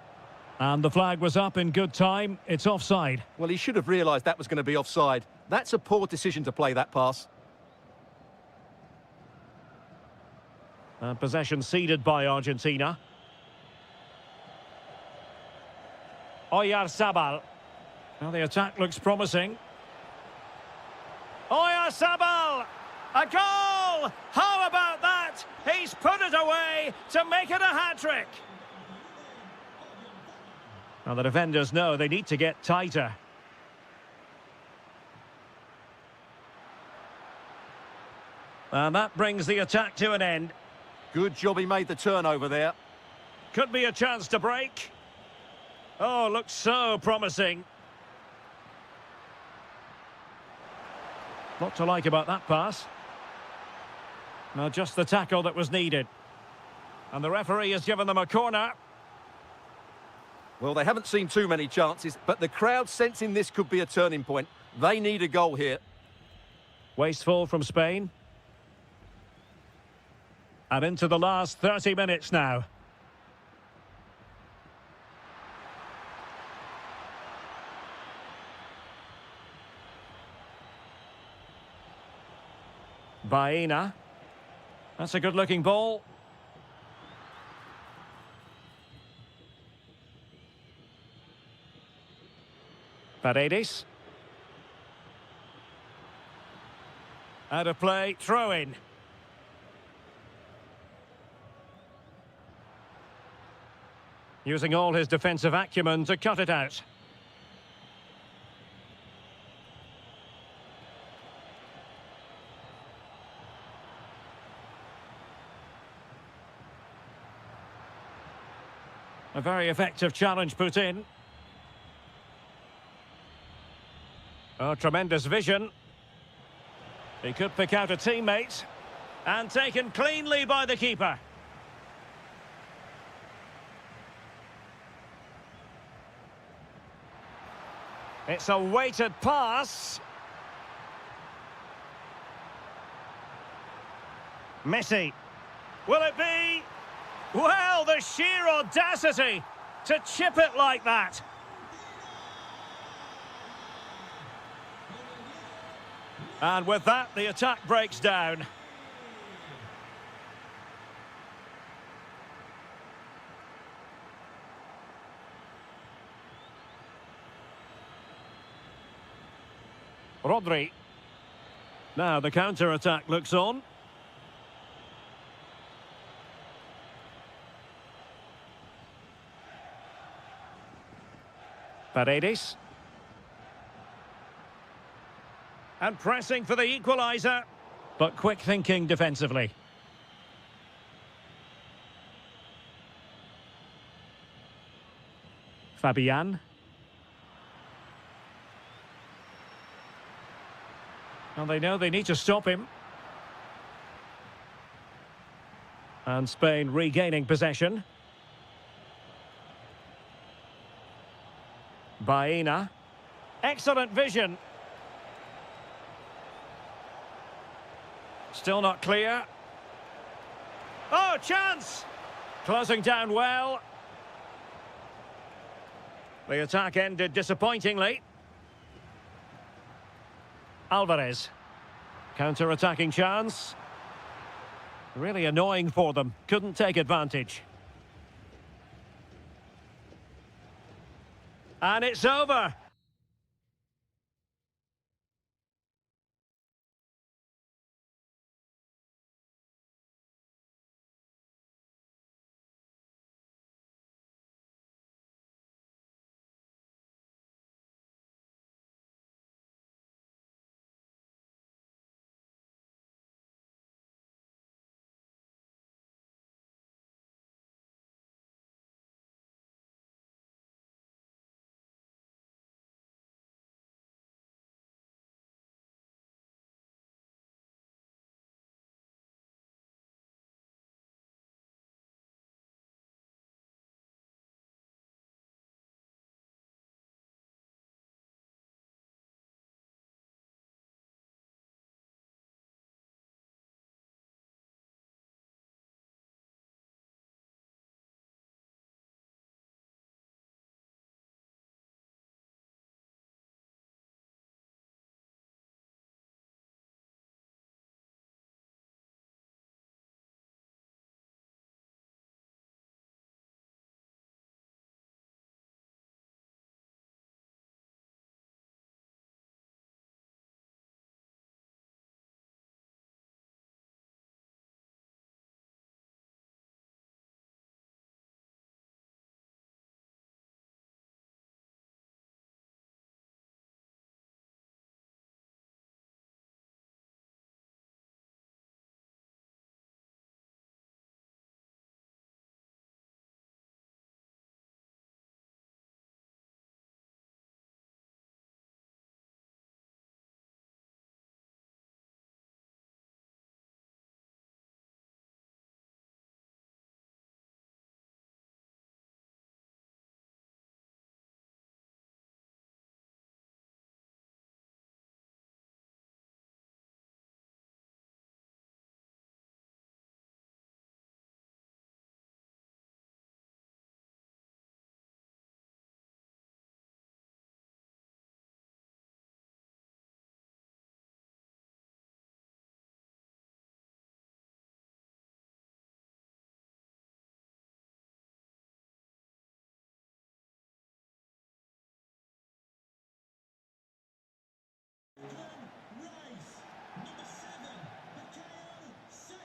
And the flag was up in good time. It's offside. Well, he should have realised that was going to be offside. That's a poor decision to play that pass. And possession ceded by Argentina. Oyarzabal. Well, the attack looks promising. Oyarzabal! A goal! How about that? He's put it away to make it a hat-trick. Now, the defenders know they need to get tighter. And that brings the attack to an end. Good job he made the turnover there. Could be a chance to break. Oh, looks so promising. Lot to like about that pass. Now, just the tackle that was needed. And the referee has given them a corner. Well, they haven't seen too many chances, but the crowd sensing this could be a turning point. They need a goal here. Wasteful from Spain. And into the last 30 minutes now. Baena. That's a good-looking ball. Paredes. Out of play, throw in. Using all his defensive acumen to cut it out. A very effective challenge put in. Oh, tremendous vision. He could pick out a teammate. And taken cleanly by the keeper. It's a weighted pass. Messi. Will it be? Well, the sheer audacity to chip it like that. And with that, the attack breaks down. Rodri. Now the counter-attack looks on. Paredes. And pressing for the equaliser. But quick thinking defensively. Fabian. And they know they need to stop him. And Spain regaining possession. Baena. Excellent vision. Still not clear. Oh, chance! Closing down well. The attack ended disappointingly. Alvarez. Counter-attacking chance. Really annoying for them. Couldn't take advantage. And it's over.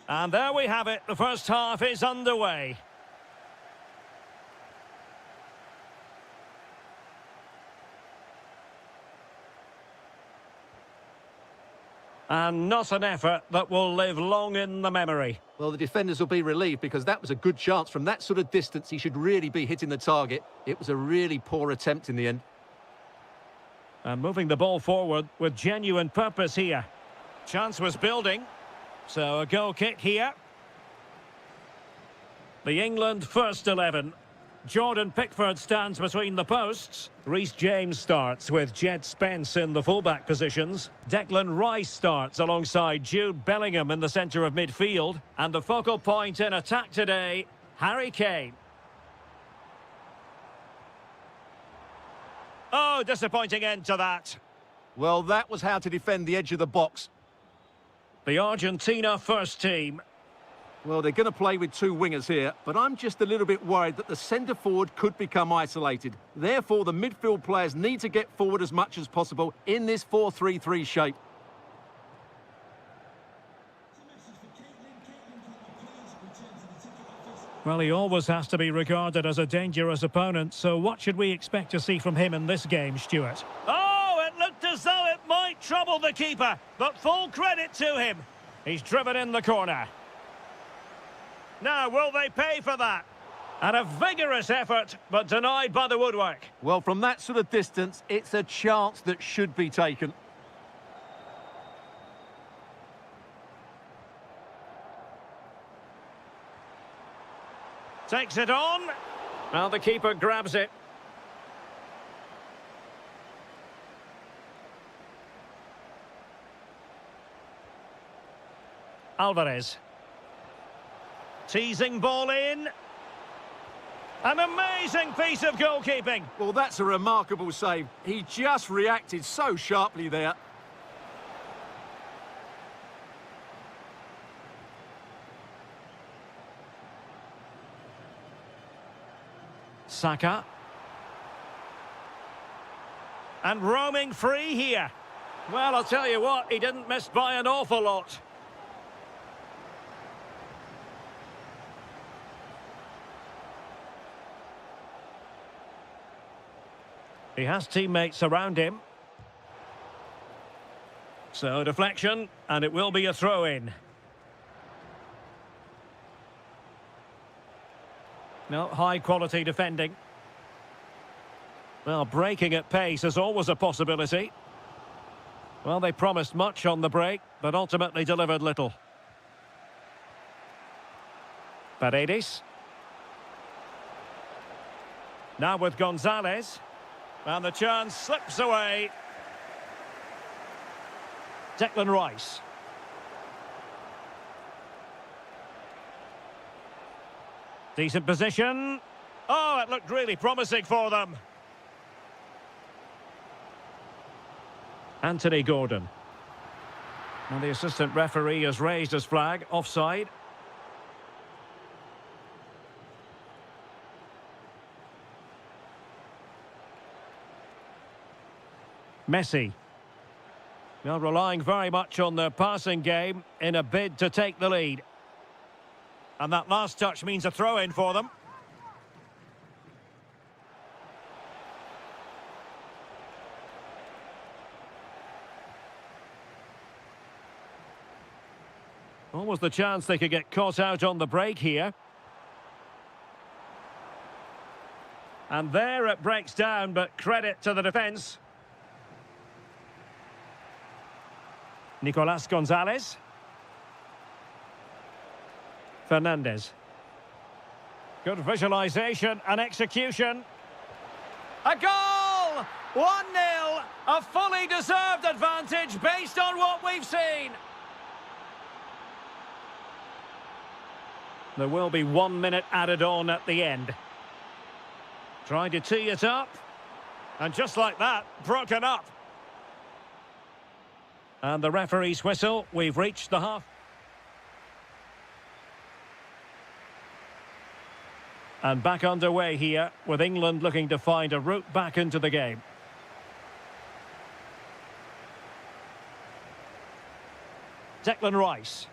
And there we have it. The first half is underway. And not an effort that will live long in the memory. Well, the defenders will be relieved because that was a good chance. From that sort of distance, he should really be hitting the target. It was a really poor attempt in the end. And moving the ball forward with genuine purpose here. Chance was building. So a goal kick here. The England first 11. Jordan Pickford stands between the posts. Reece James starts with Jed Spence in the fullback positions. Declan Rice starts alongside Jude Bellingham in the centre of midfield. And the focal point in attack today, Harry Kane. Oh, disappointing end to that. Well, that was how to defend the edge of the box. The Argentina first team. Well, they're going to play with two wingers here, but I'm just a little bit worried that the centre-forward could become isolated. Therefore, the midfield players need to get forward as much as possible in this 4-3-3 shape. Well, he always has to be regarded as a dangerous opponent, so what should we expect to see from him in this game, Stuart? Oh, it looked as though it might trouble the keeper, but full credit to him. He's driven in the corner. Now, will they pay for that? And a vigorous effort, but denied by the woodwork. Well, from that sort of distance, it's a chance that should be taken. Takes it on. Well, the keeper grabs it. Alvarez. Teasing ball in. An amazing piece of goalkeeping. Well, that's a remarkable save. He just reacted so sharply there. Saka. And roaming free here. Well, I'll tell you what, he didn't miss by an awful lot. He has teammates around him. So deflection, and it will be a throw-in. No, high-quality defending. Well, breaking at pace is always a possibility. Well, they promised much on the break, but ultimately delivered little. Paredes. Now with Gonzalez. And the chance slips away. Declan Rice. Decent position. Oh, it looked really promising for them. Anthony Gordon. And the assistant referee has raised his flag, offside. Messi. Well, relying very much on their passing game in a bid to take the lead. And that last touch means a throw-in for them. Almost the chance they could get caught out on the break here. And there it breaks down, but credit to the defence. Nicolas Gonzalez. Fernandez. Good visualisation and execution. A goal! 1-0. A fully deserved advantage based on what we've seen. There will be 1 minute added on at the end. Trying to tee it up. And just like that, broken up. And the referee's whistle, we've reached the half. And back underway here, with England looking to find a route back into the game. Declan Rice.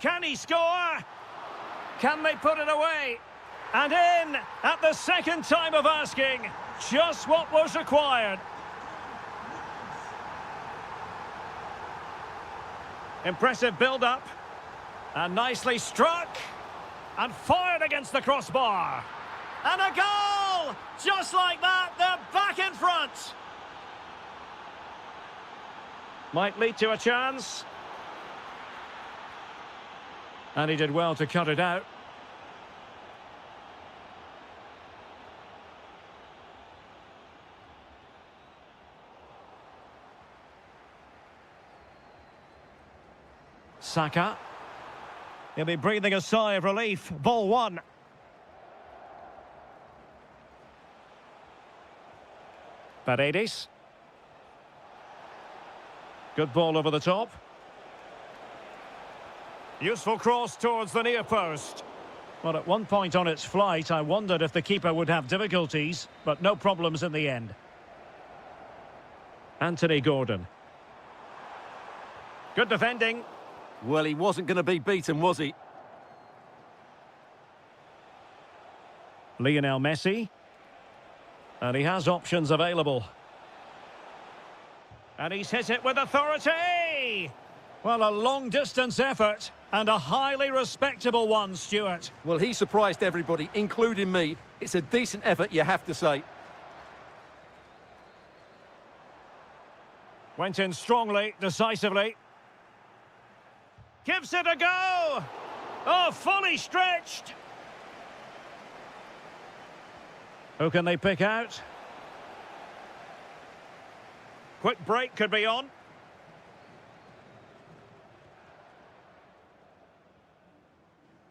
Can he score? Can they put it away? And in at the second time of asking. Just what was required. Impressive build-up. And nicely struck. And fired against the crossbar. And a goal! Just like that, they're back in front. Might lead to a chance. And he did well to cut it out. Saka. He'll be breathing a sigh of relief. Ball one. Paredes. Good ball over the top. Useful cross towards the near post. Well, at one point on its flight, I wondered if the keeper would have difficulties, but no problems in the end. Anthony Gordon. Good defending. Well, he wasn't going to be beaten, was he? Lionel Messi. And he has options available. And he's hit it with authority! Well, a long-distance effort, and a highly respectable one, Stuart. Well, he surprised everybody, including me. It's a decent effort, you have to say. Went in strongly, decisively. Gives it a go! Oh, fully stretched! Who can they pick out? Quick break could be on.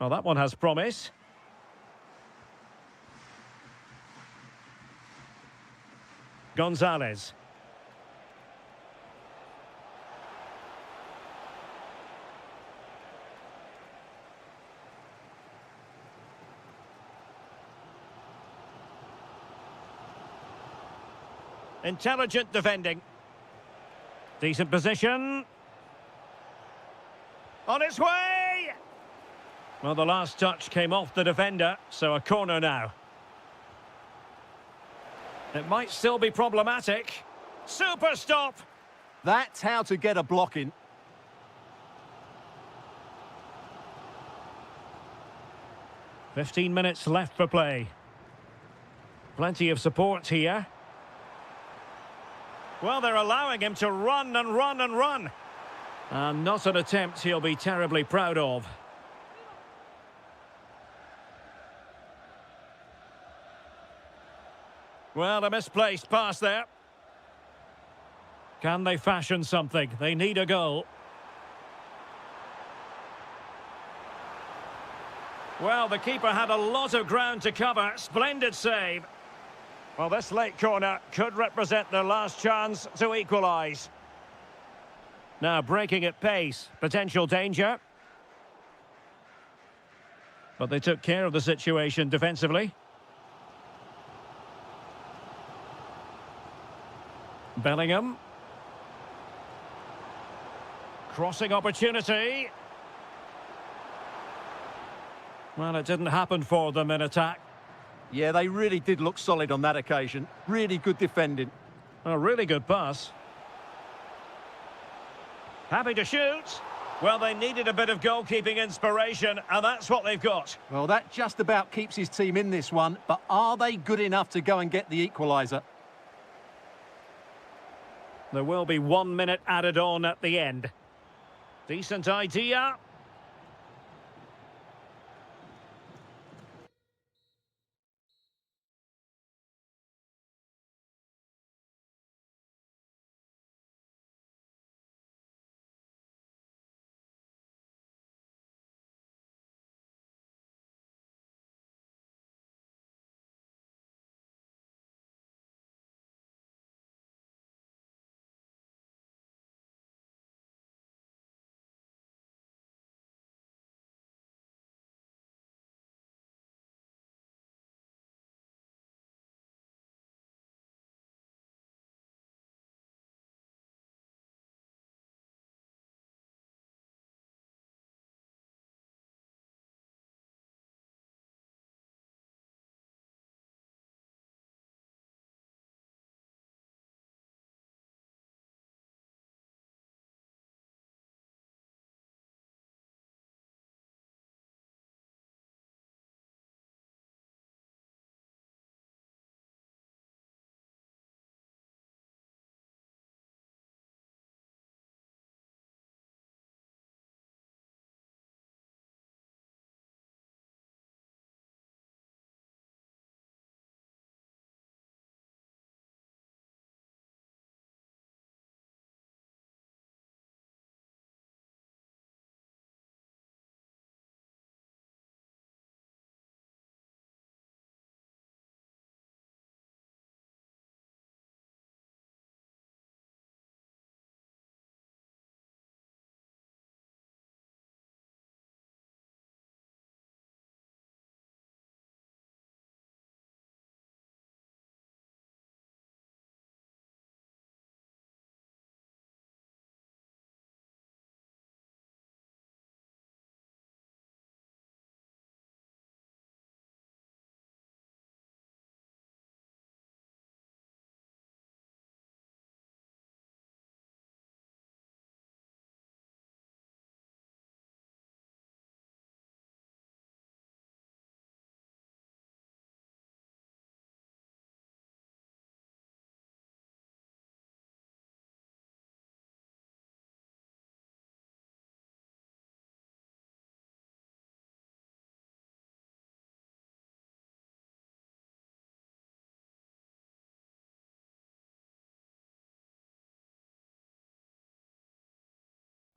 Well, that one has promise. Gonzalez. Intelligent defending. Decent position. On its way! Well, the last touch came off the defender, so a corner now. It might still be problematic. Super stop! That's how to get a block in. .15 minutes left for play. Plenty of support here. Well, they're allowing him to run and run and run. And not an attempt he'll be terribly proud of. Well, a misplaced pass there. Can they fashion something? They need a goal. Well, the keeper had a lot of ground to cover. Splendid save. Well, this late corner could represent their last chance to equalise. Now breaking at pace. Potential danger. But they took care of the situation defensively. Bellingham. Crossing opportunity. Well, it didn't happen for them in attack. Yeah, they really did look solid on that occasion. Really good defending. A really good pass. Happy to shoot. Well, they needed a bit of goalkeeping inspiration, and that's what they've got. Well, that just about keeps his team in this one, but are they good enough to go and get the equaliser? There will be 1 minute added on at the end. Decent idea.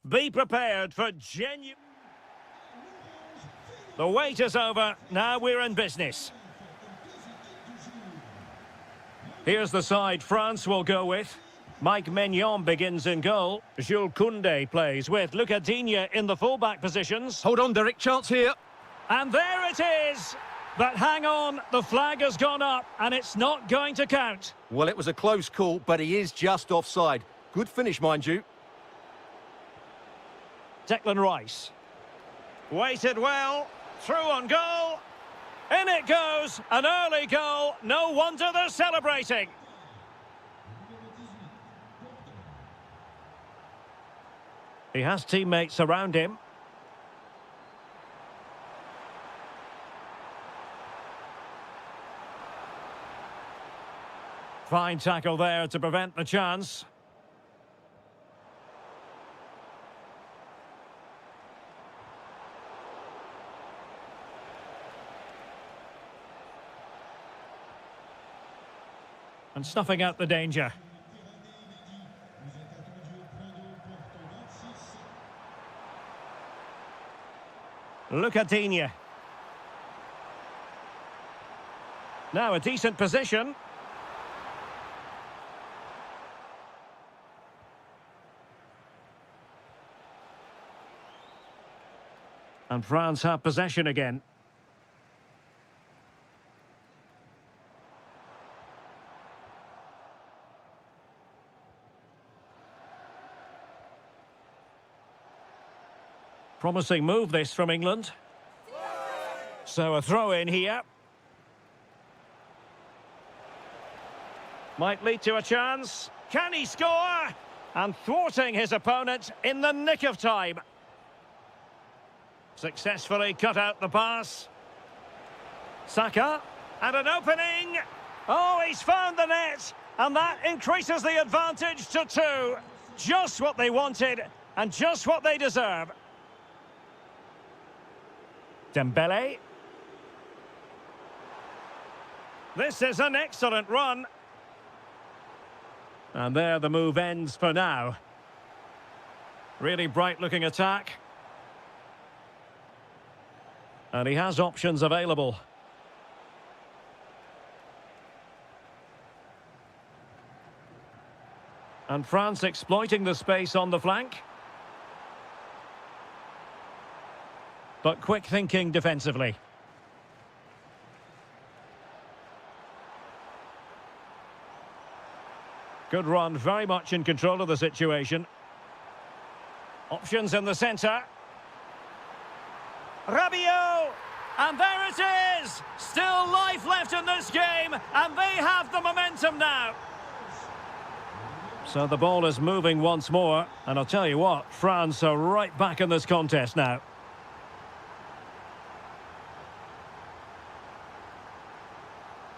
Be prepared for genuine... The wait is over. Now we're in business. Here's the side France will go with. Mike Maignan begins in goal. Jules Koundé plays with Lucas Digne in the fullback positions. Hold on, Derek, chance here. And there it is! But hang on, the flag has gone up and it's not going to count. Well, it was a close call, but he is just offside. Good finish, mind you. Declan Rice. Waited well. Through on goal. In it goes. An early goal. No wonder they're celebrating. He has teammates around him. Fine tackle there to prevent the chance. And snuffing out the danger. Lucas Digne. Now a decent position. And France have possession again. Promising move this from England. So a throw in here. Might lead to a chance. Can he score? And thwarting his opponent in the nick of time. Successfully cut out the pass. Saka. And an opening. Oh, he's found the net. And that increases the advantage to 2. Just what they wanted and just what they deserve. Dembele. This is an excellent run. And there the move ends for now. Really bright-looking attack. And he has options available. And France exploiting the space on the flank. But quick thinking defensively. Good run, very much in control of the situation. Options in the centre. Rabiot! And there it is! Still life left in this game, and they have the momentum now. So the ball is moving once more, and I'll tell you what, France are right back in this contest now.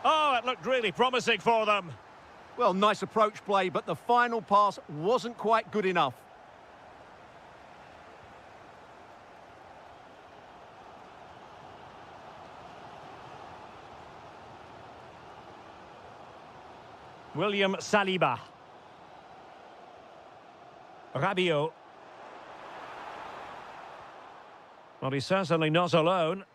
Oh, it looked really promising for them. Well, nice approach play, but the final pass wasn't quite good enough. William Saliba. Rabiot. Well, he's certainly not alone.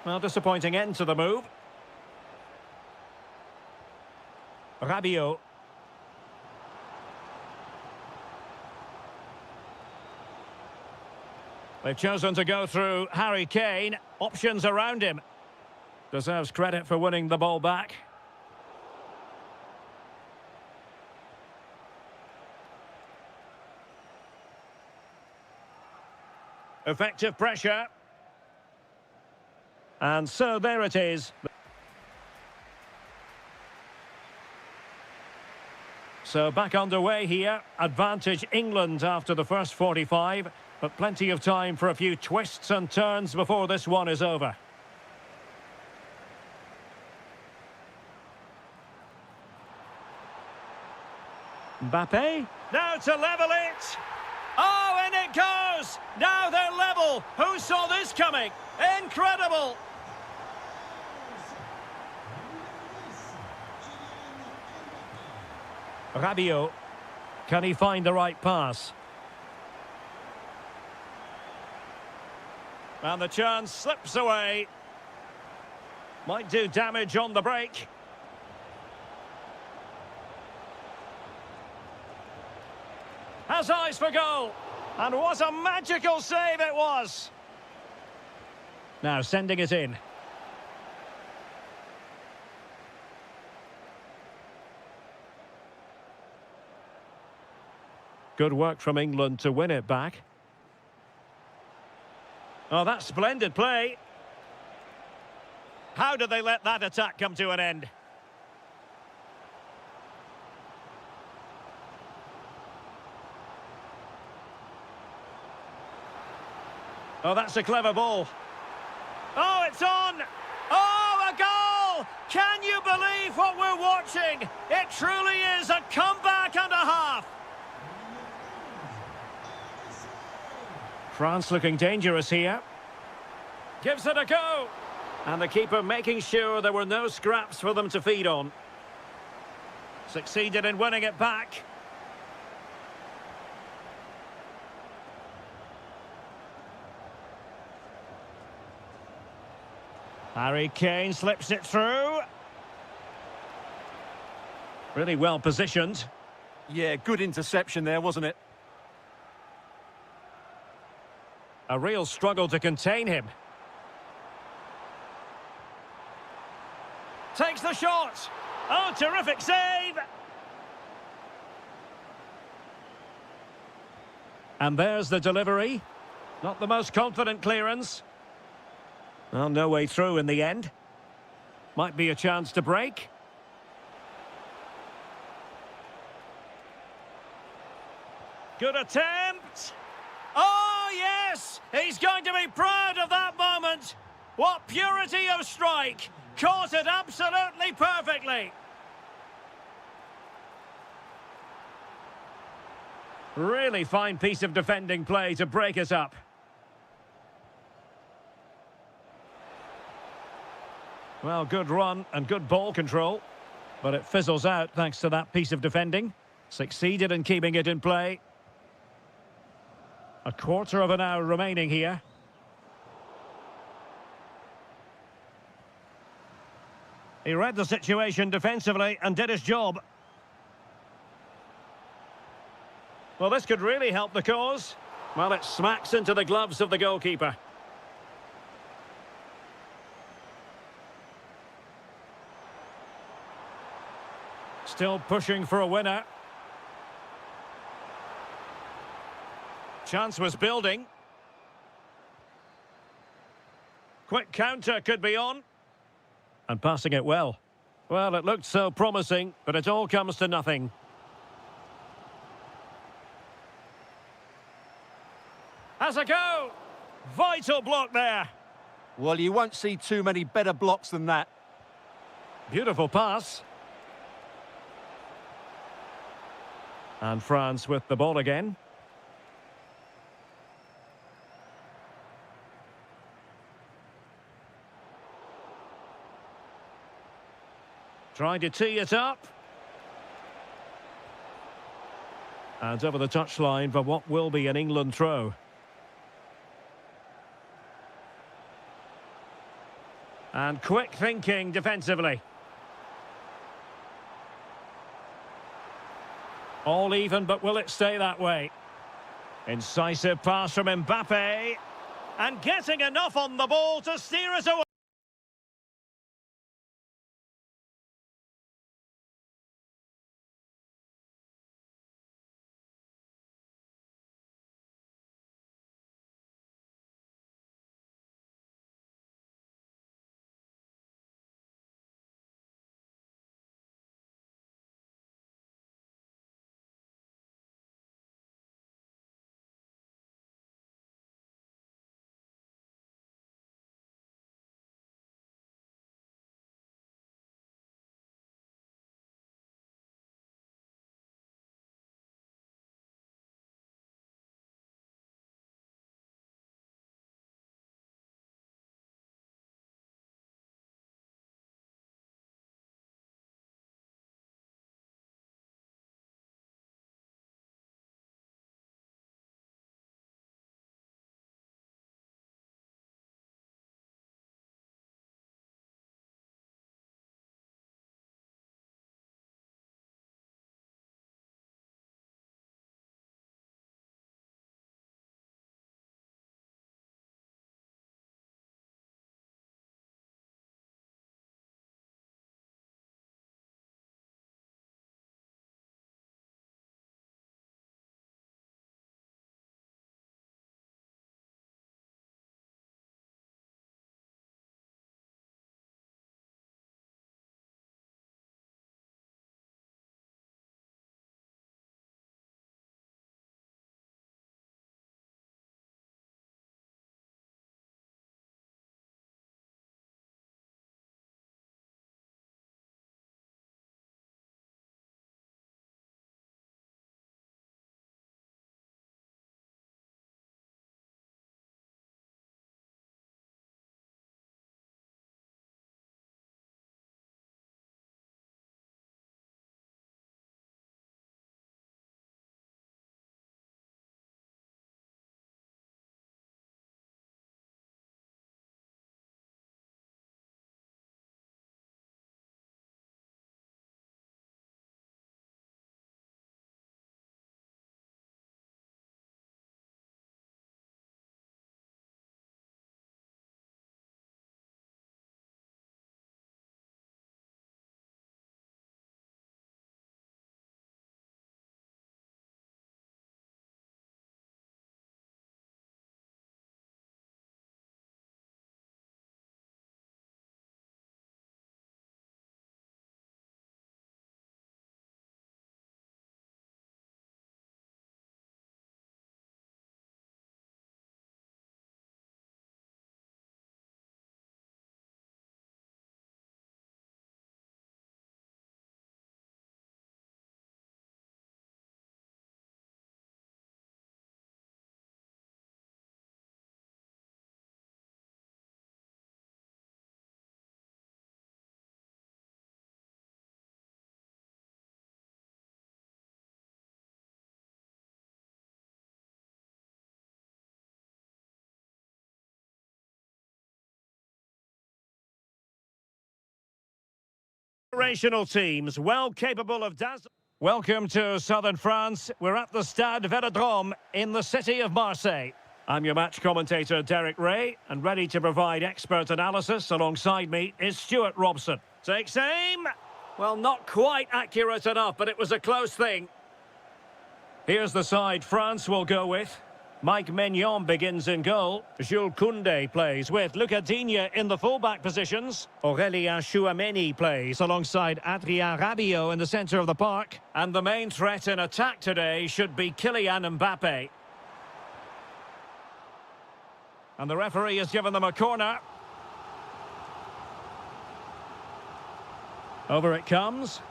Well, disappointing end to the move. Rabiot. They've chosen to go through Harry Kane. Options around him. Deserves credit for winning the ball back. Effective pressure. And so there it is. So back underway here. Advantage England after the first 45, but plenty of time for a few twists and turns before this one is over. Mbappe. Now to level it. Oh, and it goes. Now they're level. Who saw this coming? Incredible. Rabiot. Can he find the right pass? And the chance slips away. Might do damage on the break. Has eyes for goal. And what a magical save it was. Now sending it in. Good work from England to win it back. Oh, that's splendid play. How did they let that attack come to an end? Oh, that's a clever ball. Oh, it's on! Oh, a goal! Can you believe what we're watching? It truly is a comeback and a half. France looking dangerous here. Gives it a go. And the keeper making sure there were no scraps for them to feed on. Succeeded in winning it back. Harry Kane slips it through. Really well positioned. Yeah, good interception there, wasn't it? A real struggle to contain him. Takes the shot. Oh, terrific save. And there's the delivery. Not the most confident clearance. Well, no way through in the end. Might be a chance to break. Good attempt. Oh, yes! He's going to be proud of that moment. What purity of strike. Caught it absolutely perfectly. Really fine piece of defending play to break us up. Well, good run and good ball control. But it fizzles out thanks to that piece of defending. Succeeded in keeping it in play. A quarter of an hour remaining here. He read the situation defensively and did his job. Well, this could really help the cause. Well, it smacks into the gloves of the goalkeeper. Still pushing for a winner. Chance was building. Quick counter could be on. And passing it well. Well, it looked so promising, but it all comes to nothing. Has a go! Vital block there. Well, you won't see too many better blocks than that. Beautiful pass. And France with the ball again. Trying to tee it up. And over the touchline for what will be an England throw. And quick thinking defensively. All even, but will it stay that way? Incisive pass from Mbappe. And getting enough on the ball to steer us away. Generational teams, well capable of dazzling. Welcome to southern France. We're at the Stade Vélodrome in the city of Marseille. I'm your match commentator, Derek Ray, and ready to provide expert analysis alongside me is Stuart Robson. Takes aim. Well, not quite accurate enough, but it was a close thing. Here's the side France will go with. Mike Maignan begins in goal. Jules Koundé plays with Lucas Digne in the fullback positions. Aurélien Tchouameni plays alongside Adrien Rabiot in the centre of the park. And the main threat in attack today should be Kylian Mbappe. And the referee has given them a corner. Over it comes.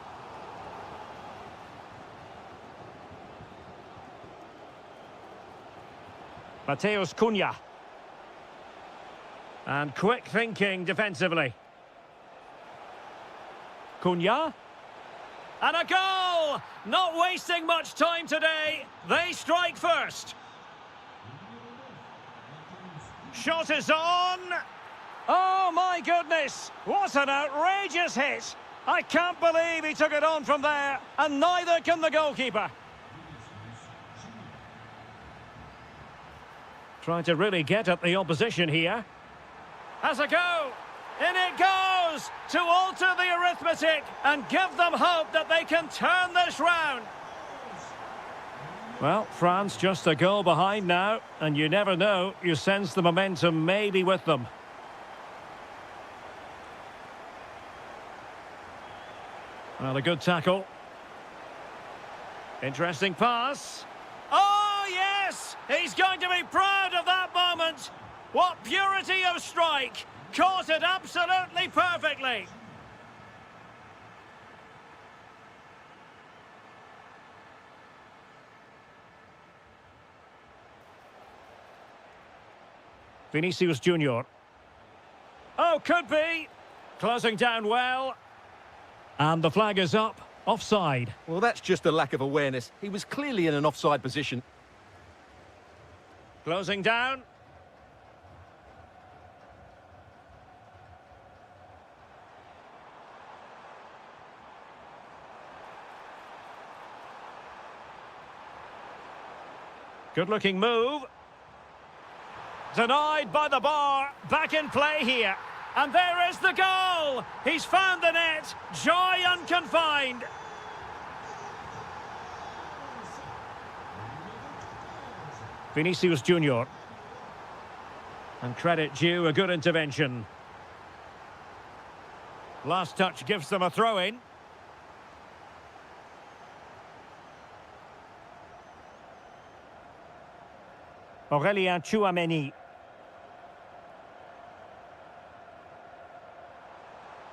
Matheus Cunha. And quick thinking defensively. Cunha. And a goal! Not wasting much time today. They strike first. Shot is on. Oh, my goodness. What an outrageous hit. I can't believe he took it on from there. And neither can the goalkeeper. Trying to really get at the opposition here. Has a go. In it goes to alter the arithmetic and give them hope that they can turn this round. Well, France just a goal behind now, and you never know, you sense the momentum may be with them. Well, a good tackle. Interesting pass. Oh, yes! He's going to be proud of that moment. What purity of strike. Caught it absolutely perfectly. Vinicius Junior. Oh, could be. Closing down well. And the flag is up. Offside. Well, that's just a lack of awareness. He was clearly in an offside position. Closing down. Good-looking move. Denied by the bar. Back in play here. And there is the goal! He's found the net. Joy unconfined. Vinicius Junior. And credit due, a good intervention. Last touch gives them a throw-in. Aurélien Tchouameni.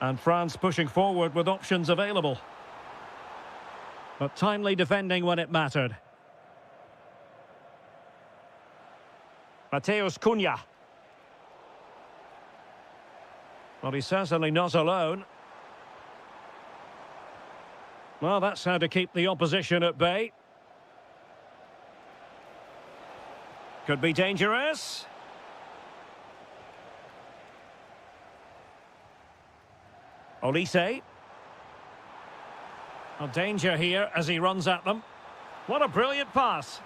And France pushing forward with options available. But timely defending when it mattered. Matheus Cunha. Well, he's certainly not alone. Well, that's how to keep the opposition at bay. Could be dangerous. Olise. A danger here as he runs at them. What a brilliant pass.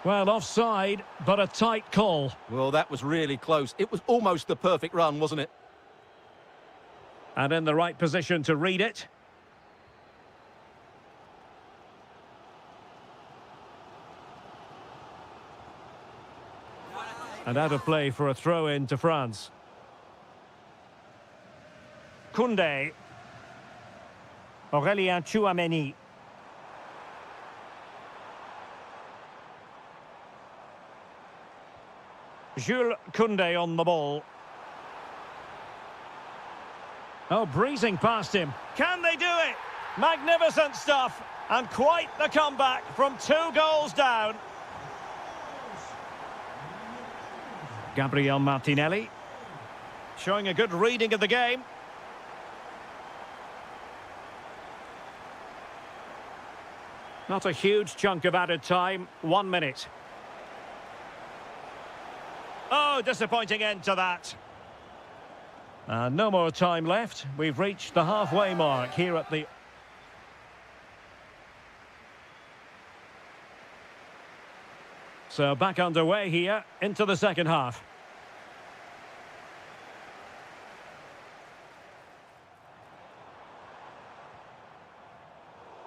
Well, offside, but a tight call. Well, that was really close. It was almost the perfect run, wasn't it? And in the right position to read it. And out of play for a throw-in to France. Koundé. Aurélien Tchouameni. Jules Koundé on the ball. Oh, breezing past him. Can they do it? Magnificent stuff. And quite the comeback from 2 goals down. Gabriel Martinelli. Showing a good reading of the game. Not a huge chunk of added time. 1 minute. Oh, disappointing end to that. No more time left. We've reached the halfway mark here at the... So back underway here into the second half.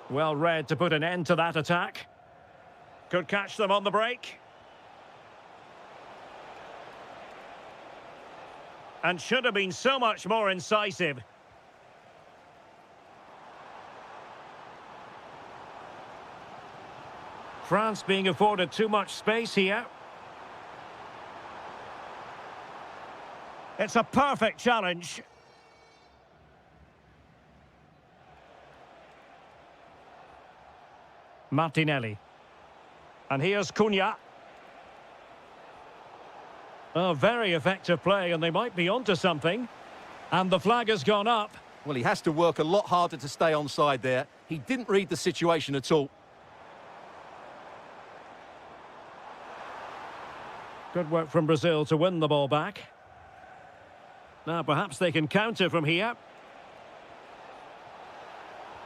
Well read to put an end to that attack. Could catch them on the break. And should have been so much more incisive. France being afforded too much space here. It's a perfect challenge. Martinelli. And here's Cunha. Oh, very effective play, and they might be onto something. And the flag has gone up. Well, he has to work a lot harder to stay onside there. He didn't read the situation at all. Good work from Brazil to win the ball back. Now, perhaps they can counter from here.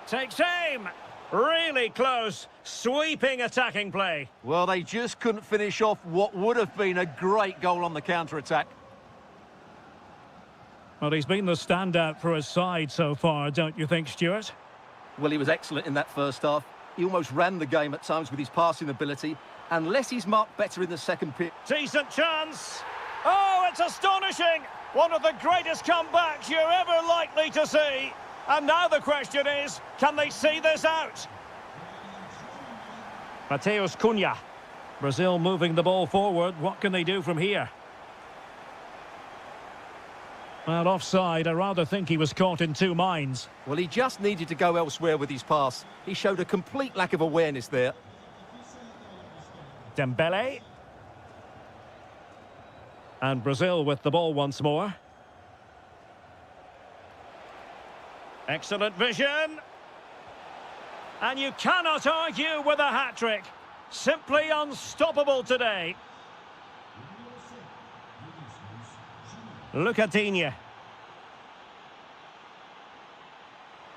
Takes aim! Really close, sweeping attacking play. Well, they just couldn't finish off what would have been a great goal on the counter-attack. Well, he's been the standout for his side so far, don't you think, Stuart? Well, he was excellent in that first half. He almost ran the game at times with his passing ability. Unless he's marked better in the second period. Decent chance. Oh, it's astonishing. One of the greatest comebacks you're ever likely to see. And now the question is, can they see this out? Mateus Cunha. Brazil moving the ball forward. What can they do from here? Well, offside. I rather think he was caught in two minds. Well, he just needed to go elsewhere with his pass. He showed a complete lack of awareness there. Dembele. And Brazil with the ball once more. Excellent vision. And you cannot argue with a hat-trick. Simply unstoppable today. Lucadinha.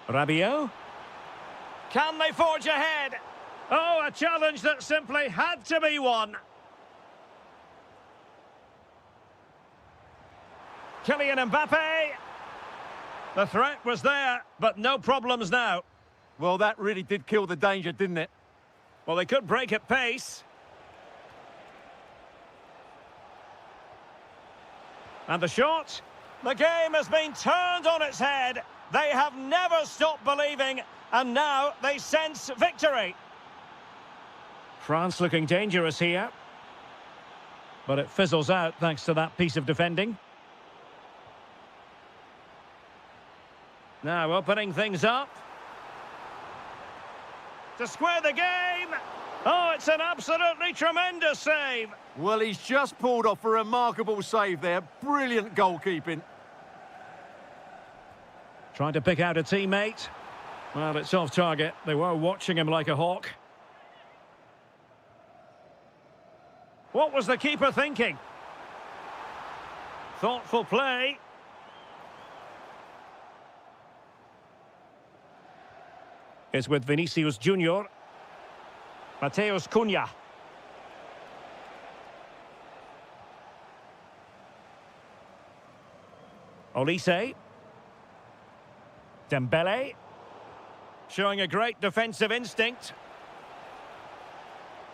Rabiot. Can they forge ahead? Oh, a challenge that simply had to be won. Kylian Mbappe. The threat was there, but no problems now. Well, that really did kill the danger, didn't it? Well, they could break at pace. And the shot. The game has been turned on its head. They have never stopped believing, and now they sense victory. France looking dangerous here. But it fizzles out thanks to that piece of defending. Now opening things up. To square the game. Oh, it's an absolutely tremendous save. Well, he's just pulled off a remarkable save there. Brilliant goalkeeping. Trying to pick out a teammate. Well, it's off target. They were watching him like a hawk. What was the keeper thinking? Thoughtful play. Is with Vinicius Junior. Mateus Cunha. Olise. Dembele. Showing a great defensive instinct.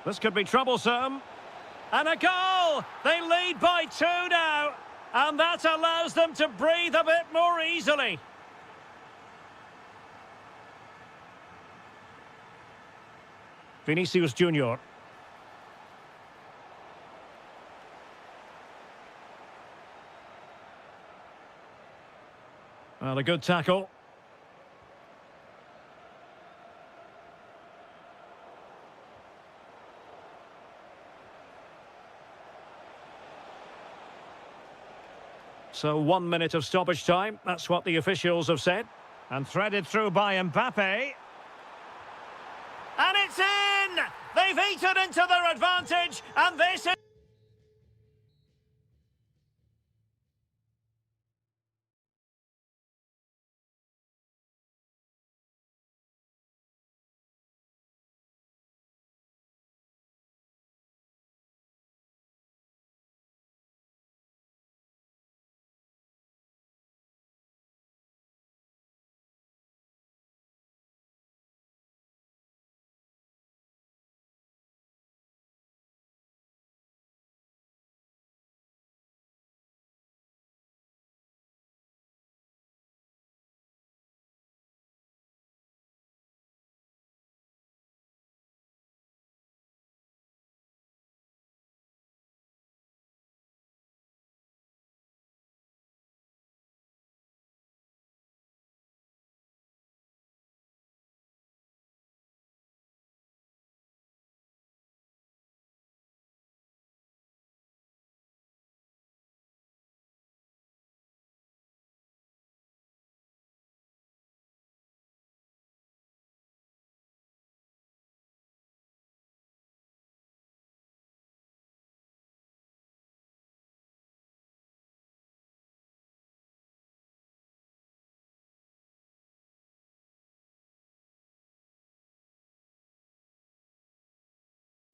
This could be troublesome. And a goal! They lead by 2 now. And that allows them to breathe a bit more easily. Vinicius Junior. Well, a good tackle. So 1 minute of stoppage time. That's what the officials have said. And threaded through by Mbappe. And it's in! They've eaten into their advantage, and this is...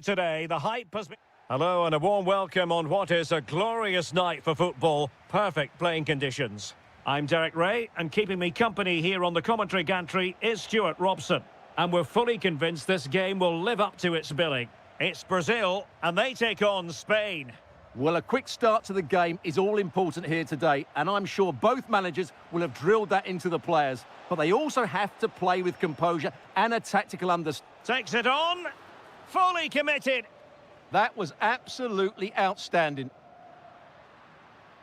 today. The hype has been... Hello and a warm welcome on what is a glorious night for football. Perfect playing conditions. I'm Derek Ray, and keeping me company here on the commentary gantry is Stuart Robson. And we're fully convinced this game will live up to its billing. It's Brazil, and they take on Spain. Well, a quick start to the game is all important here today, and I'm sure both managers will have drilled that into the players. But they also have to play with composure and a tactical understanding. Takes it on, fully committed. That was absolutely outstanding.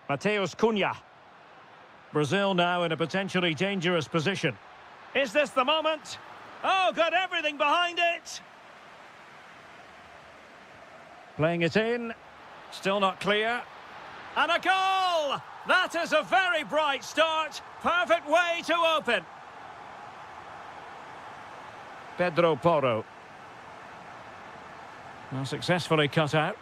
Mateus Cunha. Brazil now in a potentially dangerous position. Is this the moment? Oh, got everything behind it. Playing it in. Still not clear. And a goal! That is a very bright start. Perfect way to open. Pedro Porro. Well, successfully cut out.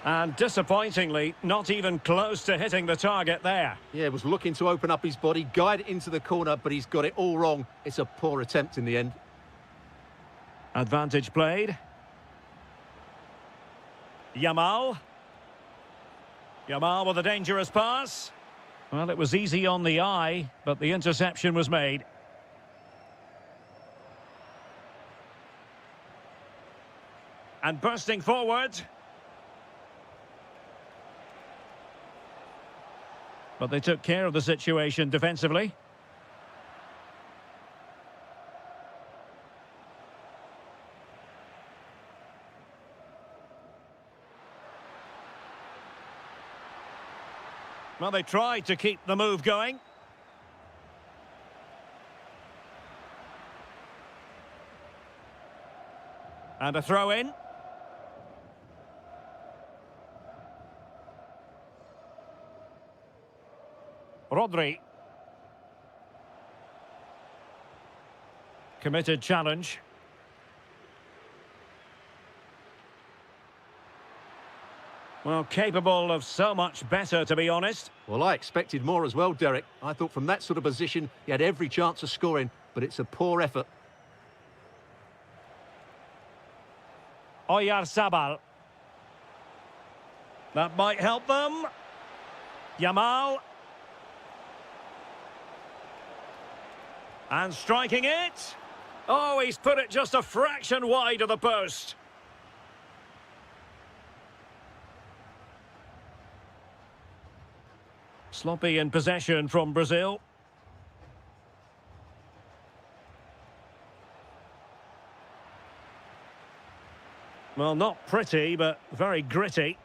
And disappointingly, not even close to hitting the target there. Yeah, was looking to open up his body, guide it into the corner, but he's got it all wrong. It's a poor attempt in the end. Advantage played. Yamal. Yamal with a dangerous pass. Well, it was easy on the eye, but the interception was made. And bursting forward. But they took care of the situation defensively. Well, they tried to keep the move going. And a throw in. Rodri. Committed challenge. Well, capable of so much better, to be honest. Well, I expected more as well, Derek. I thought from that sort of position, he had every chance of scoring, but it's a poor effort. Oyarzabal. That might help them. Yamal. And striking it. Oh, he's put it just a fraction wide of the post. Sloppy in possession from Brazil. Well, not pretty, but very gritty.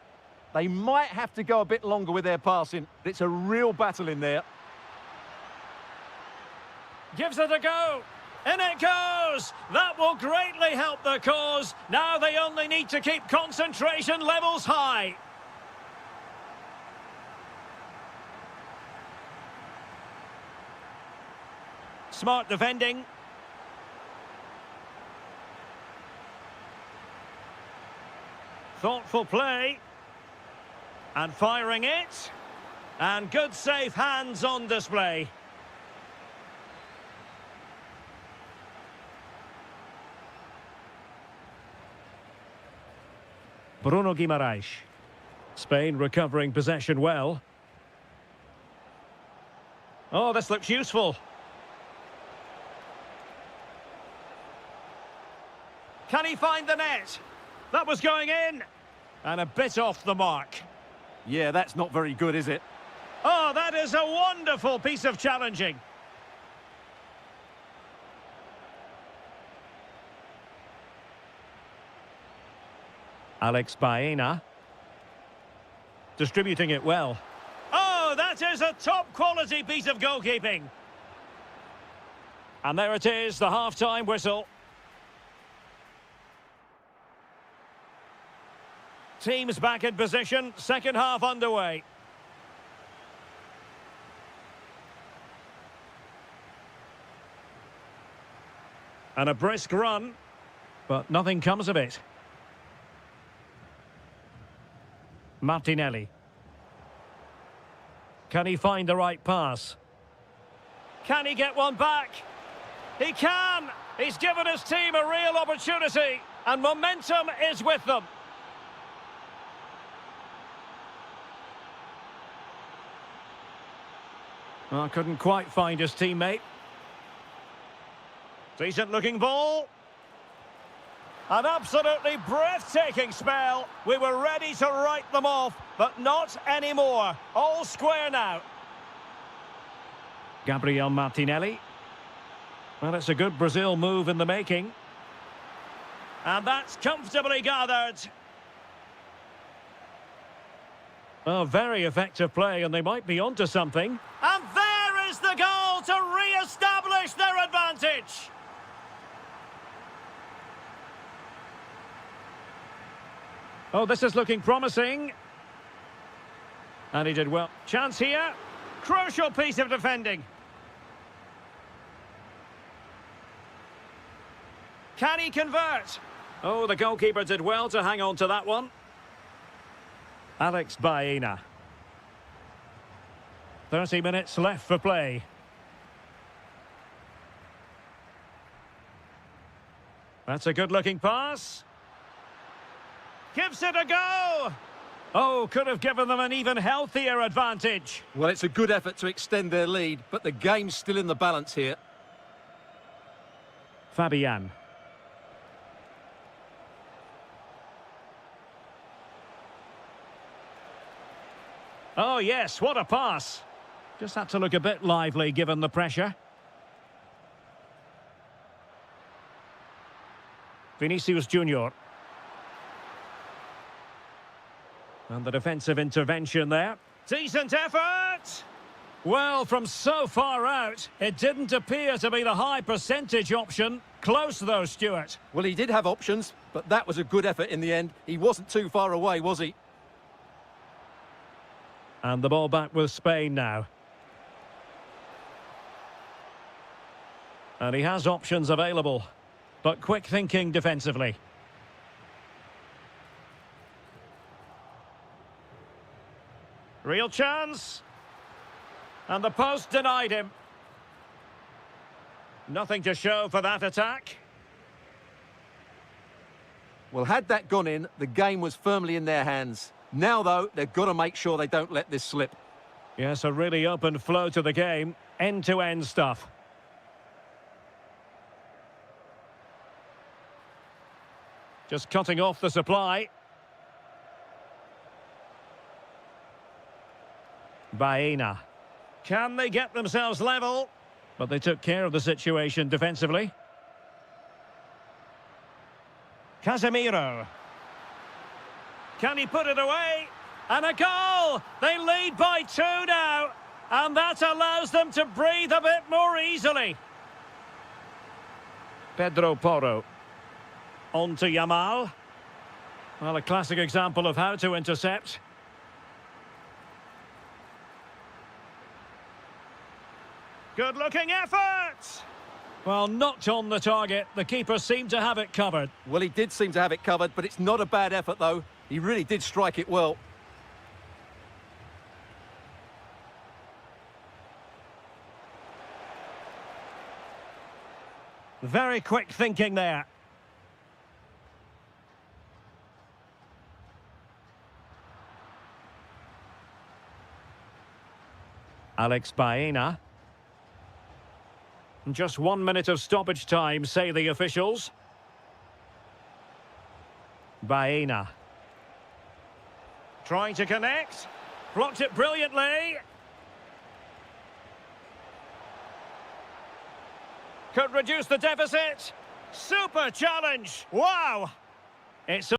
They might have to go a bit longer with their passing. It's a real battle in there. Gives it a go. In it goes. That will greatly help the cause. Now they only need to keep concentration levels high. Smart defending. Thoughtful play. And firing it. And good safe hands on display. Bruno Guimaraes. Spain recovering possession well. Oh, this looks useful. Can he find the net? That was going in. And a bit off the mark. Yeah, that's not very good, is it? Oh, that is a wonderful piece of challenging. Alex Baena. Distributing it well. Oh, that is a top-quality piece of goalkeeping. And there it is, the half-time whistle. Teams back in position, second half underway. And a brisk run, but nothing comes of it. Martinelli. Can he find the right pass? Can he get one back? He can! He's given his team a real opportunity, and momentum is with them. Well, couldn't quite find his teammate. Decent looking ball. An absolutely breathtaking spell. We were ready to write them off, but not anymore. All square now. Gabriel Martinelli. Well, it's a good Brazil move in the making. And that's comfortably gathered. Oh, very effective play, and they might be onto something. And there is the goal to re-establish their advantage. Oh, this is looking promising. And he did well. Chance here. Crucial piece of defending. Can he convert? Oh, the goalkeeper did well to hang on to that one. Alex Baena. 30 minutes left for play. That's a good-looking pass. Gives it a go. Oh, could have given them an even healthier advantage. Well, it's a good effort to extend their lead, but the game's still in the balance here. Fabian. Oh, yes, what a pass. Just had to look a bit lively given the pressure. Vinicius Junior. And the defensive intervention there. Decent effort! Well, from so far out, it didn't appear to be the high percentage option. Close though, Stuart. Well, he did have options, but that was a good effort in the end. He wasn't too far away, was he? And the ball back with Spain now. And he has options available, but quick thinking defensively. Real chance. And the post denied him. Nothing to show for that attack. Well, had that gone in, the game was firmly in their hands. Now, though, they've got to make sure they don't let this slip. Yes, a really open flow to the game. End-to-end stuff. Just cutting off the supply. Baena. Can they get themselves level? But they took care of the situation defensively. Casemiro. Can he put it away? And a goal! They lead by 2 now. And that allows them to breathe a bit more easily. Pedro Porro. On to Yamal. Well, a classic example of how to intercept. Good-looking effort! Well, knocked on the target. The keeper seemed to have it covered. Well, he did seem to have it covered, but it's not a bad effort, though. He really did strike it well. Very quick thinking there. Alex Baena. Just 1 minute of stoppage time, say the officials. Baena. Trying to connect. Blocked it brilliantly. Could reduce the deficit. Super challenge. Wow. It's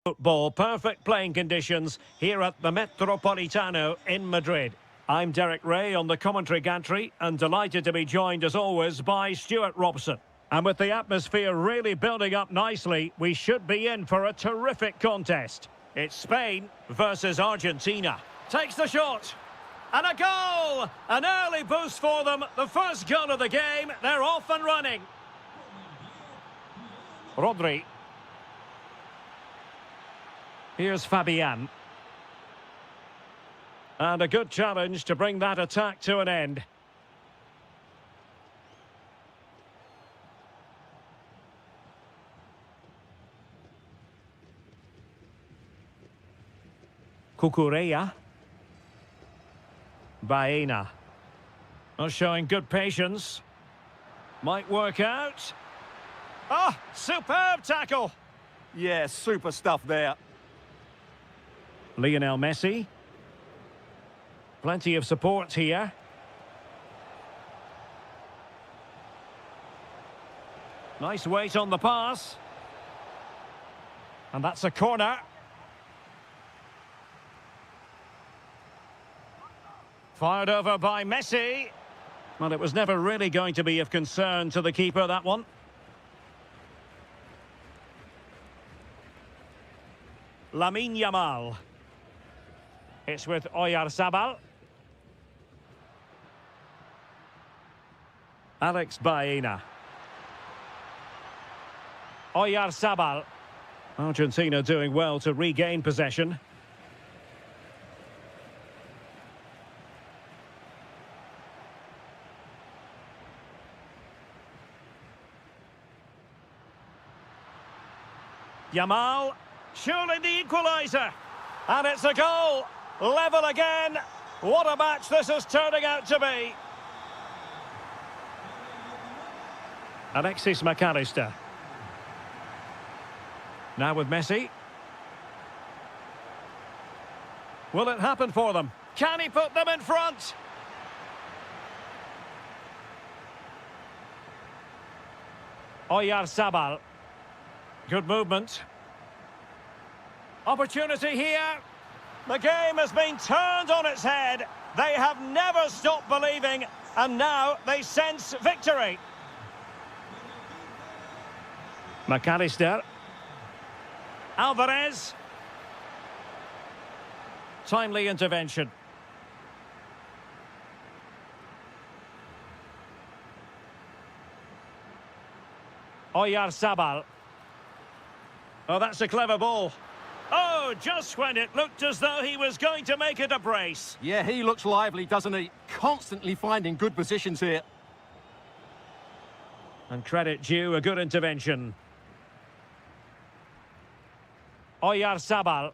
Football, perfect playing conditions here at the Metropolitano in Madrid. I'm Derek Ray on the commentary gantry and delighted to be joined as always by Stuart Robson. And with the atmosphere really building up nicely, we should be in for a terrific contest. It's Spain versus Argentina. Takes the shot. And a goal! An early boost for them. The first goal of the game. They're off and running. Rodri. Here's Fabian. And a good challenge to bring that attack to an end. Cucurella. Baena. Oh, showing good patience. Might work out. Oh, superb tackle. Yeah, super stuff there. Lionel Messi. Plenty of support here. Nice weight on the pass. And that's a corner. Fired over by Messi. Well, it was never really going to be of concern to the keeper, that one. Lamine Yamal. It's with Oyarzabal. Alex Baena. Oyarzabal. Argentina doing well to regain possession. Yamal, surely the equaliser. And it's a goal. Level again. What a match this is turning out to be. Alexis McAllister. Now with Messi. Will it happen for them? Can he put them in front? Oyarzabal. Good movement. Opportunity here. The game has been turned on its head. They have never stopped believing, and now they sense victory. McAllister. Alvarez. Timely intervention. Oyarzabal. Oh, that's a clever ball. Oh, just when it looked as though he was going to make it a brace. Yeah, he looks lively, doesn't he? Constantly finding good positions here. And credit due, a good intervention. Oyarzabal.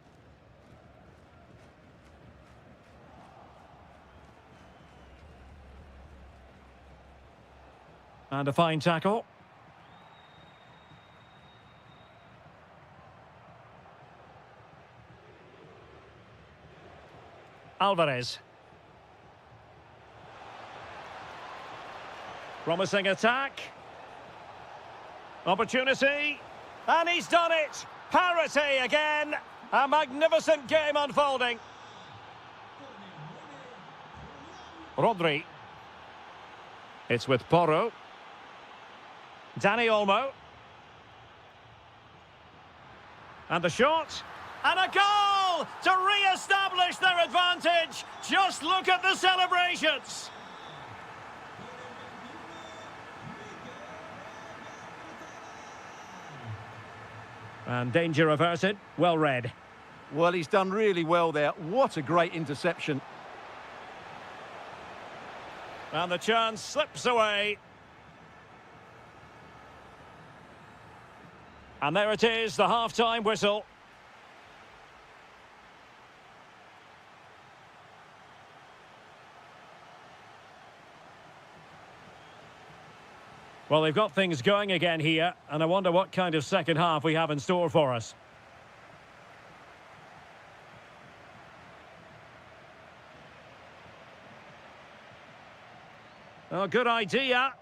And a fine tackle. Alvarez. Promising attack. Opportunity. And he's done it. Parity again. A magnificent game unfolding. Rodri. It's with Porro. Dani Olmo. And the shot. And a goal to re-establish their advantage. Just look at the celebrations. And danger averted. Well read. Well, he's done really well there. What a great interception. And the chance slips away. And there it is, the half-time whistle. Well, they've got things going again here, and I wonder what kind of second half we have in store for us. Oh, good idea.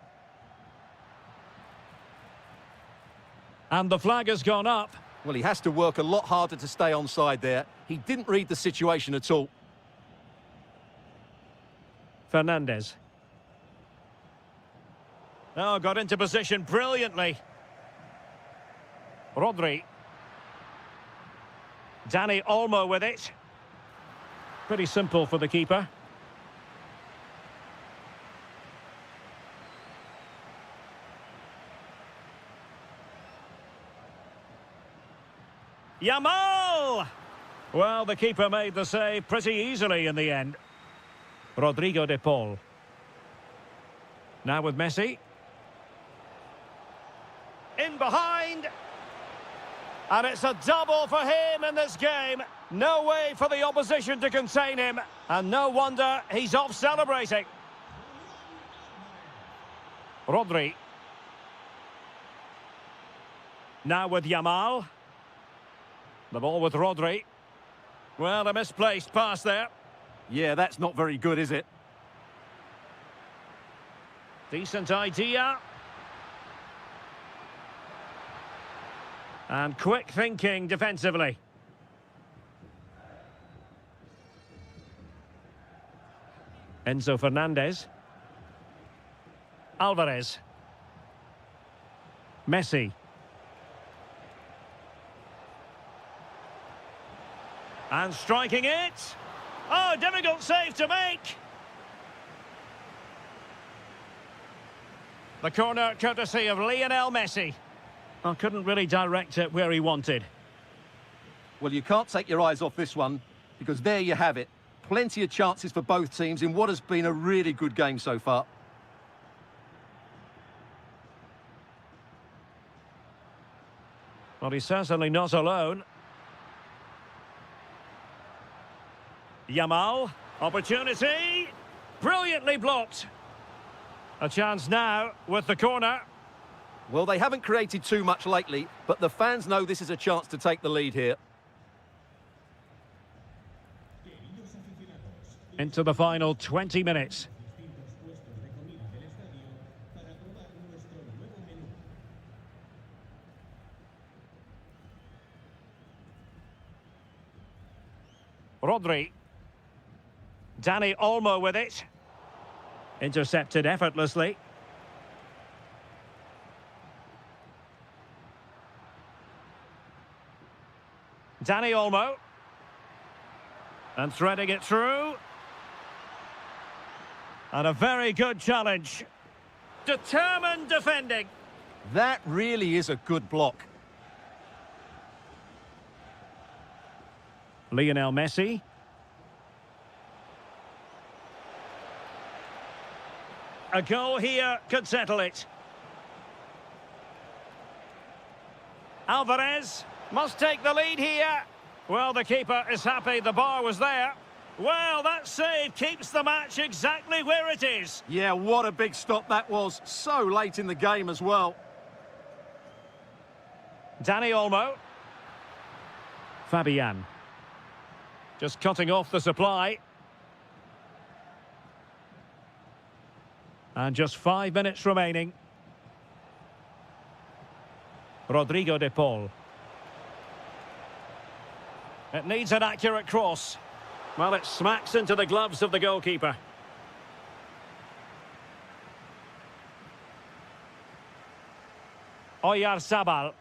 And the flag has gone up. Well, he has to work a lot harder to stay onside there. He didn't read the situation at all. Fernandez. Oh, got into position brilliantly. Rodri. Dani Olmo with it. Pretty simple for the keeper. Yamal! Well, the keeper made the save pretty easily in the end. Rodrigo de Paul. Now with Messi. In behind. And it's a double for him in this game. No way for the opposition to contain him. And no wonder he's off celebrating. Rodri. Now with Yamal. The ball with Rodri. Well, a misplaced pass there. Yeah, that's not very good, is it? Decent idea. And quick thinking defensively. Enzo Fernandez. Alvarez. Messi. And striking it. Oh, difficult save to make. The corner courtesy of Lionel Messi. I couldn't really direct it where he wanted. Well, you can't take your eyes off this one, because there you have it. Plenty of chances for both teams in what has been a really good game so far. Well, he's certainly not alone. Yamal, opportunity, brilliantly blocked. A chance now with the corner. Well, they haven't created too much lately, but the fans know this is a chance to take the lead here. Into the final 20 minutes. Rodri. Dani Olmo with it. Intercepted effortlessly. Dani Olmo. And threading it through. And a very good challenge. Determined defending. That really is a good block. Lionel Messi. A goal here could settle it. Alvarez must take the lead here. Well, the keeper is happy the bar was there. Well, that save keeps the match exactly where it is. Yeah, what a big stop that was. So late in the game as well. Dani Olmo. Fabian. Just cutting off the supply. And just 5 minutes remaining. Rodrigo de Paul. It needs an accurate cross. Well, it smacks into the gloves of the goalkeeper. Oyarzabal.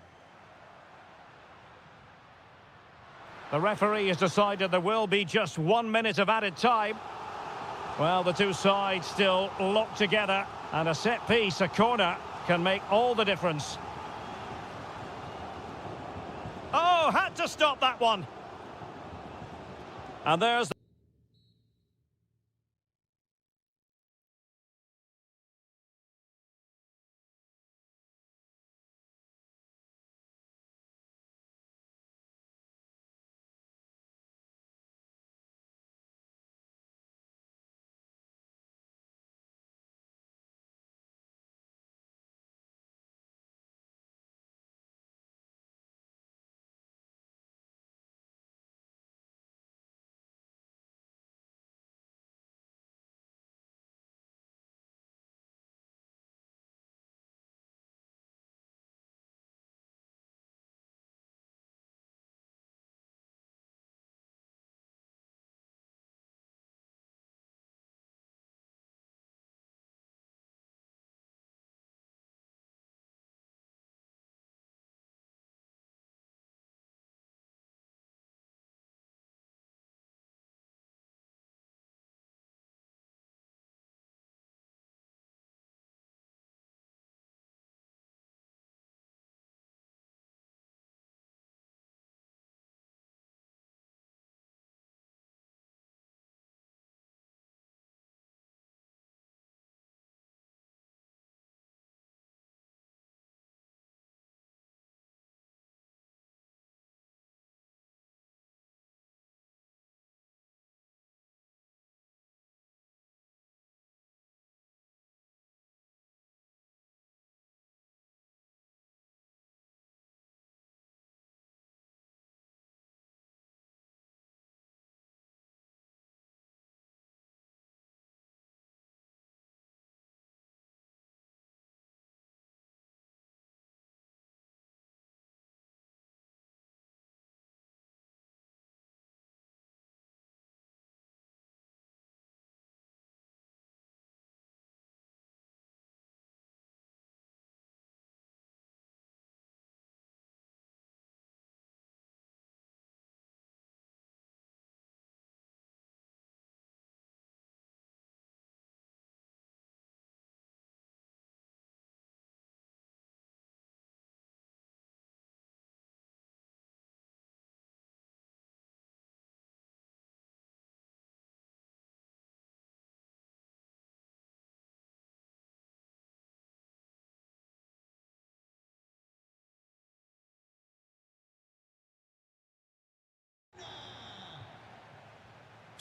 The referee has decided there will be just 1 minute of added time. Well, the two sides still locked together, and a set piece, a corner, can make all the difference. Oh, had to stop that one. And there's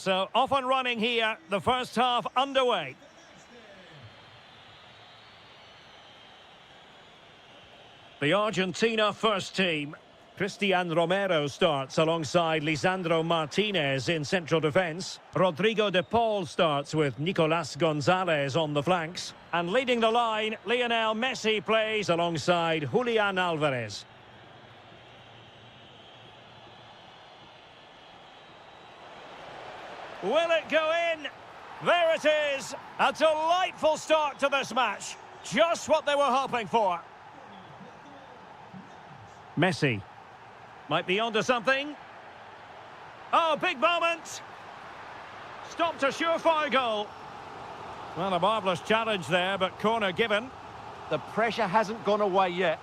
So off and running here, the first half underway. The Argentina first team. Cristian Romero starts alongside Lisandro Martinez in central defence. Rodrigo de Paul starts with Nicolas Gonzalez on the flanks. And leading the line, Lionel Messi plays alongside Julian Alvarez. Will it go in? There it is! A delightful start to this match. Just what they were hoping for. Messi. Might be onto something. Oh, big moment. Stopped a surefire goal. Well, a marvellous challenge there, but corner given. The pressure hasn't gone away yet.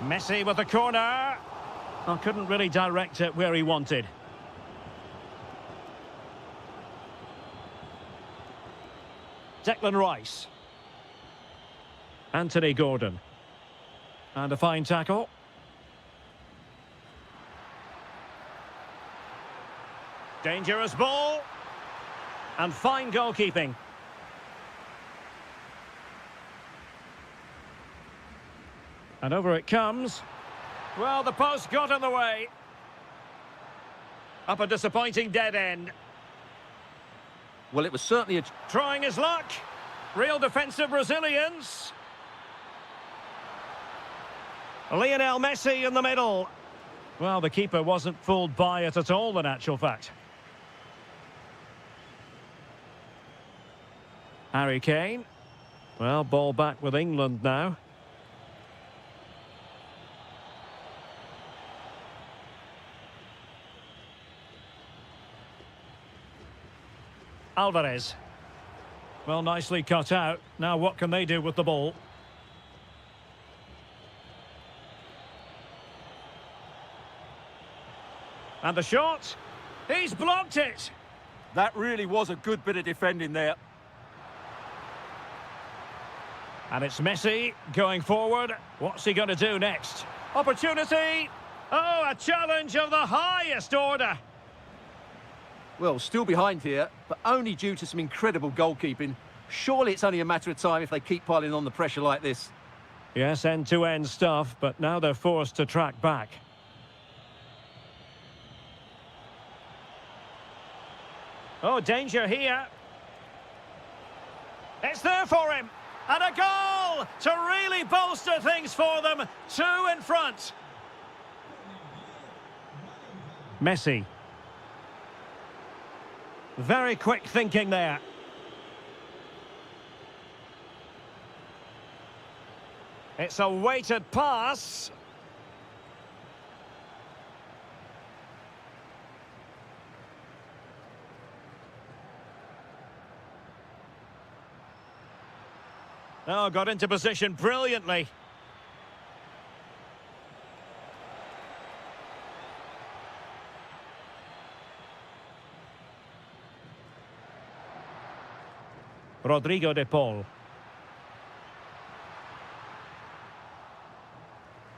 Messi with the corner. Oh, couldn't really direct it where he wanted. Declan Rice. Anthony Gordon. And a fine tackle. Dangerous ball. And fine goalkeeping. And over it comes. Well, the post got in the way. Up a disappointing dead end. Well, it was certainly a... Trying his luck. Real defensive resilience. Lionel Messi in the middle. Well, the keeper wasn't fooled by it at all, in actual fact. Harry Kane. Well, ball back with England now. Alvarez. Well, nicely cut out. Now what can they do with the ball? And the shot. He's blocked it. That really was a good bit of defending there. And it's Messi going forward. What's he going to do next? Opportunity. Oh, a challenge of the highest order. Well, still behind here, but only due to some incredible goalkeeping. Surely it's only a matter of time if they keep piling on the pressure like this. Yes, end-to-end stuff, but now they're forced to track back. Oh, danger here. It's there for him. And a goal to really bolster things for them. 2 in front. Messi. Very quick thinking there. It's a weighted pass. Oh, got into position brilliantly. Rodrigo de Paul.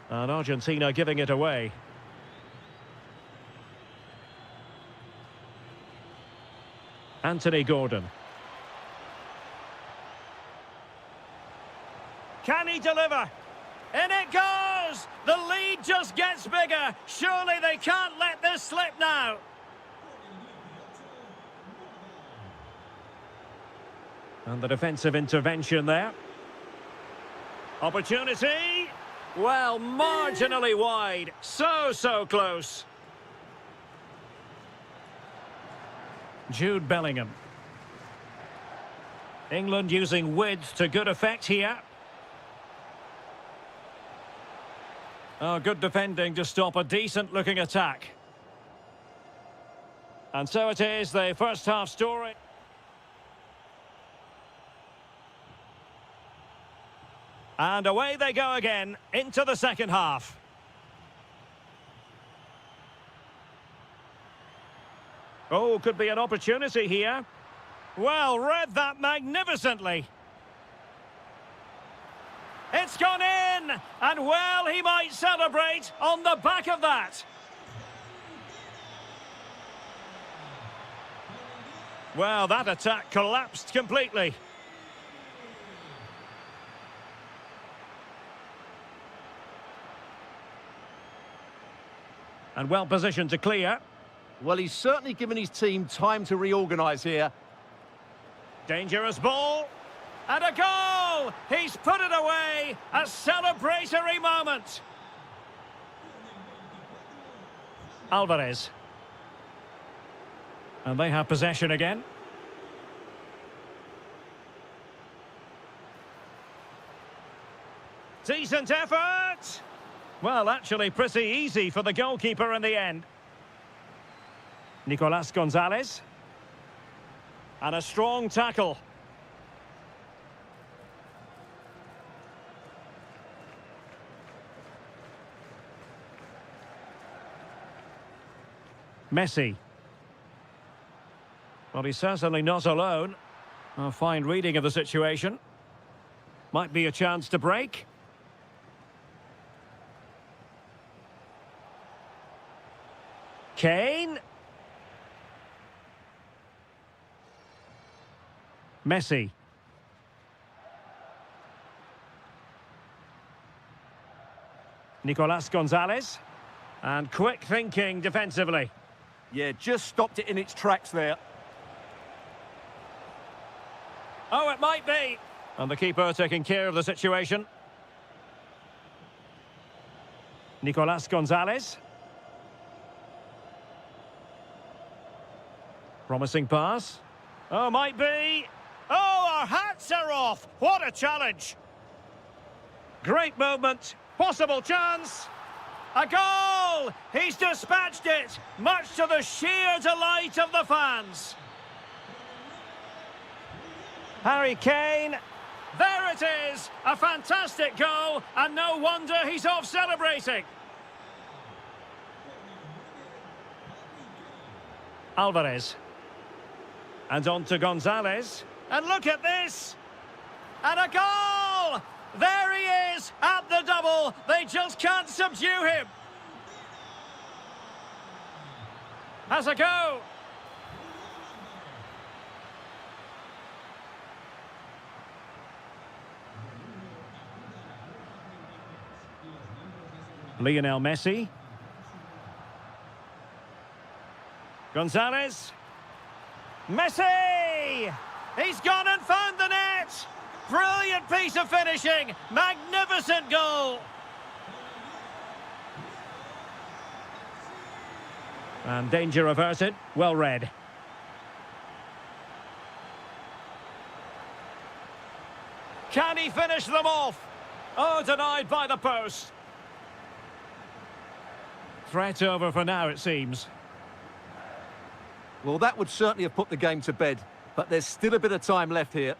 And Argentina giving it away. Anthony Gordon. Can he deliver? In it goes! The lead just gets bigger. Surely they can't let this slip now. And the defensive intervention there. Opportunity. Well, marginally wide. So close. Jude Bellingham. England using width to good effect here. Oh, good defending to stop a decent-looking attack. And so it is, the first half story. And away they go again, into the second half. Oh, could be an opportunity here. Well, read that magnificently. It's gone in! And well, he might celebrate on the back of that. Well, that attack collapsed completely. And well positioned to clear. Well, he's certainly given his team time to reorganise here. Dangerous ball. And a goal! He's put it away. A celebratory moment. Alvarez. And they have possession again. Decent effort. Well, actually pretty easy for the goalkeeper in the end. Nicolas Gonzalez. And a strong tackle. Messi. Well, he's certainly not alone. A fine reading of the situation. Might be a chance to break. Kane. Messi. Nicolas Gonzalez. And quick thinking defensively. Yeah, just stopped it in its tracks there. Oh, it might be. And the keeper taking care of the situation. Nicolas Gonzalez. Promising pass. Oh, might be. Oh, our hats are off. What a challenge. Great movement. Possible chance. A goal! He's dispatched it, much to the sheer delight of the fans. Harry Kane. There it is. A fantastic goal, and no wonder he's off celebrating. Alvarez. And on to Gonzalez. And look at this. And a goal! There he is at the double. They just can't subdue him. Has a go. Lionel Messi. Gonzalez. Messi! He's gone and found the net! Brilliant piece of finishing! Magnificent goal! And danger averted. Well read. Can he finish them off? Oh, denied by the post. Threat over for now, it seems. Well, that would certainly have put the game to bed, but there's still a bit of time left here.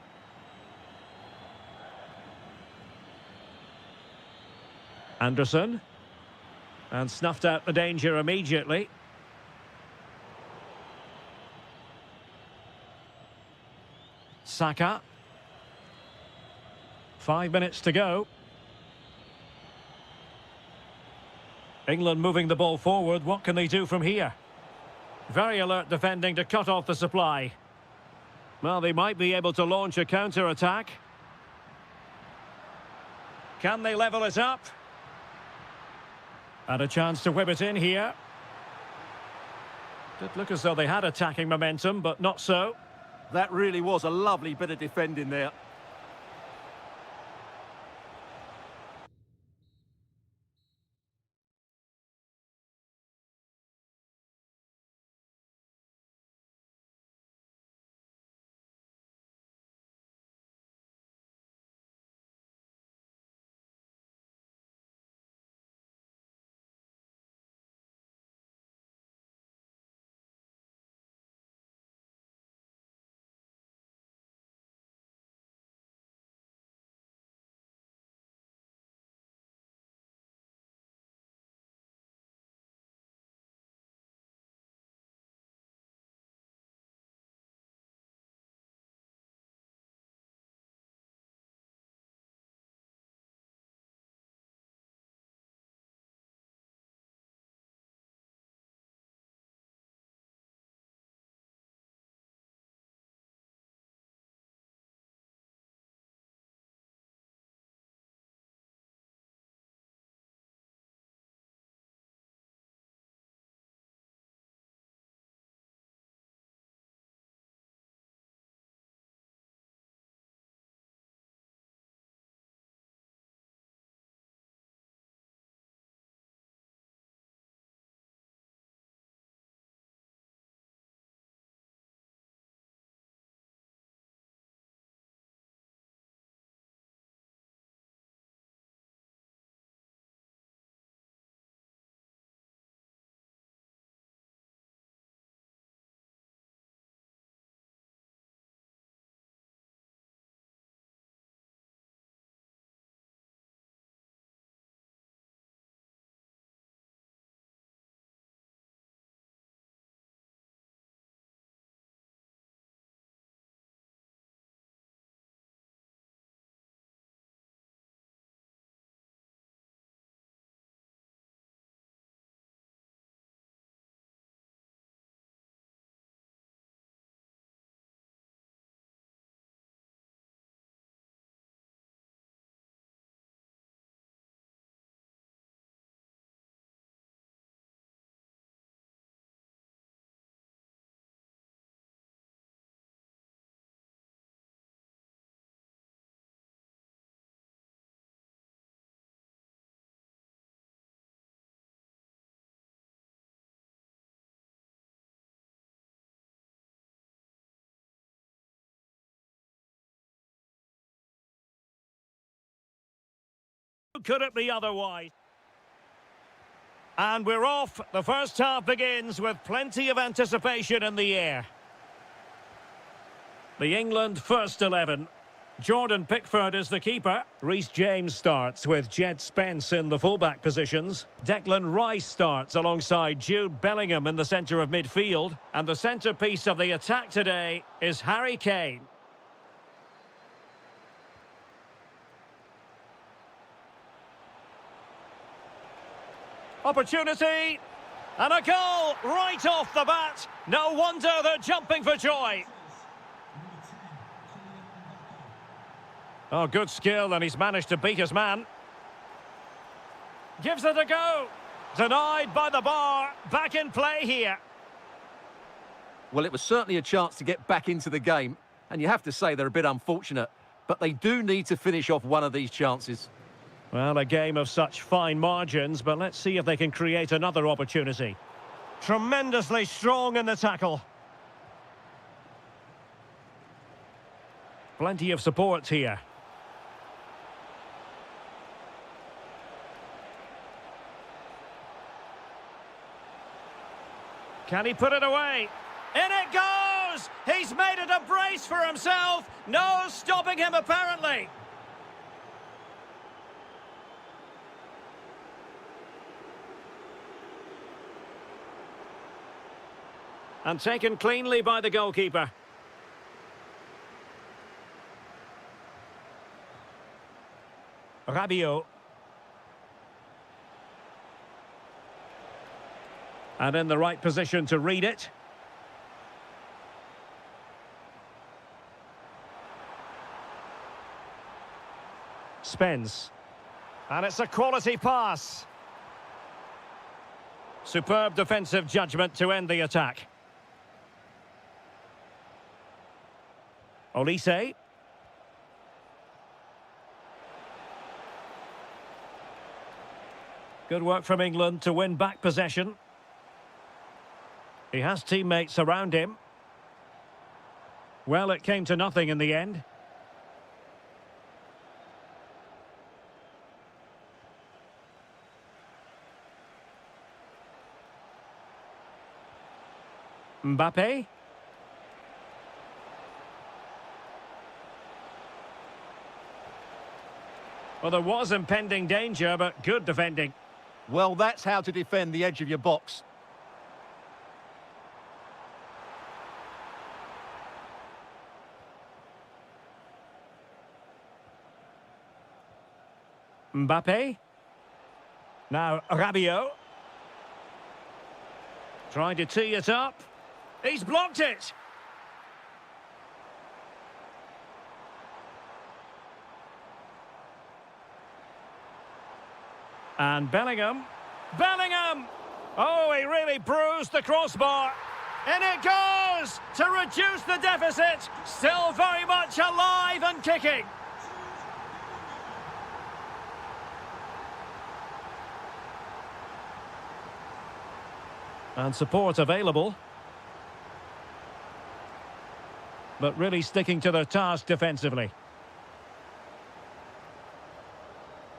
Anderson. And snuffed out the danger immediately. Saka. 5 minutes to go. England moving the ball forward. What can they do from here? Very alert defending to cut off the supply. Well, they might be able to launch a counter-attack. Can they level it up? And a chance to whip it in here. Did look as though they had attacking momentum, but not so. That really was a lovely bit of defending there. Could it be otherwise? And we're off. The first half begins with plenty of anticipation in the air. The England first 11. Jordan Pickford is the keeper. Reece James starts with Jed Spence in the fullback positions. Declan Rice starts alongside Jude Bellingham in the centre of midfield. And the centrepiece of the attack today is Harry Kane. Opportunity, and a goal right off the bat. No wonder they're jumping for joy. Oh, good skill, and he's managed to beat his man. Gives it a go. Denied by the bar. Back in play here. Well, it was certainly a chance to get back into the game, and you have to say they're a bit unfortunate, but they do need to finish off one of these chances. Well, a game of such fine margins, but let's see if they can create another opportunity. Tremendously strong in the tackle. Plenty of support here. Can he put it away? In it goes! He's made it a brace for himself. No stopping him, apparently. And taken cleanly by the goalkeeper. Rabiot. And in the right position to read it. Spence. And it's a quality pass. Superb defensive judgment to end the attack. Olise. Good work from England to win back possession. He has teammates around him. Well, it came to nothing in the end. Mbappe. Well, there was impending danger, but good defending. Well, that's how to defend the edge of your box. Mbappe. Now Rabiot. Trying to tee it up. He's blocked it. And Bellingham. Bellingham! Oh, he really bruised the crossbar. And it goes to reduce the deficit. Still very much alive and kicking. And support available. But really sticking to their task defensively.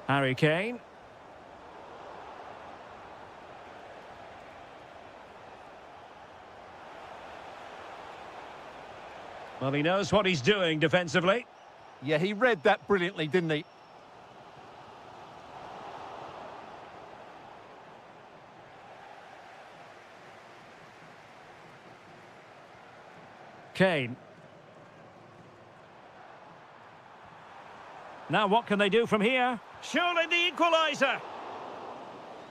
Harry Kane. Well, he knows what he's doing defensively. Yeah, he read that brilliantly, didn't he? Kane. Now what can they do from here? Surely the equaliser.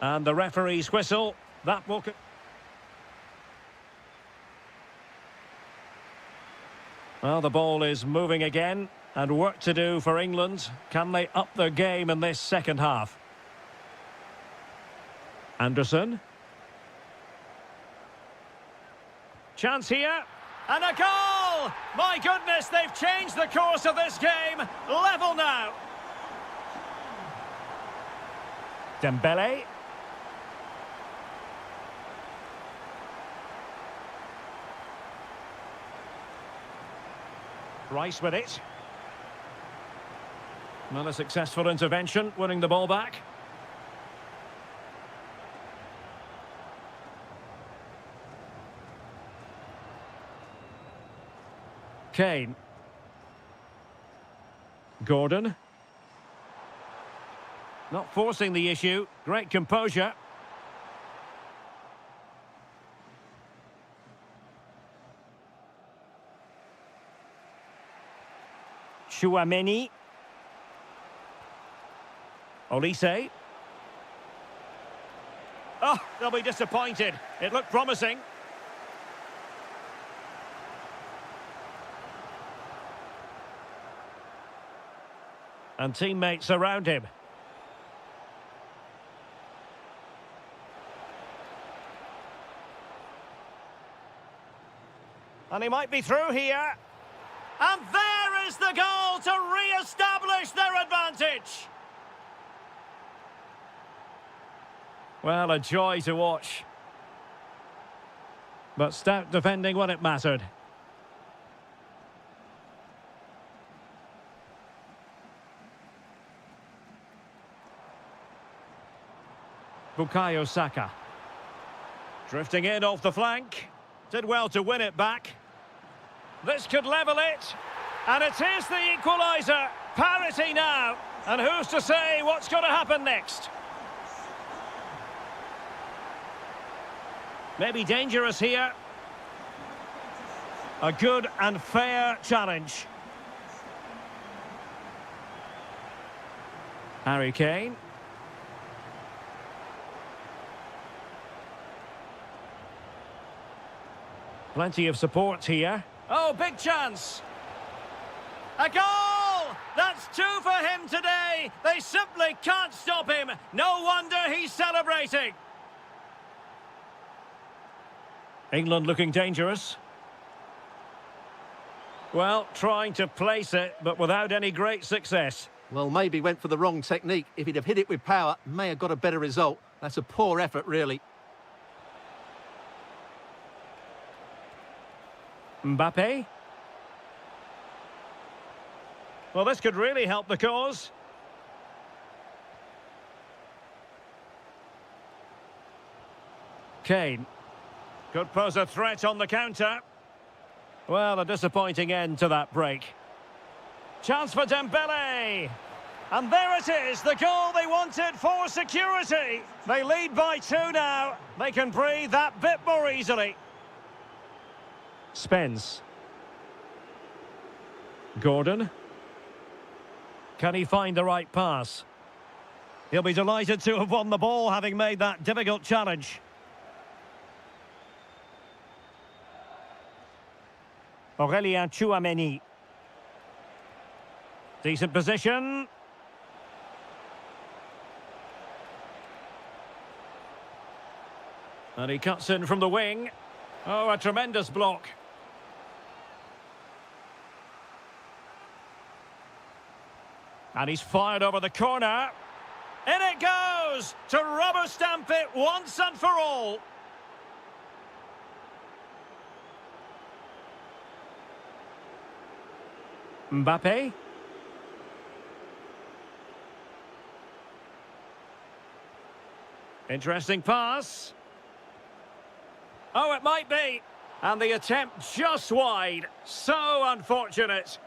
And the referee's whistle. That will... Well, the ball is moving again, and work to do for England. Can they up their game in this second half? Anderson. Chance here. And a goal! My goodness, they've changed the course of this game. Level now. Dembele. Rice with it. Well, a successful intervention, winning the ball back. Kane. Gordon. Not forcing the issue. Great composure. Chouameni. Olise. Oh, they'll be disappointed. It looked promising. And teammates around him. And he might be through here. And there is the goal to re-establish their advantage. Well, a joy to watch. But stout defending when it mattered. Bukayo Saka. Drifting in off the flank. Did well to win it back. This could level it. And it is the equaliser. Parity now. And who's to say what's going to happen next? Maybe dangerous here. A good and fair challenge. Harry Kane. Plenty of support here. Oh, big chance. A goal! That's two for him today. They simply can't stop him. No wonder he's celebrating. England looking dangerous. Well, trying to place it, but without any great success. Well, maybe went for the wrong technique. If he'd have hit it with power, may have got a better result. That's a poor effort, really. Mbappe. Well, this could really help the cause. Kane. Could pose a threat on the counter. Well, a disappointing end to that break. Chance for Dembele. And there it is, the goal they wanted for security. They lead by 2 now. They can breathe that bit more easily. Spence. Gordon. Can he find the right pass? He'll be delighted to have won the ball, having made that difficult challenge. Aurélien Chouameni. Decent position. And he cuts in from the wing. Oh, a tremendous block. And he's fired over the corner. In it goes! To rubber stamp it once and for all. Mbappe. Interesting pass. Oh, it might be. And the attempt just wide. So unfortunate.